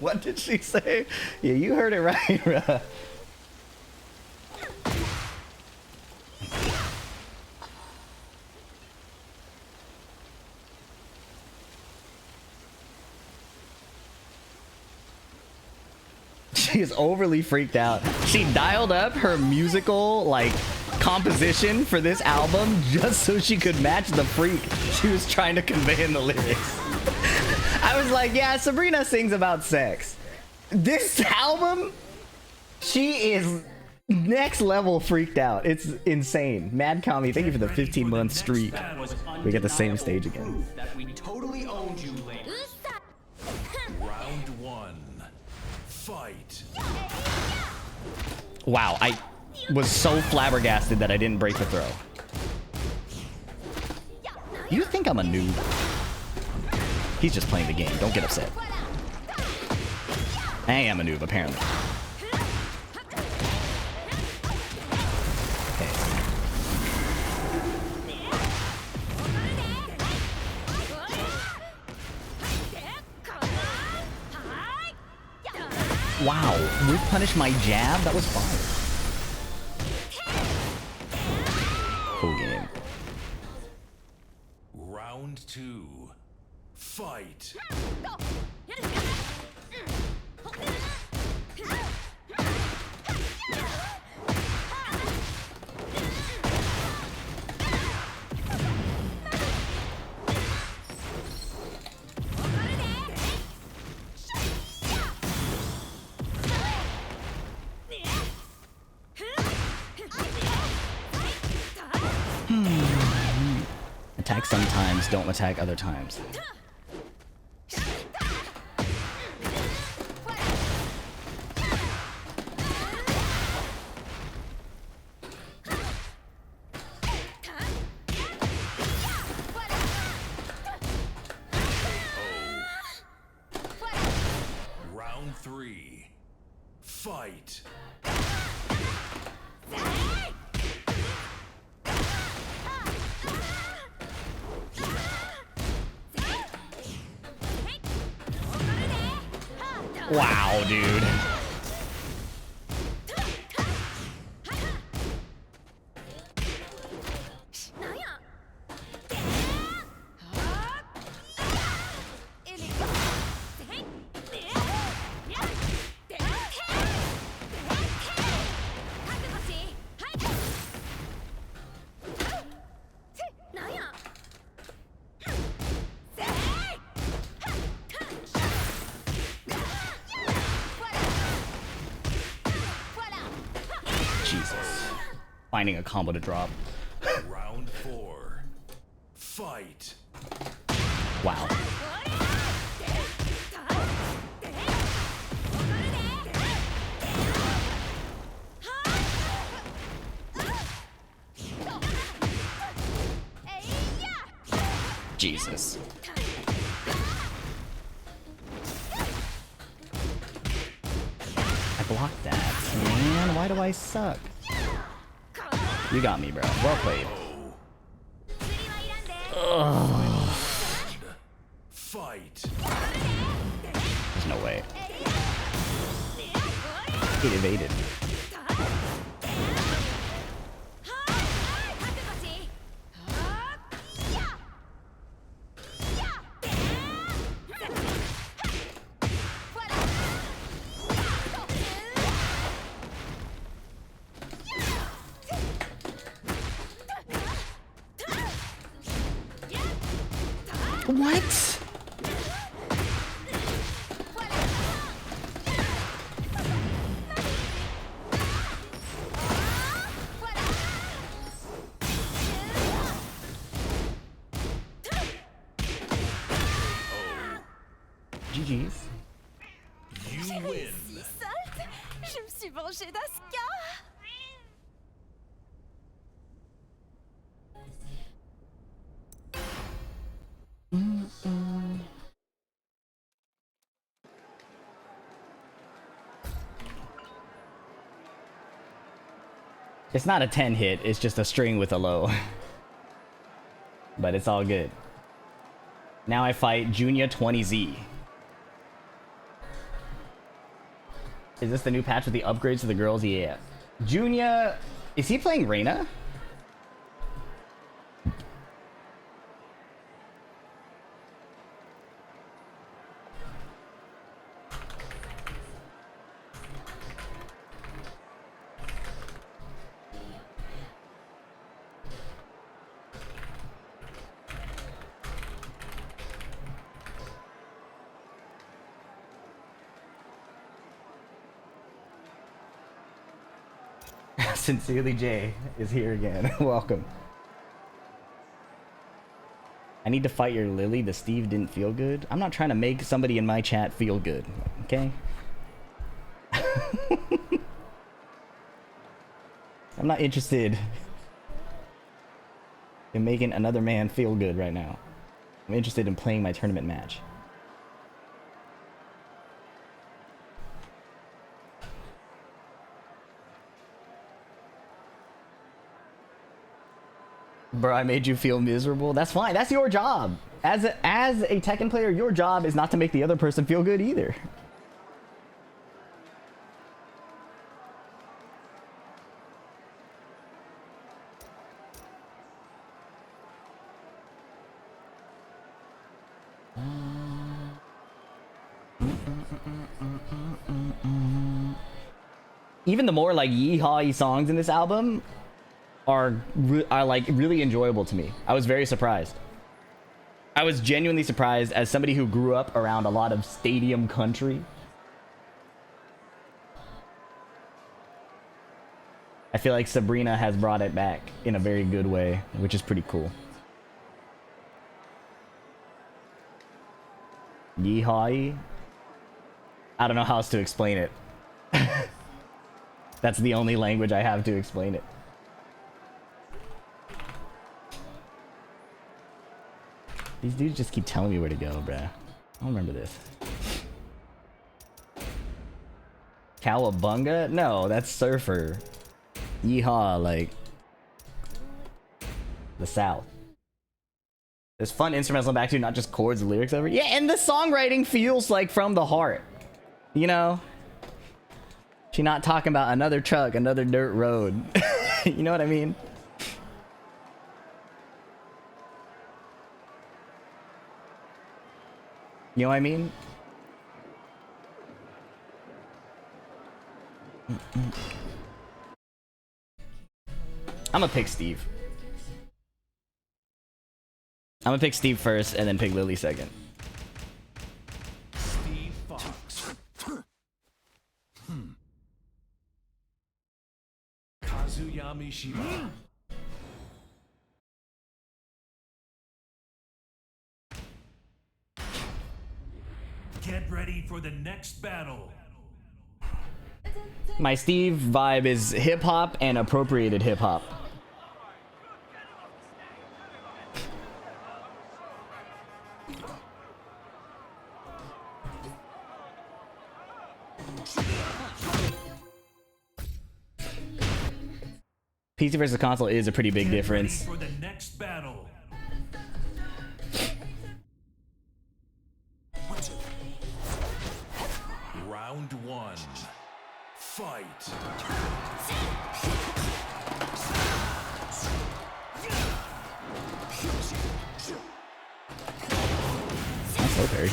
What did she say? Yeah, you heard it right, bro. She is overly freaked out. She dialed up her musical, like, composition for this album just so she could match the freak she was trying to convey in the lyrics. I was like, yeah, Sabrina sings about sex. This album, she is next level freaked out. It's insane. Mad Kami, thank you for the 15-month streak. We get the same stage again. That we totally owned you, Lili. Round one. Fight. Wow, I was so flabbergasted that I didn't break the throw. You think I'm a noob? He's just playing the game. Don't get upset. I am a noob, apparently. Wow, with punish my jab? That was fire. Cool game. Round two. Fight. Attack sometimes, don't attack other times. Round three. Fight. Wow, dude. Finding a combo to drop. Round four. Fight. Wow. Jesus. I blocked that. Man, why do I suck? You got me, bro. Well played. Ugh. Fight. There's no way. It evaded. What? GG's. You win. Si salte, je me suis vengée d'Asuka. It's not a 10 hit, it's just a string with a low. But it's all good. Now I fight Junya 20Z. Is this the new patch with the upgrades to the girls? Yeah. Junya... Is he playing Reina? Sincerely Jay is here again. Welcome. I need to fight your Lily. The Steve didn't feel good. I'm not trying to make somebody in my chat feel good. Okay? I'm not interested in making another man feel good right now. I'm interested in playing my tournament match. Bro, I made you feel miserable. That's fine. That's your job. As a Tekken player, your job is not to make the other person feel good either. Even the more like yeehaw songs in this album are like really enjoyable to me. I was very surprised. I was genuinely surprised as somebody who grew up around a lot of stadium country. I feel like Sabrina has brought it back in a very good way, which is pretty cool. Yeehaw. I don't know how else to explain it. That's the only language I have to explain it. These dudes just keep telling me where to go, bruh. I don't remember this. Cowabunga? No, that's Surfer. Yeehaw, like... the South. There's fun instrumental back to, not just chords and lyrics over. Yeah, and the songwriting feels like from the heart. You know? She's not talking about another truck, another dirt road. You know what I mean? You know what I mean? I'm gonna pick Steve. I'm gonna pick Steve first and then pick Lily second. Steve Fox. Kazuyami Shiba. Get ready for the next battle. My Steve vibe is hip hop and appropriated hip hop. PC versus console is a pretty big difference. For the next battle. Round one. Fight. That's so very.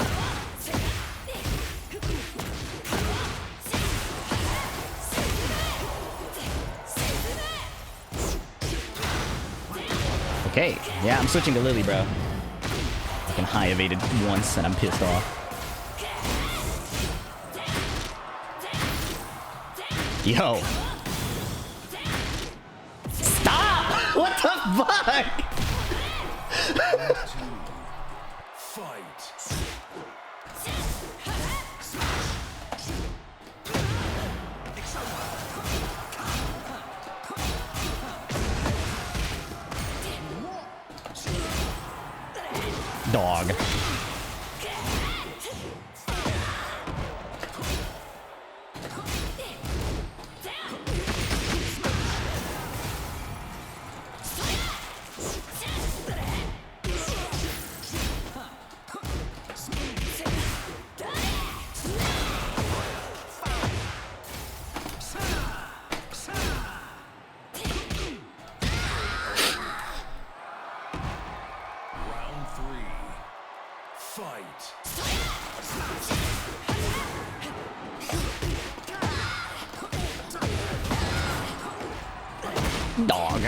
Okay, yeah, I'm switching to Lily, bro. Fucking high evaded once and I'm pissed off. Yo. Stop! What the fuck? Fight. Dog. Round 3. Fight. Dog.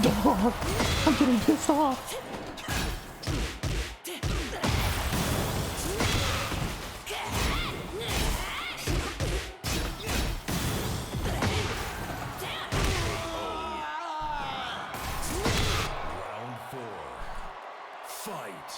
Dog. I'm getting pissed off. Round 4. Fight.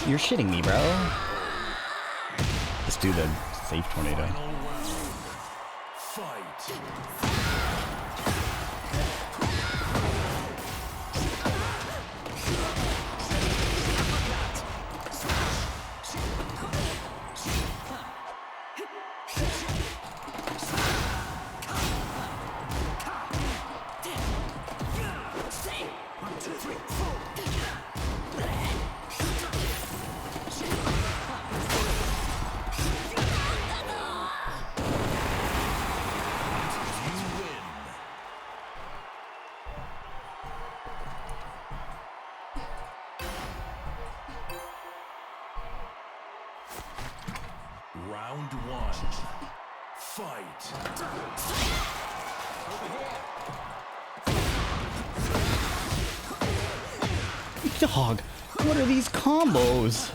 You're shitting me, bro. Let's do the safe tornado. Final round. Fight. You win. Round 1. Fight. Dog. What are these combos?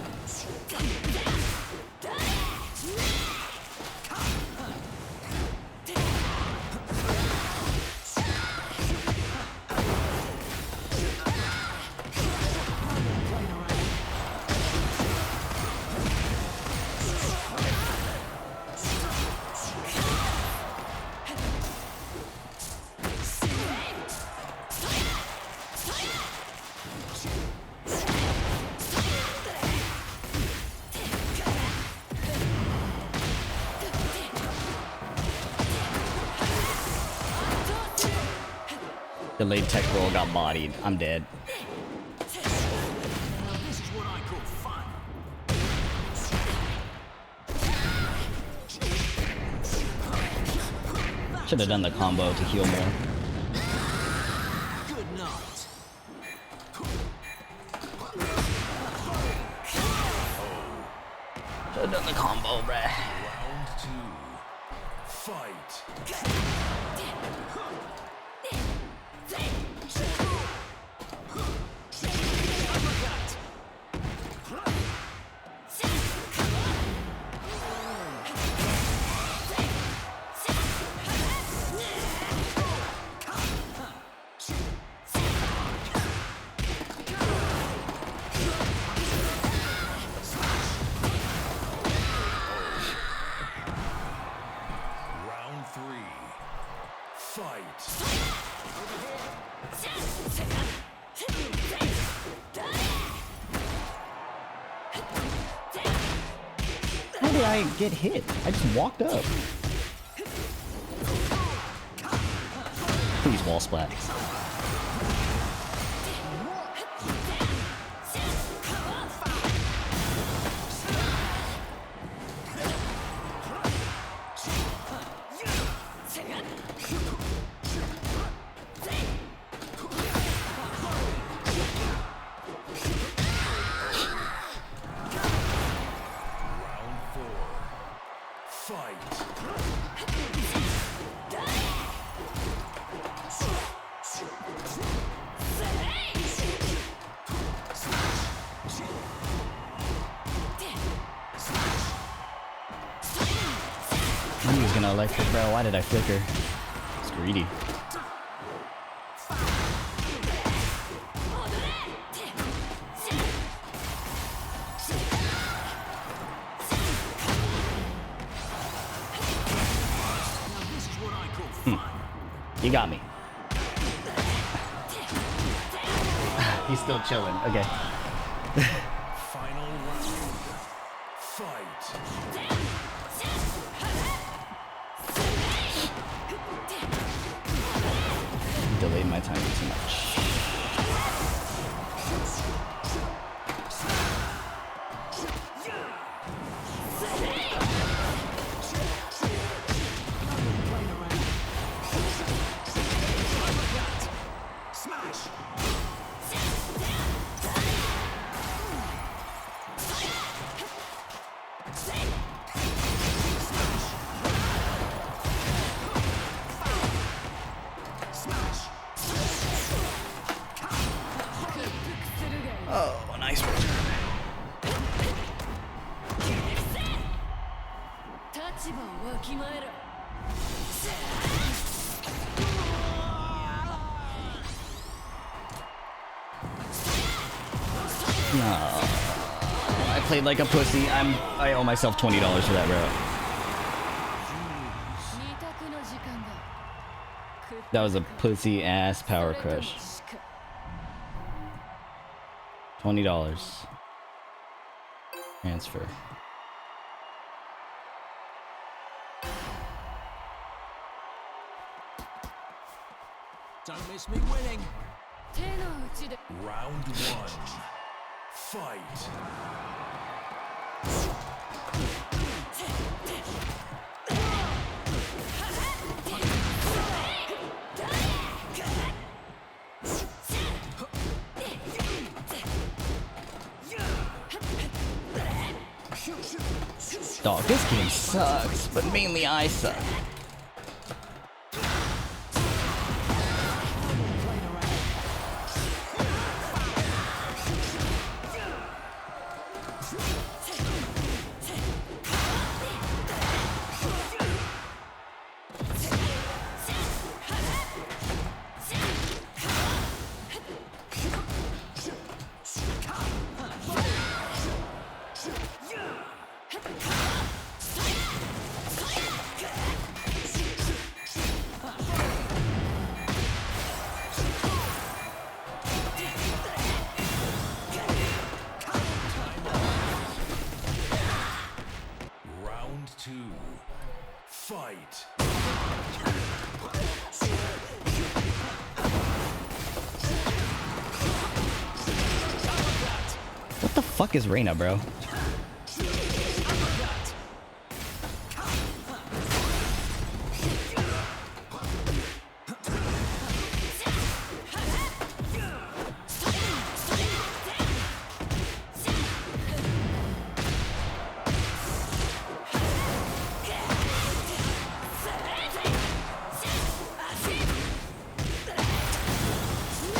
Delayed tech roll got bodied. I'm dead. This is what I call fun. Should have done the combo to heal more. Good night. Should have done the combo, bruh. Round 2. Fight. Round 3. Fight. How did I get hit? I just walked up. Please wall splat. Round 4. Fight. gonna electric, bro. Why did I flicker? It's greedy. You got me. He's still chilling. Okay. Final round. Fight. Delayed my timing too much. Oh, nice return. 立場をわきまえろ I played like a pussy. I owe myself $20 for that, bro. 二択の時間だ That was a pussy ass power crush. $20. Transfer. Don't miss me winning. 手の内で Round one. Fight. Dog, this game sucks, but mainly I suck. Round two. Fight. What the fuck is Reina, bro?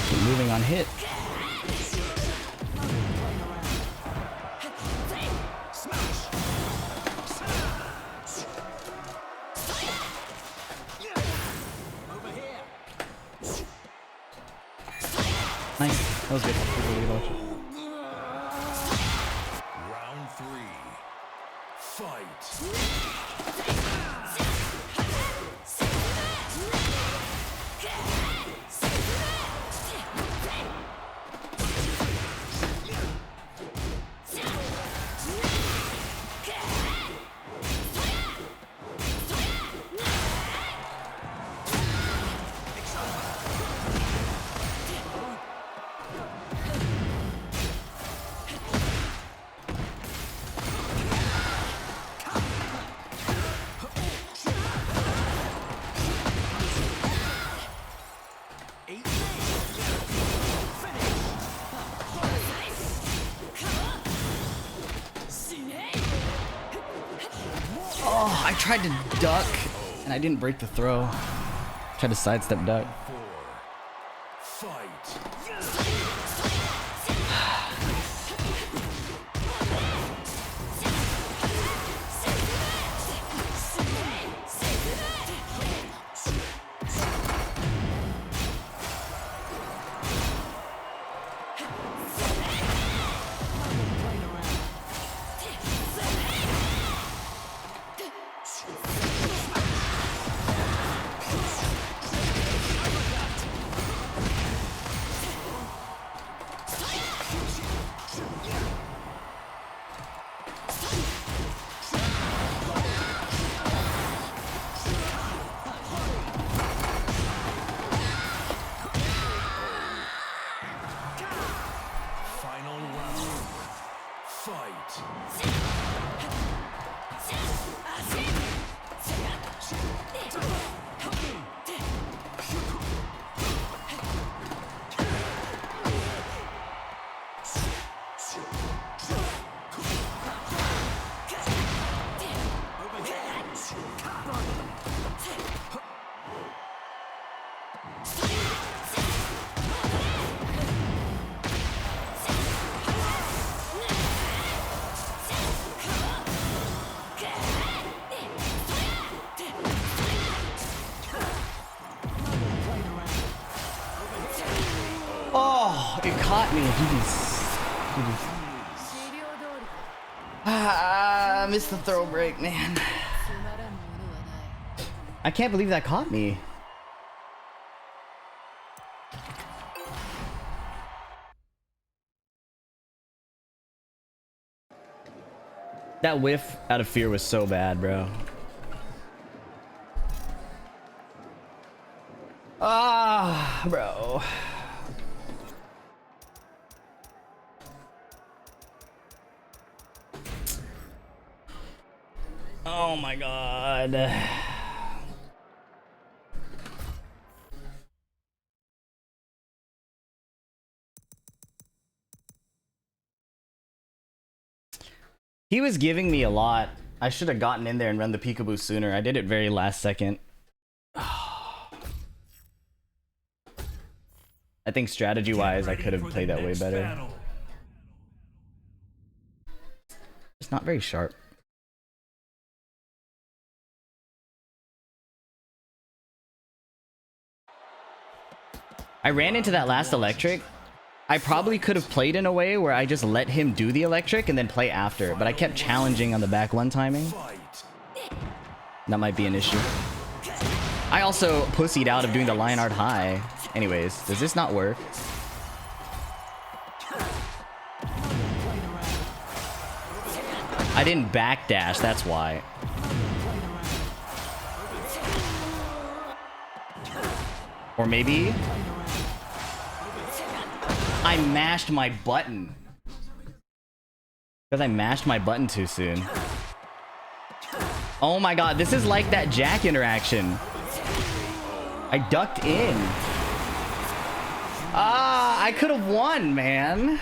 Keep moving on hit. Nice. That was good. Round three. Fight. Oh, I tried to duck and I didn't break the throw. Tried to sidestep duck. Fight. Oh, it caught me. Jeez. Ah, I missed the throw break, man. I can't believe that caught me. That whiff out of fear was so bad, bro. Ah, bro. Oh my god. He was giving me a lot. I should have gotten in there and run the peekaboo sooner. I did it very last second. I think strategy-wise, I could have played that way better. Battle. It's not very sharp. I ran into that last electric. I probably could have played in a way where I just let him do the electric and then play after, but I kept challenging on the back one timing. That might be an issue. I also pussied out of doing the Lionheart High. Anyways, does this not work? I didn't backdash, that's why. Or maybe I mashed my button. Because I mashed my button too soon. Oh my god, this is like that Jack interaction. I ducked in. Ah, I could have won, man.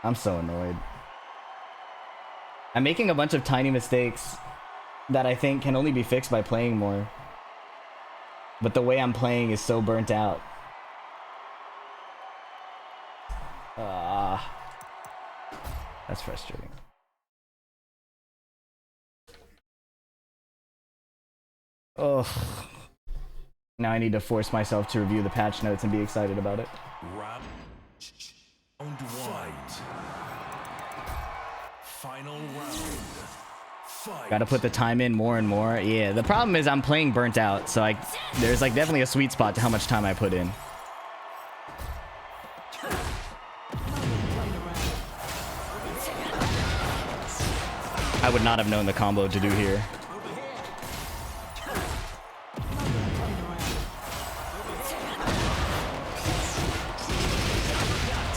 I'm so annoyed. I'm making a bunch of tiny mistakes that I think can only be fixed by playing more. But the way I'm playing is so burnt out. That's frustrating. Ugh. Now I need to force myself to review the patch notes and be excited about it. Round one. Final round. Fight. Gotta put the time in more and more. Yeah, the problem is I'm playing burnt out, so there's like definitely a sweet spot to how much time I put in. I would not have known the combo to do here.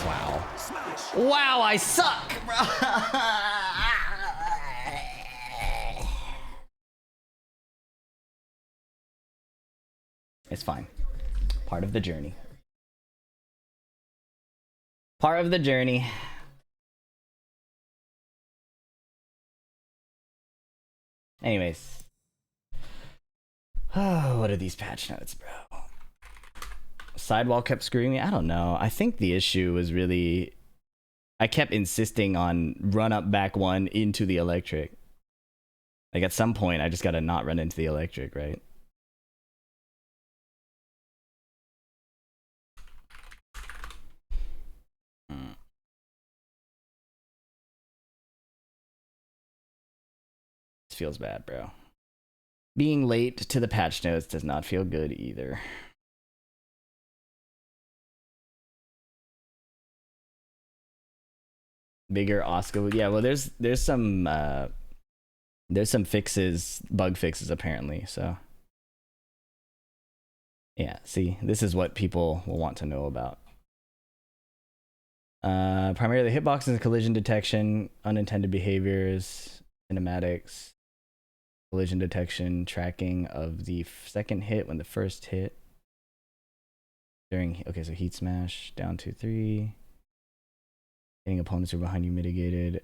Wow. Wow, I suck, bro. It's fine. Part of the journey. Part of the journey. Anyways. Oh, what are these patch notes, bro? Sidewall kept screwing me. I don't know. I think the issue was really I kept insisting on run up back one into the electric. Like at some point I just gotta not run into the electric, right? This feels bad, bro. Being late to the patch notes does not feel good either. Bigger Oscar. Yeah, well there's some fixes, bug fixes apparently, so yeah, see, this is what people will want to know about. Primarily hitboxes and collision detection, unintended behaviors, cinematics, collision detection, tracking of the second hit when the first hit. Okay, so heat smash, down 2-3. Hitting opponents who are behind you mitigated.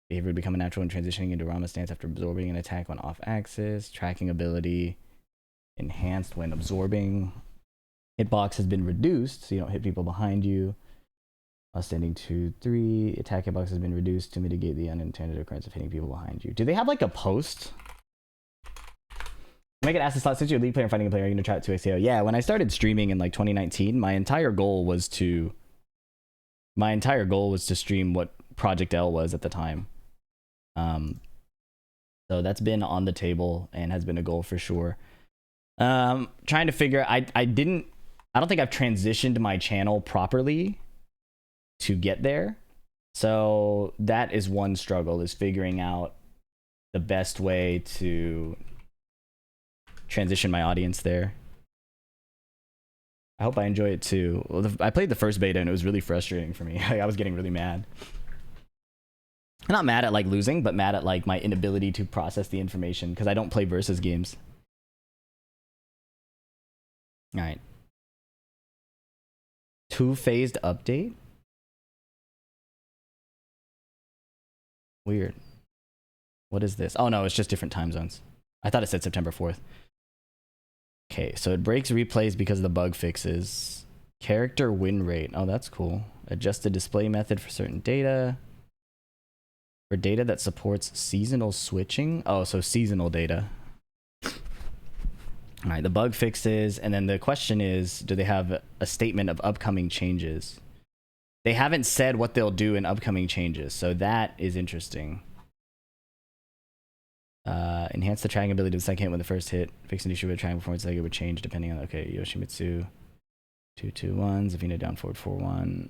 Behavior would become a natural and transitioning into Rama stance after absorbing an attack on off axis. Tracking ability enhanced when absorbing. Hitbox has been reduced, so you don't hit people behind you. Standing 2-3. Attack hitbox has been reduced to mitigate the unintended occurrence of hitting people behind you. Do they have like a post? Make it ask the slot, since you're a league player and fighting a player, you're gonna try it to ACO. Yeah, when I started streaming in like 2019, my entire goal was to stream what Project L was at the time. So that's been on the table and has been a goal for sure. Trying to figure, I don't think I've transitioned my channel properly to get there. So that is one struggle, is figuring out the best way to transition my audience there. I hope I enjoy it too. Well, I played the first beta and it was really frustrating for me. I was getting really mad. I'm not mad at like losing, but mad at like my inability to process the information because I don't play versus games. All right. Two-phased update? Weird. What is this? Oh no, it's just different time zones. I thought it said September 4th. Okay, so it breaks replays because of the bug fixes. Character win rate. Oh, that's cool. Adjusted display method for certain data. For data that supports seasonal switching. Oh, so seasonal data. All right, the bug fixes. And then the question is, do they have a statement of upcoming changes? They haven't said what they'll do in upcoming changes. So that is interesting. Enhance the tracking ability of the second hit when the first hit. Fix an issue with tracking performance like it would change depending on, okay, Yoshimitsu 2-2-1, Zafina down forward 4-1.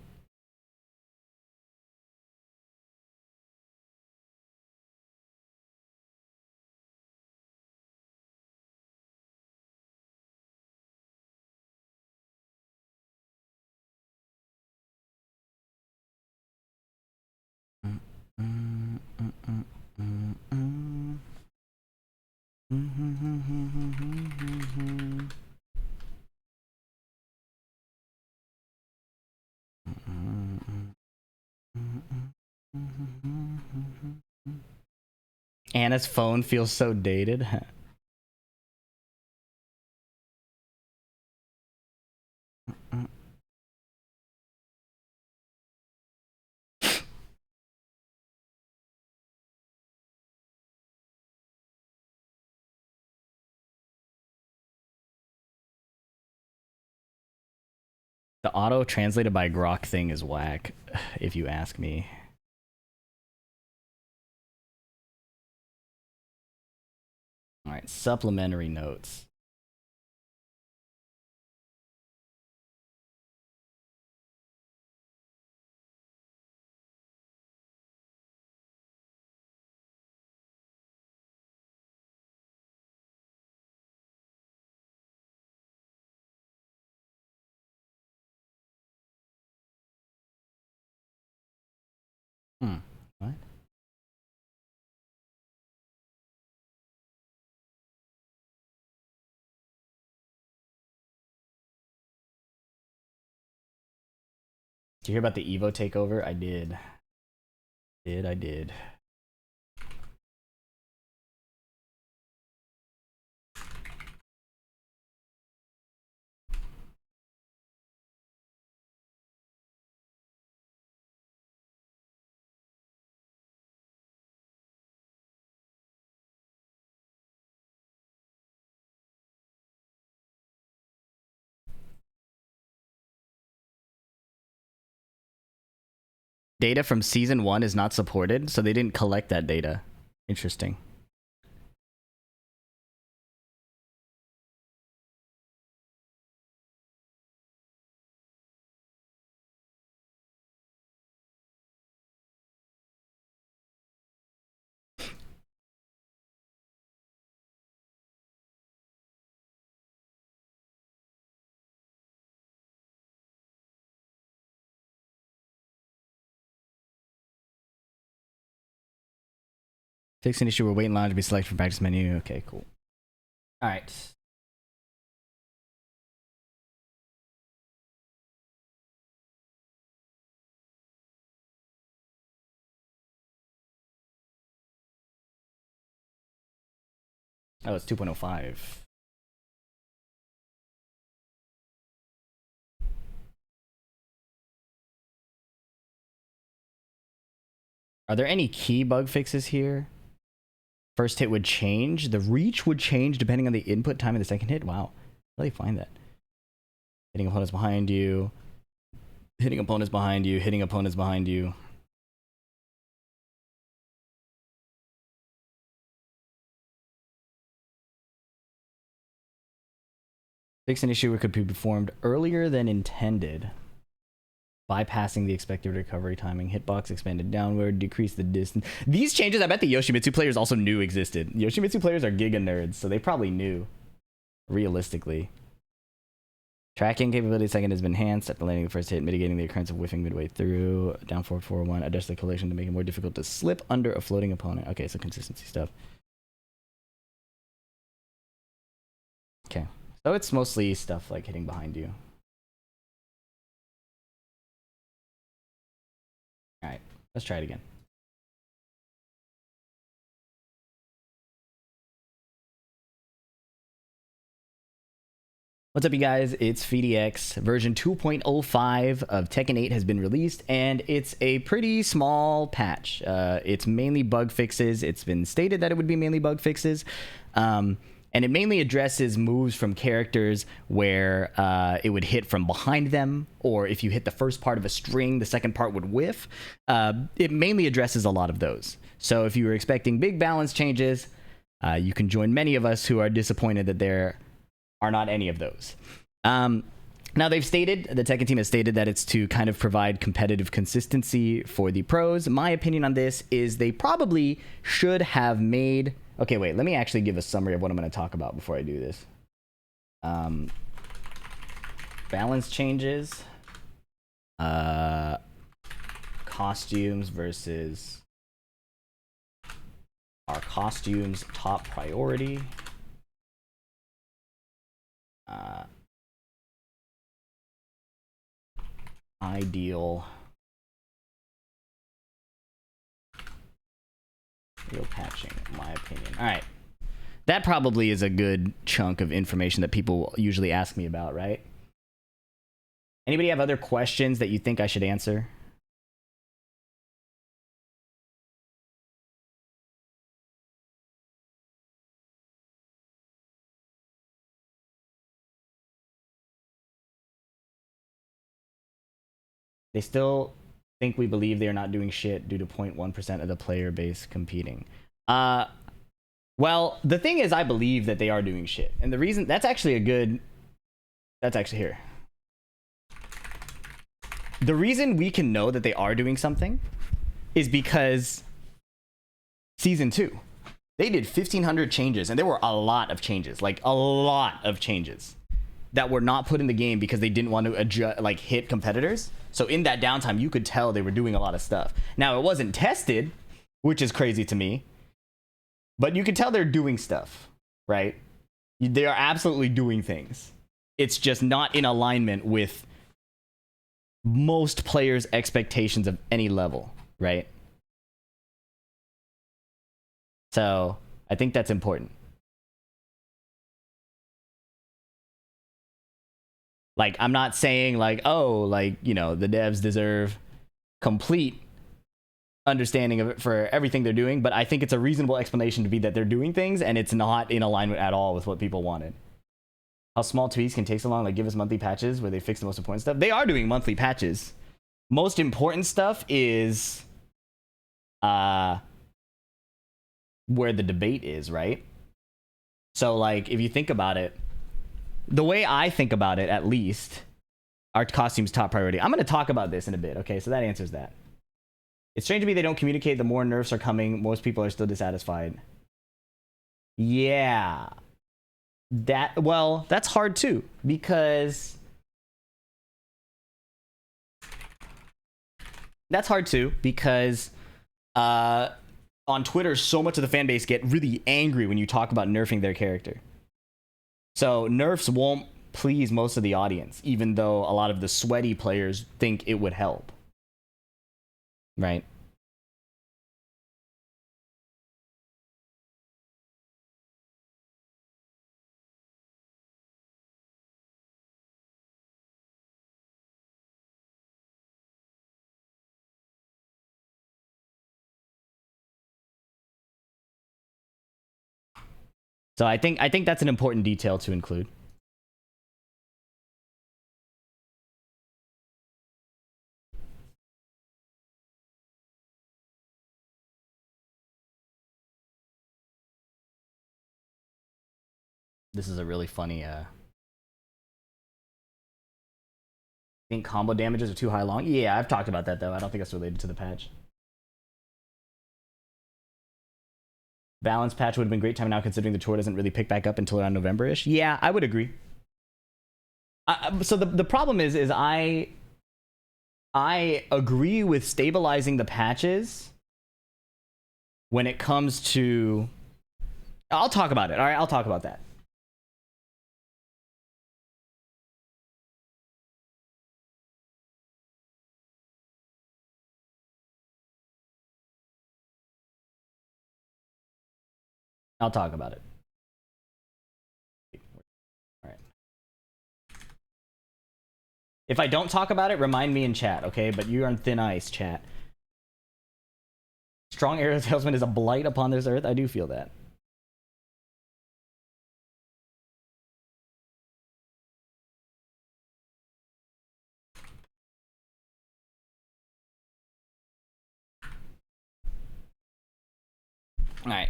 Anna's phone feels so dated. The auto translated by Grok thing is whack, if you ask me. All right, supplementary notes. What? Did you hear about the Evo takeover? I did. I did. Data from season 1 is not supported, so they didn't collect that data. Interesting. Fix an issue where wait in line to be selected from practice menu. Okay, cool. All right. Oh, it's 2.05. Are there any key bug fixes here? First hit would change. The reach would change depending on the input time of the second hit. Wow. How do they find that? Hitting opponents behind you. Hitting opponents behind you. Hitting opponents behind you. Fix an issue where it could be performed earlier than intended. Bypassing the expected recovery timing. Hitbox expanded downward. Decrease the distance. These changes, I bet the Yoshimitsu players also knew existed. Yoshimitsu players are giga nerds, so they probably knew. Realistically. Tracking capability second has been enhanced after landing the first hit, mitigating the occurrence of whiffing midway through. Down forward 4-1. Adjust the collision to make it more difficult to slip under a floating opponent. Okay, so consistency stuff. Okay. So it's mostly stuff like hitting behind you. Alright, let's try it again. What's up, you guys? It's FeedyX. Version 2.05 of Tekken 8 has been released, and it's a pretty small patch. It's mainly bug fixes. It's been stated that it would be mainly bug fixes. And it mainly addresses moves from characters where it would hit from behind them, or if you hit the first part of a string, the second part would whiff. It mainly addresses a lot of those. So if you were expecting big balance changes, you can join many of us who are disappointed that there are not any of those. Now, the Tekken team has stated that it's to kind of provide competitive consistency for the pros. My opinion on this is they probably should have made... Okay, wait, let me actually give a summary of what I'm going to talk about before I do this. Balance changes. Costumes versus... Are costumes top priority? Ideal. Real patching, in my opinion. All right. That probably is a good chunk of information that people usually ask me about, right? Anybody have other questions that you think I should answer? They still think we believe they are not doing shit due to 0.1% of the player base competing. Well, the thing is, I believe that they are doing shit. And the reason... That's actually here. The reason we can know that they are doing something is because Season 2. They did 1,500 changes, and there were a lot of changes. Like, a lot of changes that were not put in the game because they didn't want to adjust, like, hit competitors. So in that downtime, you could tell they were doing a lot of stuff. Now, it wasn't tested, which is crazy to me. But you can tell they're doing stuff, right? They are absolutely doing things. It's just not in alignment with most players' expectations of any level, right? So I think that's important. Like, I'm not saying like, oh, like, you know, the devs deserve complete understanding of it for everything they're doing, but I think it's a reasonable explanation to be that they're doing things and it's not in alignment at all with what people wanted. How small tweaks can take so long, like give us monthly patches where they fix the most important stuff. They are doing monthly patches. Most important stuff is where the debate is, right? So like, if you think about it, the way I think about it, at least, are costumes top priority. I'm going to talk about this in a bit, okay? So that answers that. It's strange to me they don't communicate the more nerfs are coming. Most people are still dissatisfied. Yeah. Well, that's hard too, because... on Twitter, so much of the fan base get really angry when you talk about nerfing their character. So nerfs won't please most of the audience, even though a lot of the sweaty players think it would help. Right? So I think that's an important detail to include. This is a really funny I think combo damages are too high long. Yeah, I've talked about that though. I don't think that's related to the patch. Balance patch would have been great time now, considering the tour doesn't really pick back up until around November-ish. Yeah, I would agree. So the problem is I agree with stabilizing the patches when it comes to... I'll talk about it. All right, I'll talk about that. I'll talk about it. All right. If I don't talk about it, remind me in chat, okay? But you're on thin ice, chat. Strong Arrow Salesman is a blight upon this earth. I do feel that. All right.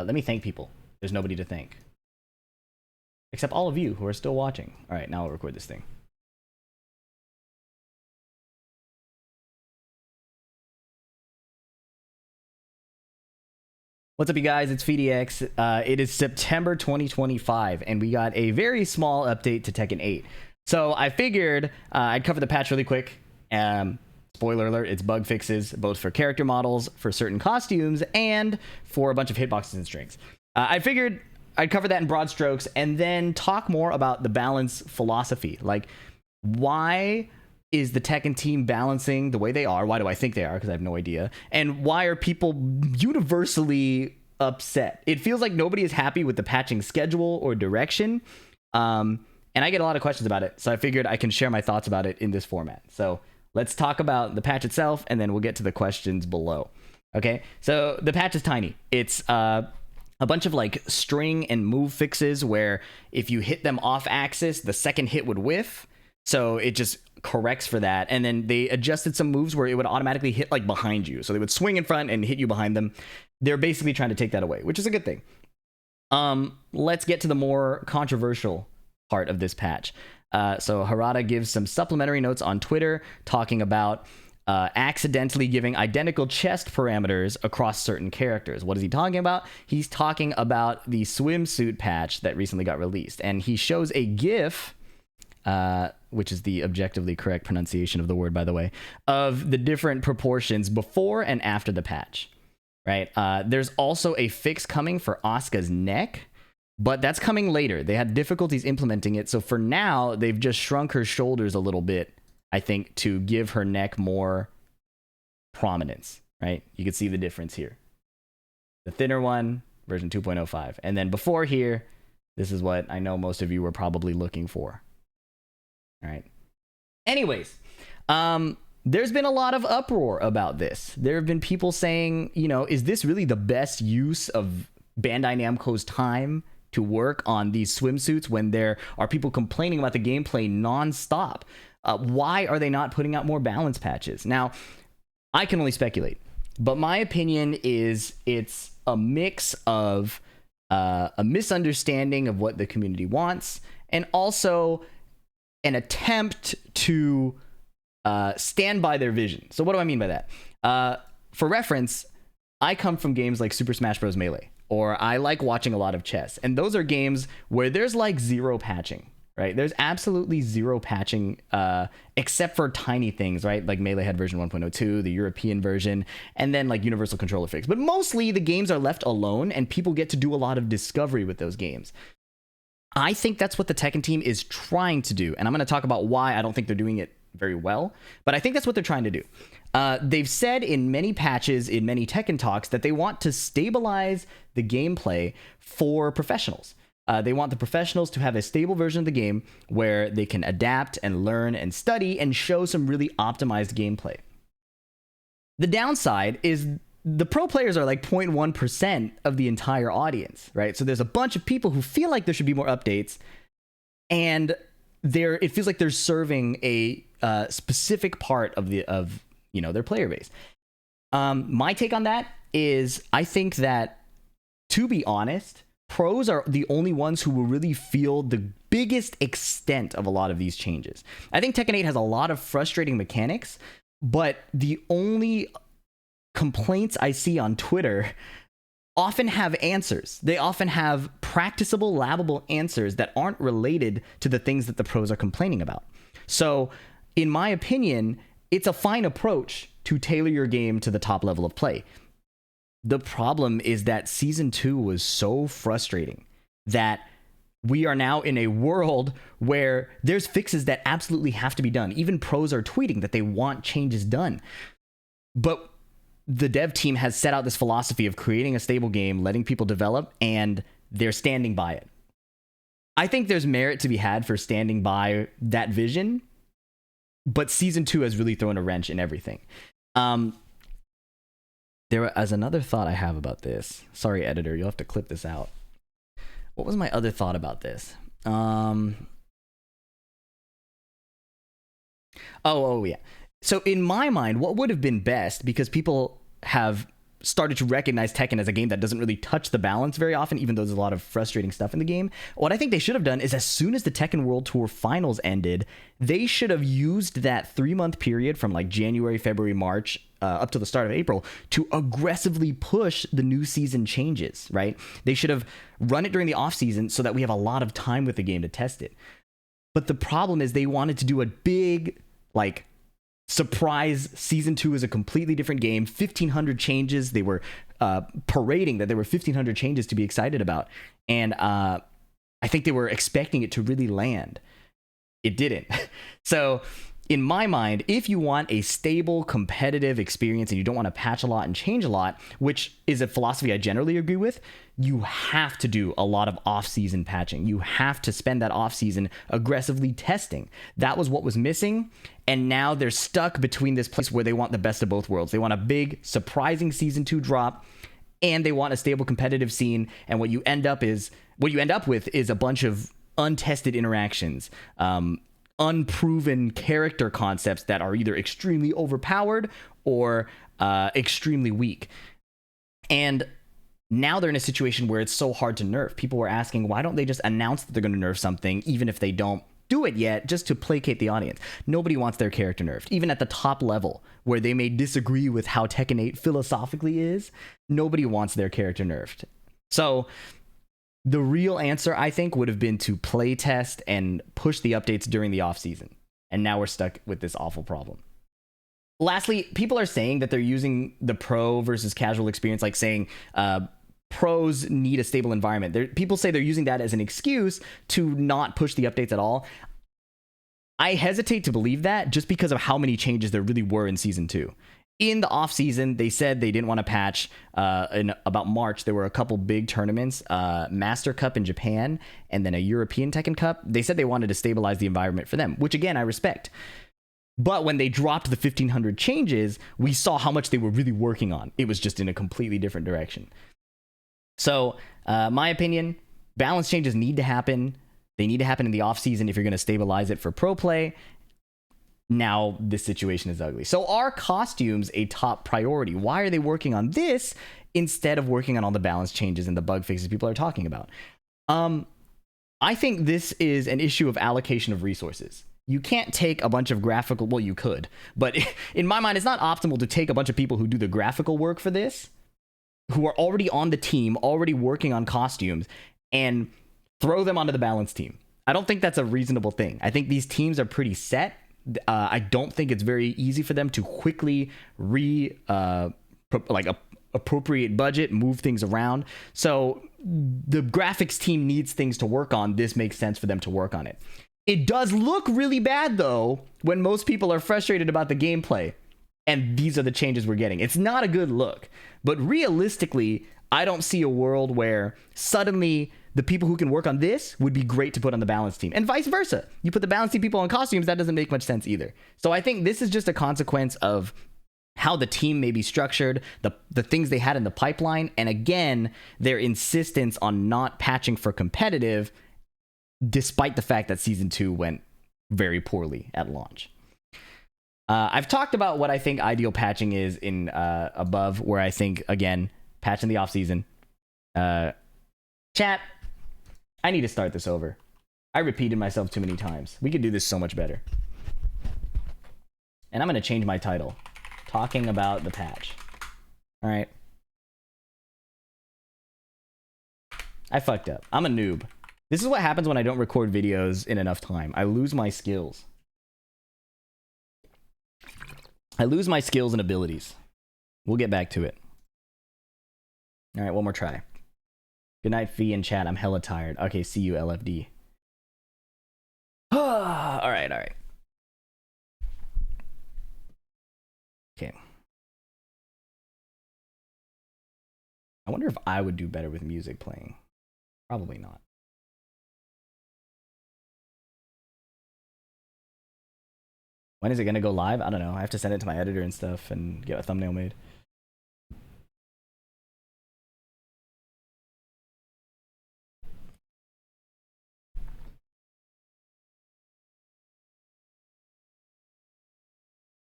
Let me thank people. There's nobody to thank. Except all of you who are still watching. All right, now I'll record this thing. What's up, you guys? It's FeedyX. It is September 2025, and we got a very small update to Tekken 8. So I figured I'd cover the patch really quick. Spoiler alert, it's bug fixes, both for character models, for certain costumes, and for a bunch of hitboxes and strings. I figured I'd cover that in broad strokes, and then talk more about the balance philosophy. Like, why is the Tekken team balancing the way they are? Why do I think they are? Because I have no idea. And why are people universally upset? It feels like nobody is happy with the patching schedule or direction. And I get a lot of questions about it. So I figured I can share my thoughts about it in this format. So let's talk about the patch itself, and then we'll get to the questions below. Okay, so the patch is tiny. It's a bunch of like string and move fixes where if you hit them off axis, the second hit would whiff. So it just corrects for that. And then they adjusted some moves where it would automatically hit like behind you. So they would swing in front and hit you behind them. They're basically trying to take that away, which is a good thing. Let's get to the more controversial part of this patch. So Harada gives some supplementary notes on Twitter talking about accidentally giving identical chest parameters across certain characters. What is he talking about? He's talking about the swimsuit patch that recently got released. And he shows a GIF, which is the objectively correct pronunciation of the word, by the way, of the different proportions before and after the patch. Right? There's also a fix coming for Asuka's neck, but that's coming later. They had difficulties implementing it. So for now, they've just shrunk her shoulders a little bit, I think, to give her neck more prominence, right? You can see the difference here. The thinner one, version 2.05. And then before here, this is what I know most of you were probably looking for. All right. Anyways, there's been a lot of uproar about this. There have been people saying, you know, is this really the best use of Bandai Namco's time to work on these swimsuits when there are people complaining about the gameplay nonstop? Why are they not putting out more balance patches? Now, I can only speculate, but my opinion is it's a mix of a misunderstanding of what the community wants, and also an attempt to stand by their vision. So what do I mean by that? For reference, I come from games like Super Smash Bros. Melee, or I like watching a lot of chess, and those are games where there's like zero patching, right? There's absolutely zero patching, except for tiny things, right? Like Melee had version 1.02, the European version, and then like universal controller fix. But mostly the games are left alone and people get to do a lot of discovery with those games. I think that's what the Tekken team is trying to do. And I'm going to talk about why I don't think they're doing it very well, but I think that's what they're trying to do. They've said in many patches, in many Tekken talks, that they want to stabilize the gameplay for professionals. They want the professionals to have a stable version of the game where they can adapt and learn and study and show some really optimized gameplay. The downside is the pro players are like 0.1% of the entire audience, right? So there's a bunch of people who feel like there should be more updates, and it feels like they're serving a specific part of their player base. My take on that is I think that, to be honest, pros are the only ones who will really feel the biggest extent of a lot of these changes. I think Tekken 8 has a lot of frustrating mechanics, but the only complaints I see on Twitter often have answers. They often have practicable, labbable answers that aren't related to the things that the pros are complaining about. So, in my opinion, it's a fine approach to tailor your game to the top level of play. The problem is that Season 2 was so frustrating that we are now in a world where there's fixes that absolutely have to be done. Even pros are tweeting that they want changes done. But the dev team has set out this philosophy of creating a stable game, letting people develop, and they're standing by it. I think there's merit to be had for standing by that vision, but Season 2 has really thrown a wrench in everything. There was another thought I have about this. Sorry, editor, you'll have to clip this out. What was my other thought about this? Oh, yeah. So in my mind, what would have been best, because people have started to recognize Tekken as a game that doesn't really touch the balance very often, even though there's a lot of frustrating stuff in the game. What I think they should have done is, as soon as the Tekken World Tour finals ended, they should have used that 3-month period from like January, February, March, up to the start of April to aggressively push the new season changes, right? They should have run it during the off season so that we have a lot of time with the game to test it. But the problem is they wanted to do a big, like, surprise Season 2 is a completely different game, 1,500 changes. They were parading that there were 1,500 changes to be excited about. And I think they were expecting it to really land. It didn't. So in my mind, if you want a stable, competitive experience and you don't want to patch a lot and change a lot, which is a philosophy I generally agree with, you have to do a lot of off-season patching. You have to spend that off-season aggressively testing. That was what was missing, and now they're stuck between this place where they want the best of both worlds. They want a big, surprising Season 2 drop, and they want a stable competitive scene, and what you end up with is a bunch of untested interactions, unproven character concepts that are either extremely overpowered or extremely weak. And now they're in a situation where it's so hard to nerf. People were asking, why don't they just announce that they're going to nerf something, even if they don't do it yet, just to placate the audience? Nobody wants their character nerfed. Even at the top level, where they may disagree with how Tekken 8 philosophically is, nobody wants their character nerfed. So the real answer, I think, would have been to play test and push the updates during the off season. And now we're stuck with this awful problem. Lastly, people are saying that they're using the pro versus casual experience, like saying pros need a stable environment. People say they're using that as an excuse to not push the updates at all. I hesitate to believe that, just because of how many changes there really were in Season 2. In the off season, they said they didn't want to patch. In about March, there were a couple big tournaments, Master Cup in Japan, and then a European Tekken Cup. They said they wanted to stabilize the environment for them, which again, I respect. But when they dropped the 1,500 changes, we saw how much they were really working on. It was just in a completely different direction. So, my opinion, balance changes need to happen. They need to happen in the off season if you're going to stabilize it for pro play. Now this situation is ugly. So are costumes a top priority? Why are they working on this instead of working on all the balance changes and the bug fixes people are talking about? I think this is an issue of allocation of resources. You can't take a bunch of graphical, well, you could, but in my mind, it's not optimal to take a bunch of people who do the graphical work for this, who are already on the team, already working on costumes, and throw them onto the balance team. I don't think that's a reasonable thing. I think these teams are pretty set. I don't think it's very easy for them to quickly appropriate budget, move things around. So the graphics team needs things to work on. This makes sense for them to work on it. It does look really bad, though, when most people are frustrated about the gameplay. And these are the changes we're getting. It's not a good look. But realistically, I don't see a world where suddenly the people who can work on this would be great to put on the balance team. And vice versa. You put the balance team people on costumes, that doesn't make much sense either. So I think this is just a consequence of how the team may be structured, the things they had in the pipeline, and again, their insistence on not patching for competitive, despite the fact that Season 2 went very poorly at launch. I've talked about what I think ideal patching is in above, where I think, again, patch in the offseason. Chat, I need to start this over. I repeated myself too many times. We could do this so much better. And I'm going to change my title. Talking about the patch. All right. I fucked up. I'm a noob. This is what happens when I don't record videos in enough time. I lose my skills. I lose my skills and abilities. We'll get back to it. All right, one more try. Good night, Fee in chat. I'm hella tired. Okay, see you, LFD. all right. Okay. I wonder if I would do better with music playing. Probably not. When is it going to go live? I don't know. I have to send it to my editor and stuff and get a thumbnail made.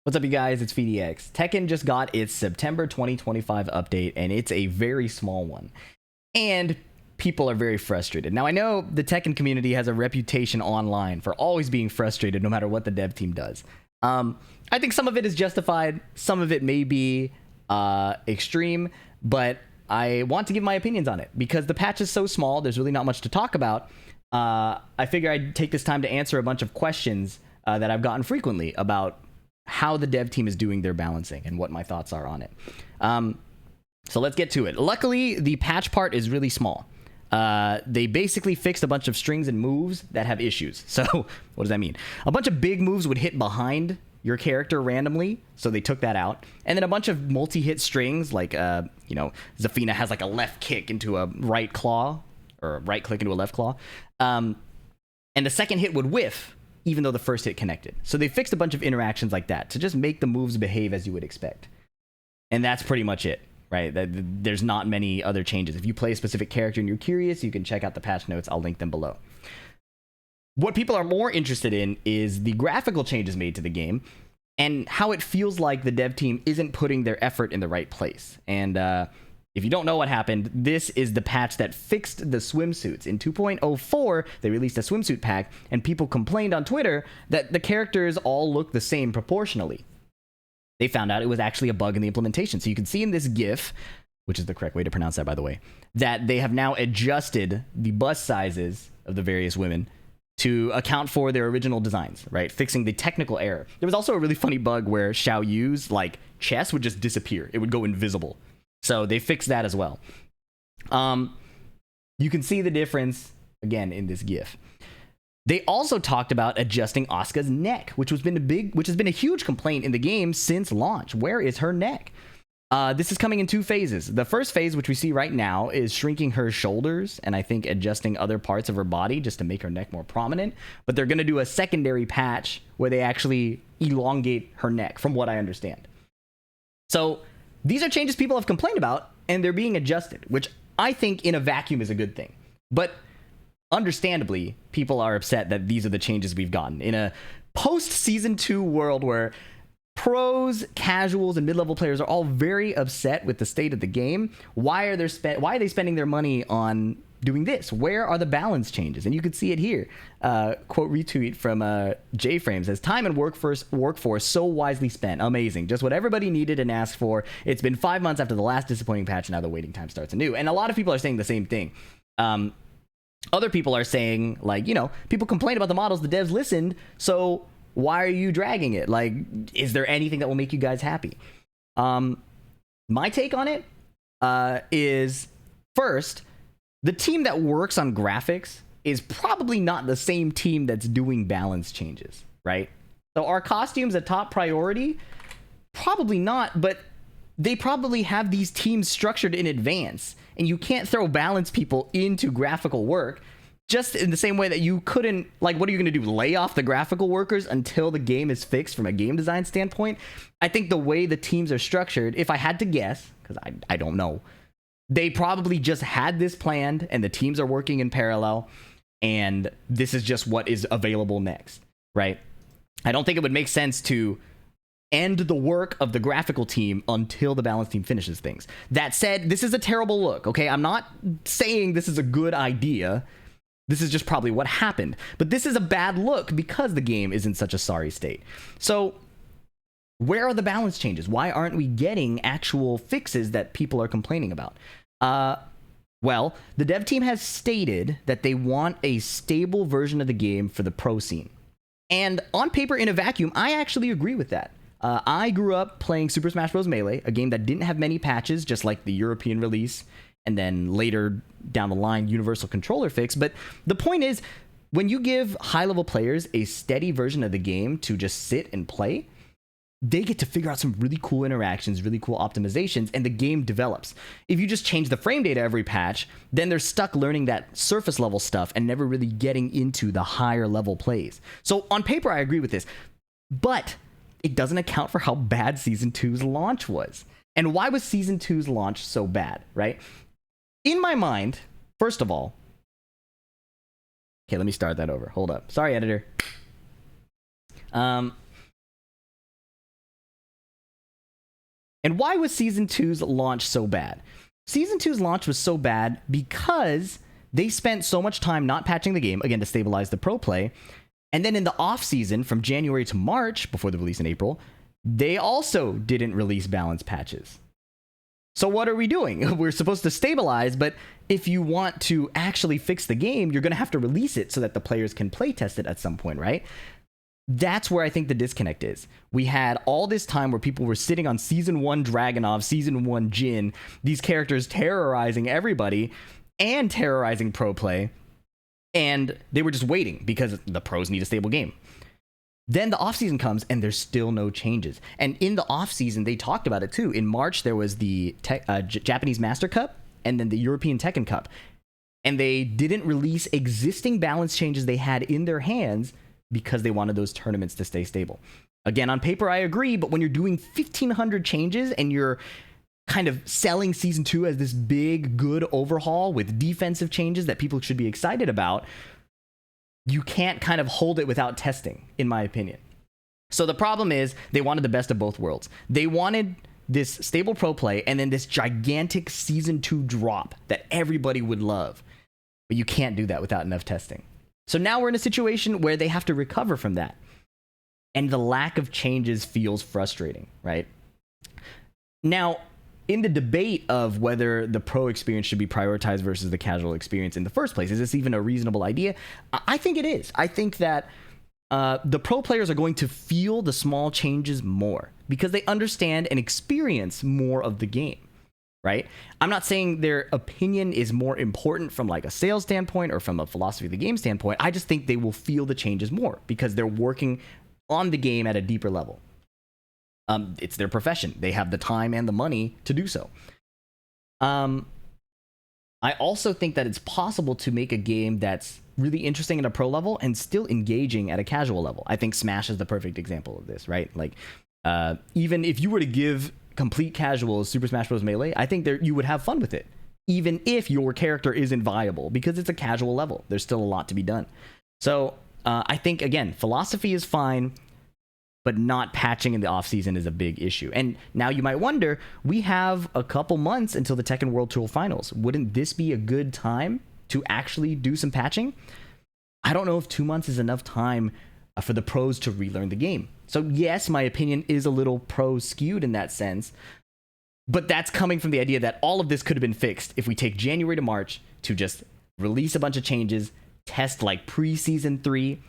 What's up, you guys? It's VDX. Tekken just got its September 2025 update, and it's a very small one. And people are very frustrated. Now, I know the Tekken community has a reputation online for always being frustrated no matter what the dev team does. I think some of it is justified. Some of it may be extreme, but I want to give my opinions on it because the patch is so small. There's really not much to talk about. I figure I'd take this time to answer a bunch of questions that I've gotten frequently about how the dev team is doing their balancing and what my thoughts are on it. So let's get to it. Luckily, the patch part is really small. They basically fixed a bunch of strings and moves that have issues. So what does that mean? A bunch of big moves would hit behind your character randomly, so they took that out. And then a bunch of multi-hit strings, like, Zafina has like a left kick into a right claw, or a right click into a left claw. And the second hit would whiff, even though the first hit connected. So they fixed a bunch of interactions like that to just make the moves behave as you would expect. And that's pretty much it, right? There's not many other changes. If you play a specific character and you're curious, you can check out the patch notes. I'll link them below. What people are more interested in is the graphical changes made to the game and how it feels like the dev team isn't putting their effort in the right place. And if you don't know what happened, this is the patch that fixed the swimsuits. In 2.04, they released a swimsuit pack, and people complained on Twitter that the characters all look the same proportionally. They found out it was actually a bug in the implementation. So you can see in this GIF, which is the correct way to pronounce that, by the way, that they have now adjusted the bust sizes of the various women to account for their original designs, right? Fixing the technical error. There was also a really funny bug where Xiao Yu's chest would just disappear. It would go invisible. So they fixed that as well. You can see the difference, again, in this GIF. They also talked about adjusting Asuka's neck, which has been a huge complaint in the game since launch. Where is her neck? This is coming in two phases. The first phase, which we see right now, is shrinking her shoulders and I think adjusting other parts of her body just to make her neck more prominent. But they're going to do a secondary patch where they actually elongate her neck, from what I understand. So these are changes people have complained about, and they're being adjusted, which I think in a vacuum is a good thing. But understandably, people are upset that these are the changes we've gotten. In a post-Season 2 world where pros, casuals, and mid-level players are all very upset with the state of the game, why are they spending their money on doing this? Where are the balance changes? And you can see it here. Quote retweet from JFrame says, time and workforce so wisely spent. Amazing. Just what everybody needed and asked for. It's been 5 months after the last disappointing patch. Now the waiting time starts anew. And a lot of people are saying the same thing. Other people are saying, like, people complain about the models, the devs listened, so why are you dragging it? Like, is there anything that will make you guys happy? My take on it is, first, the team that works on graphics is probably not the same team that's doing balance changes, right? So are costumes a top priority? Probably not, but they probably have these teams structured in advance, and you can't throw balance people into graphical work just in the same way that you couldn't, like, what are you going to do? Lay off the graphical workers until the game is fixed from a game design standpoint? I think the way the teams are structured, if I had to guess, because I don't know, they probably just had this planned and the teams are working in parallel, and this is just what is available next, right? I don't think it would make sense to end the work of the graphical team until the balance team finishes things. That said, this is a terrible look, okay? I'm not saying this is a good idea. This is just probably what happened. But this is a bad look because the game is in such a sorry state. So where are the balance changes? Why aren't we getting actual fixes that people are complaining about? Well, the dev team has stated that they want a stable version of the game for the pro scene. And on paper, in a vacuum, I actually agree with that. I grew up playing Super Smash Bros. Melee, a game that didn't have many patches, just like the European release, and then later down the line, Universal Controller fix. But the point is, when you give high-level players a steady version of the game to just sit and play, they get to figure out some really cool interactions, really cool optimizations, and the game develops. If you just change the frame data every patch, then they're stuck learning that surface level stuff and never really getting into the higher level plays. So on paper, I agree with this, but it doesn't account for how bad Season 2's launch was. And why was Season 2's launch so bad, right? In my mind, first of all, okay, let me start that over. Hold up. Sorry, editor. And why was Season 2's launch so bad? Season 2's launch was so bad because they spent so much time not patching the game, again, to stabilize the pro play. And then in the off season, from January to March, before the release in April, they also didn't release balance patches. So what are we doing? We're supposed to stabilize, but if you want to actually fix the game, you're going to have to release it so that the players can play test it at some point, right? That's where I think the disconnect is. We had all this time where people were sitting on Season 1 Dragunov, Season 1 Jin, these characters terrorizing everybody and terrorizing pro play, and they were just waiting because the pros need a stable game. Then the offseason comes and there's still no changes. And in the offseason, they talked about it too. In March, there was the Japanese Master Cup and then the European Tekken Cup. And they didn't release existing balance changes they had in their hands because they wanted those tournaments to stay stable. Again, on paper, I agree, but when you're doing 1,500 changes and you're kind of selling Season 2 as this big, good overhaul with defensive changes that people should be excited about, you can't kind of hold it without testing, in my opinion. So the problem is they wanted the best of both worlds. They wanted this stable pro play and then this gigantic Season 2 drop that everybody would love. But you can't do that without enough testing. So now we're in a situation where they have to recover from that. And the lack of changes feels frustrating, right? Now, in the debate of whether the pro experience should be prioritized versus the casual experience in the first place, is this even a reasonable idea? I think it is. I think that the pro players are going to feel the small changes more because they understand and experience more of the game, right? I'm not saying their opinion is more important from like a sales standpoint or from a philosophy of the game standpoint. I just think they will feel the changes more because they're working on the game at a deeper level. It's their profession. They have the time and the money to do so. I also think that it's possible to make a game that's really interesting at a pro level and still engaging at a casual level. I think Smash is the perfect example of this, right? Like, even if you were to give complete casuals Super Smash Bros. Melee, I think you would have fun with it, even if your character isn't viable, because it's a casual level. There's still a lot to be done. So I think, again, philosophy is fine, but not patching in the offseason is a big issue. And now you might wonder, we have a couple months until the Tekken World Tour Finals. Wouldn't this be a good time to actually do some patching? I don't know if 2 months is enough time for the pros to relearn the game. So yes, my opinion is a little pro skewed in that sense, but that's coming from the idea that all of this could have been fixed if we take January to March to just release a bunch of changes, test like preseason 3,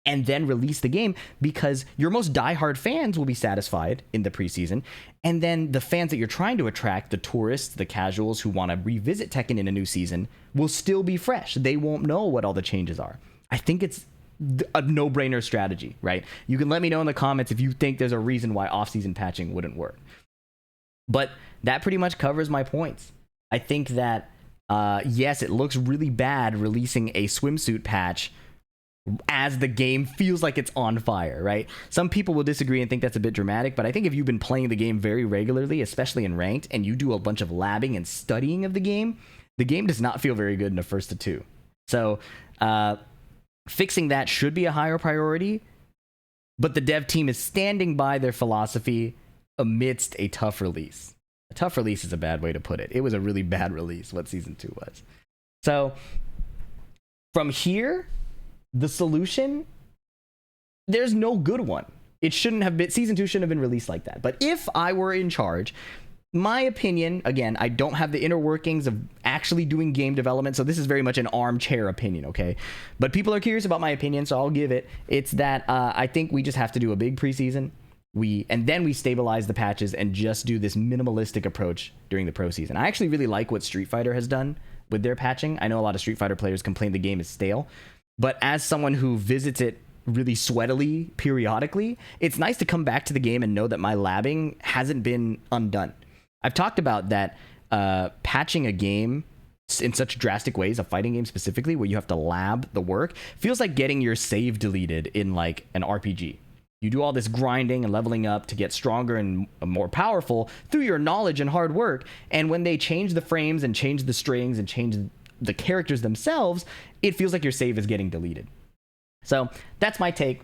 and then release the game, because your most diehard fans will be satisfied in the preseason. And then the fans that you're trying to attract, the tourists, the casuals who want to revisit Tekken in a new season, will still be fresh. They won't know what all the changes are. I think it's a no-brainer strategy, right? You can let me know in the comments if you think there's a reason why off-season patching wouldn't work. But that pretty much covers my points. I think that, yes, it looks really bad releasing a swimsuit patch as the game feels like it's on fire, right? Some people will disagree and think that's a bit dramatic, but I think if you've been playing the game very regularly, especially in ranked, and you do a bunch of labbing and studying of the game does not feel very good in the first of 2. So fixing that should be a higher priority, but the dev team is standing by their philosophy amidst a tough release. A tough release is a bad way to put it. It was a really bad release, what Season 2 was. So from here, the solution, there's no good one. It shouldn't have been, Season 2 shouldn't have been released like that. But if I were in charge, my opinion, again, I don't have the inner workings of actually doing game development, so this is very much an armchair opinion, okay? But people are curious about my opinion, so I'll give it. It's that I think we just have to do a big preseason. And then we stabilize the patches and just do this minimalistic approach during the pro season. I actually really like what Street Fighter has done with their patching. I know a lot of Street Fighter players complain the game is stale, but as someone who visits it really sweatily periodically, it's nice to come back to the game and know that my labbing hasn't been undone. I've talked about that patching a game in such drastic ways, a fighting game specifically, where you have to lab the work, feels like getting your save deleted in like an RPG. You do all this grinding and leveling up to get stronger and more powerful through your knowledge and hard work. And when they change the frames and change the strings and change the characters themselves, it feels like your save is getting deleted. So that's my take.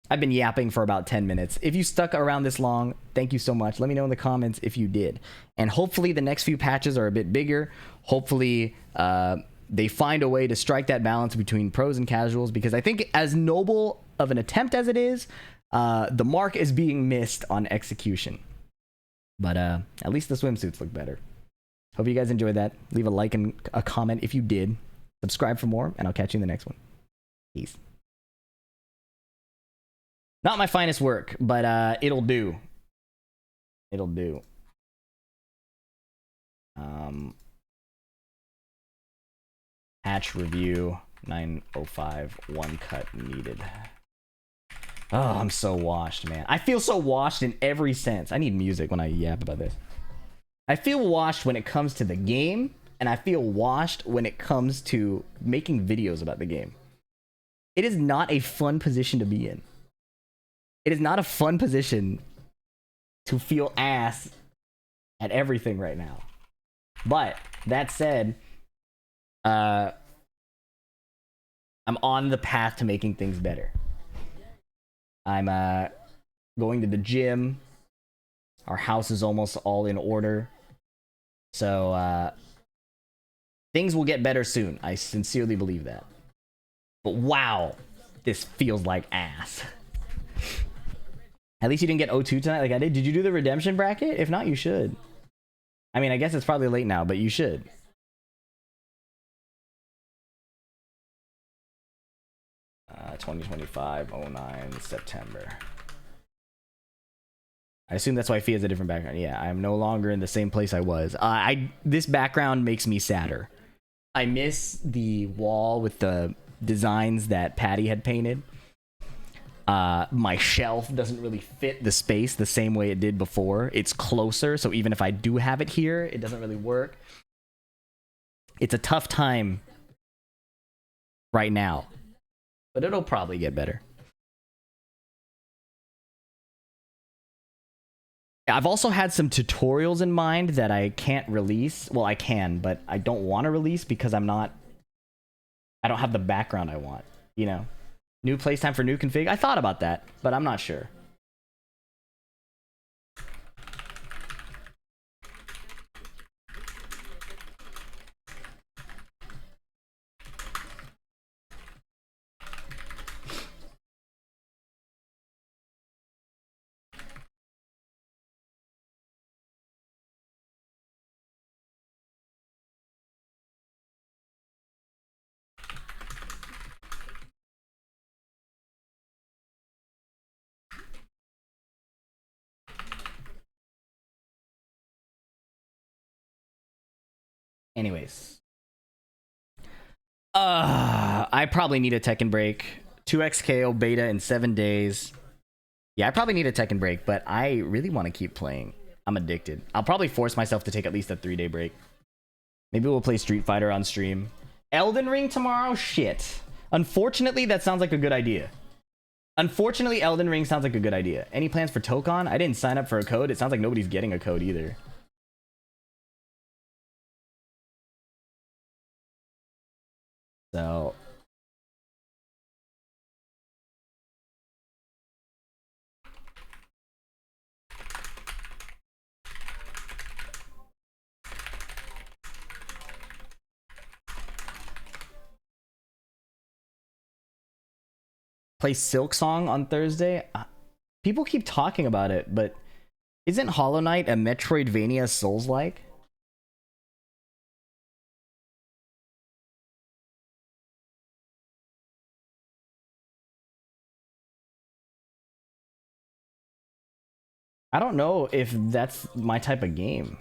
I've been yapping for about 10 minutes. If you stuck around this long, thank you so much. Let me know in the comments if you did. And hopefully the next few patches are a bit bigger. Hopefully they find a way to strike that balance between pros and casuals, because I think as noble of an attempt as it is, the mark is being missed on execution. But at least the swimsuits look better. Hope you guys enjoyed that. Leave a like and a comment if you did. Subscribe for more, and I'll catch you in the next one. Peace. Not my finest work, but it'll do. It'll do. Hatch review 905, one cut needed. Oh, I'm so washed, man. I feel so washed in every sense. I need music when I yap about this. I feel washed when it comes to the game, and I feel washed when it comes to making videos about the game. It is not a fun position to be in. It is not a fun position to feel ass at everything right now. But that said, I'm on the path to making things better. I'm going to the gym. Our house is almost all in order. So things will get better soon. I sincerely believe that. But wow, this feels like ass. At least you didn't get O2 tonight like I did. Did you do the redemption bracket? If not, you should. I mean, I guess it's probably late now, but you should. 2025-09 September. I assume that's why Fia has a different background. Yeah, I'm no longer in the same place I was. This background makes me sadder. I miss the wall with the designs that Patty had painted. My shelf doesn't really fit the space the same way it did before. It's closer, so even if I do have it here, it doesn't really work. It's a tough time right now, but it'll probably get better. I've also had some tutorials in mind that I can't release. Well, I can, but I don't want to release because I don't have the background I want, you know? New playtime for new config? I thought about that, but I'm not sure. Anyways. I probably need a Tekken break. 2x KO beta in 7 days. Yeah, I probably need a Tekken break, but I really want to keep playing. I'm addicted. I'll probably force myself to take at least a 3-day break. Maybe we'll play Street Fighter on stream. Elden Ring tomorrow? Shit. Unfortunately, that sounds like a good idea. Unfortunately, Elden Ring sounds like a good idea. Any plans for Tokon? I didn't sign up for a code. It sounds like nobody's getting a code either. So... play Silk Song on Thursday. People keep talking about it, but isn't Hollow Knight a Metroidvania Souls-like? I don't know if that's my type of game.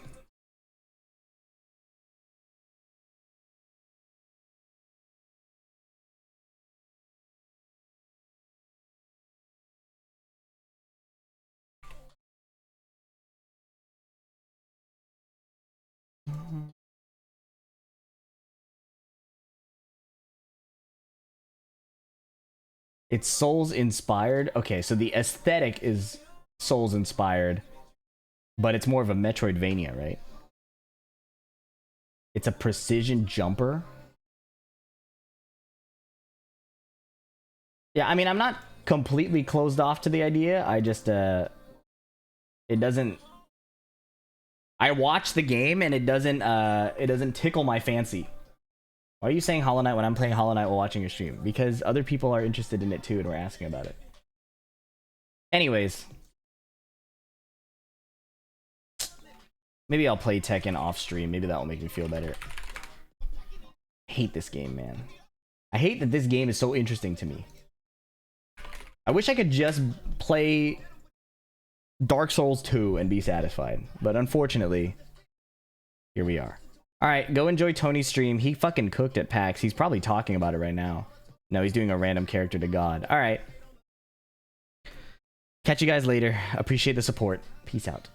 It's Souls inspired. Okay, so the aesthetic is Souls inspired, but it's more of a Metroidvania, right? It's a precision jumper. Yeah, I mean, I'm not completely closed off to the idea. I just, it doesn't... I watch the game and it doesn't tickle my fancy. Why are you saying Hollow Knight when I'm playing Hollow Knight while watching your stream? Because other people are interested in it too and we're asking about it. Anyways. Maybe I'll play Tekken off stream. Maybe that will make me feel better. I hate this game, man. I hate that this game is so interesting to me. I wish I could just play Dark Souls 2 and be satisfied. But unfortunately, here we are. Alright, go enjoy Tony's stream. He fucking cooked at PAX. He's probably talking about it right now. No, he's doing a random character to God. Alright. Catch you guys later. Appreciate the support. Peace out.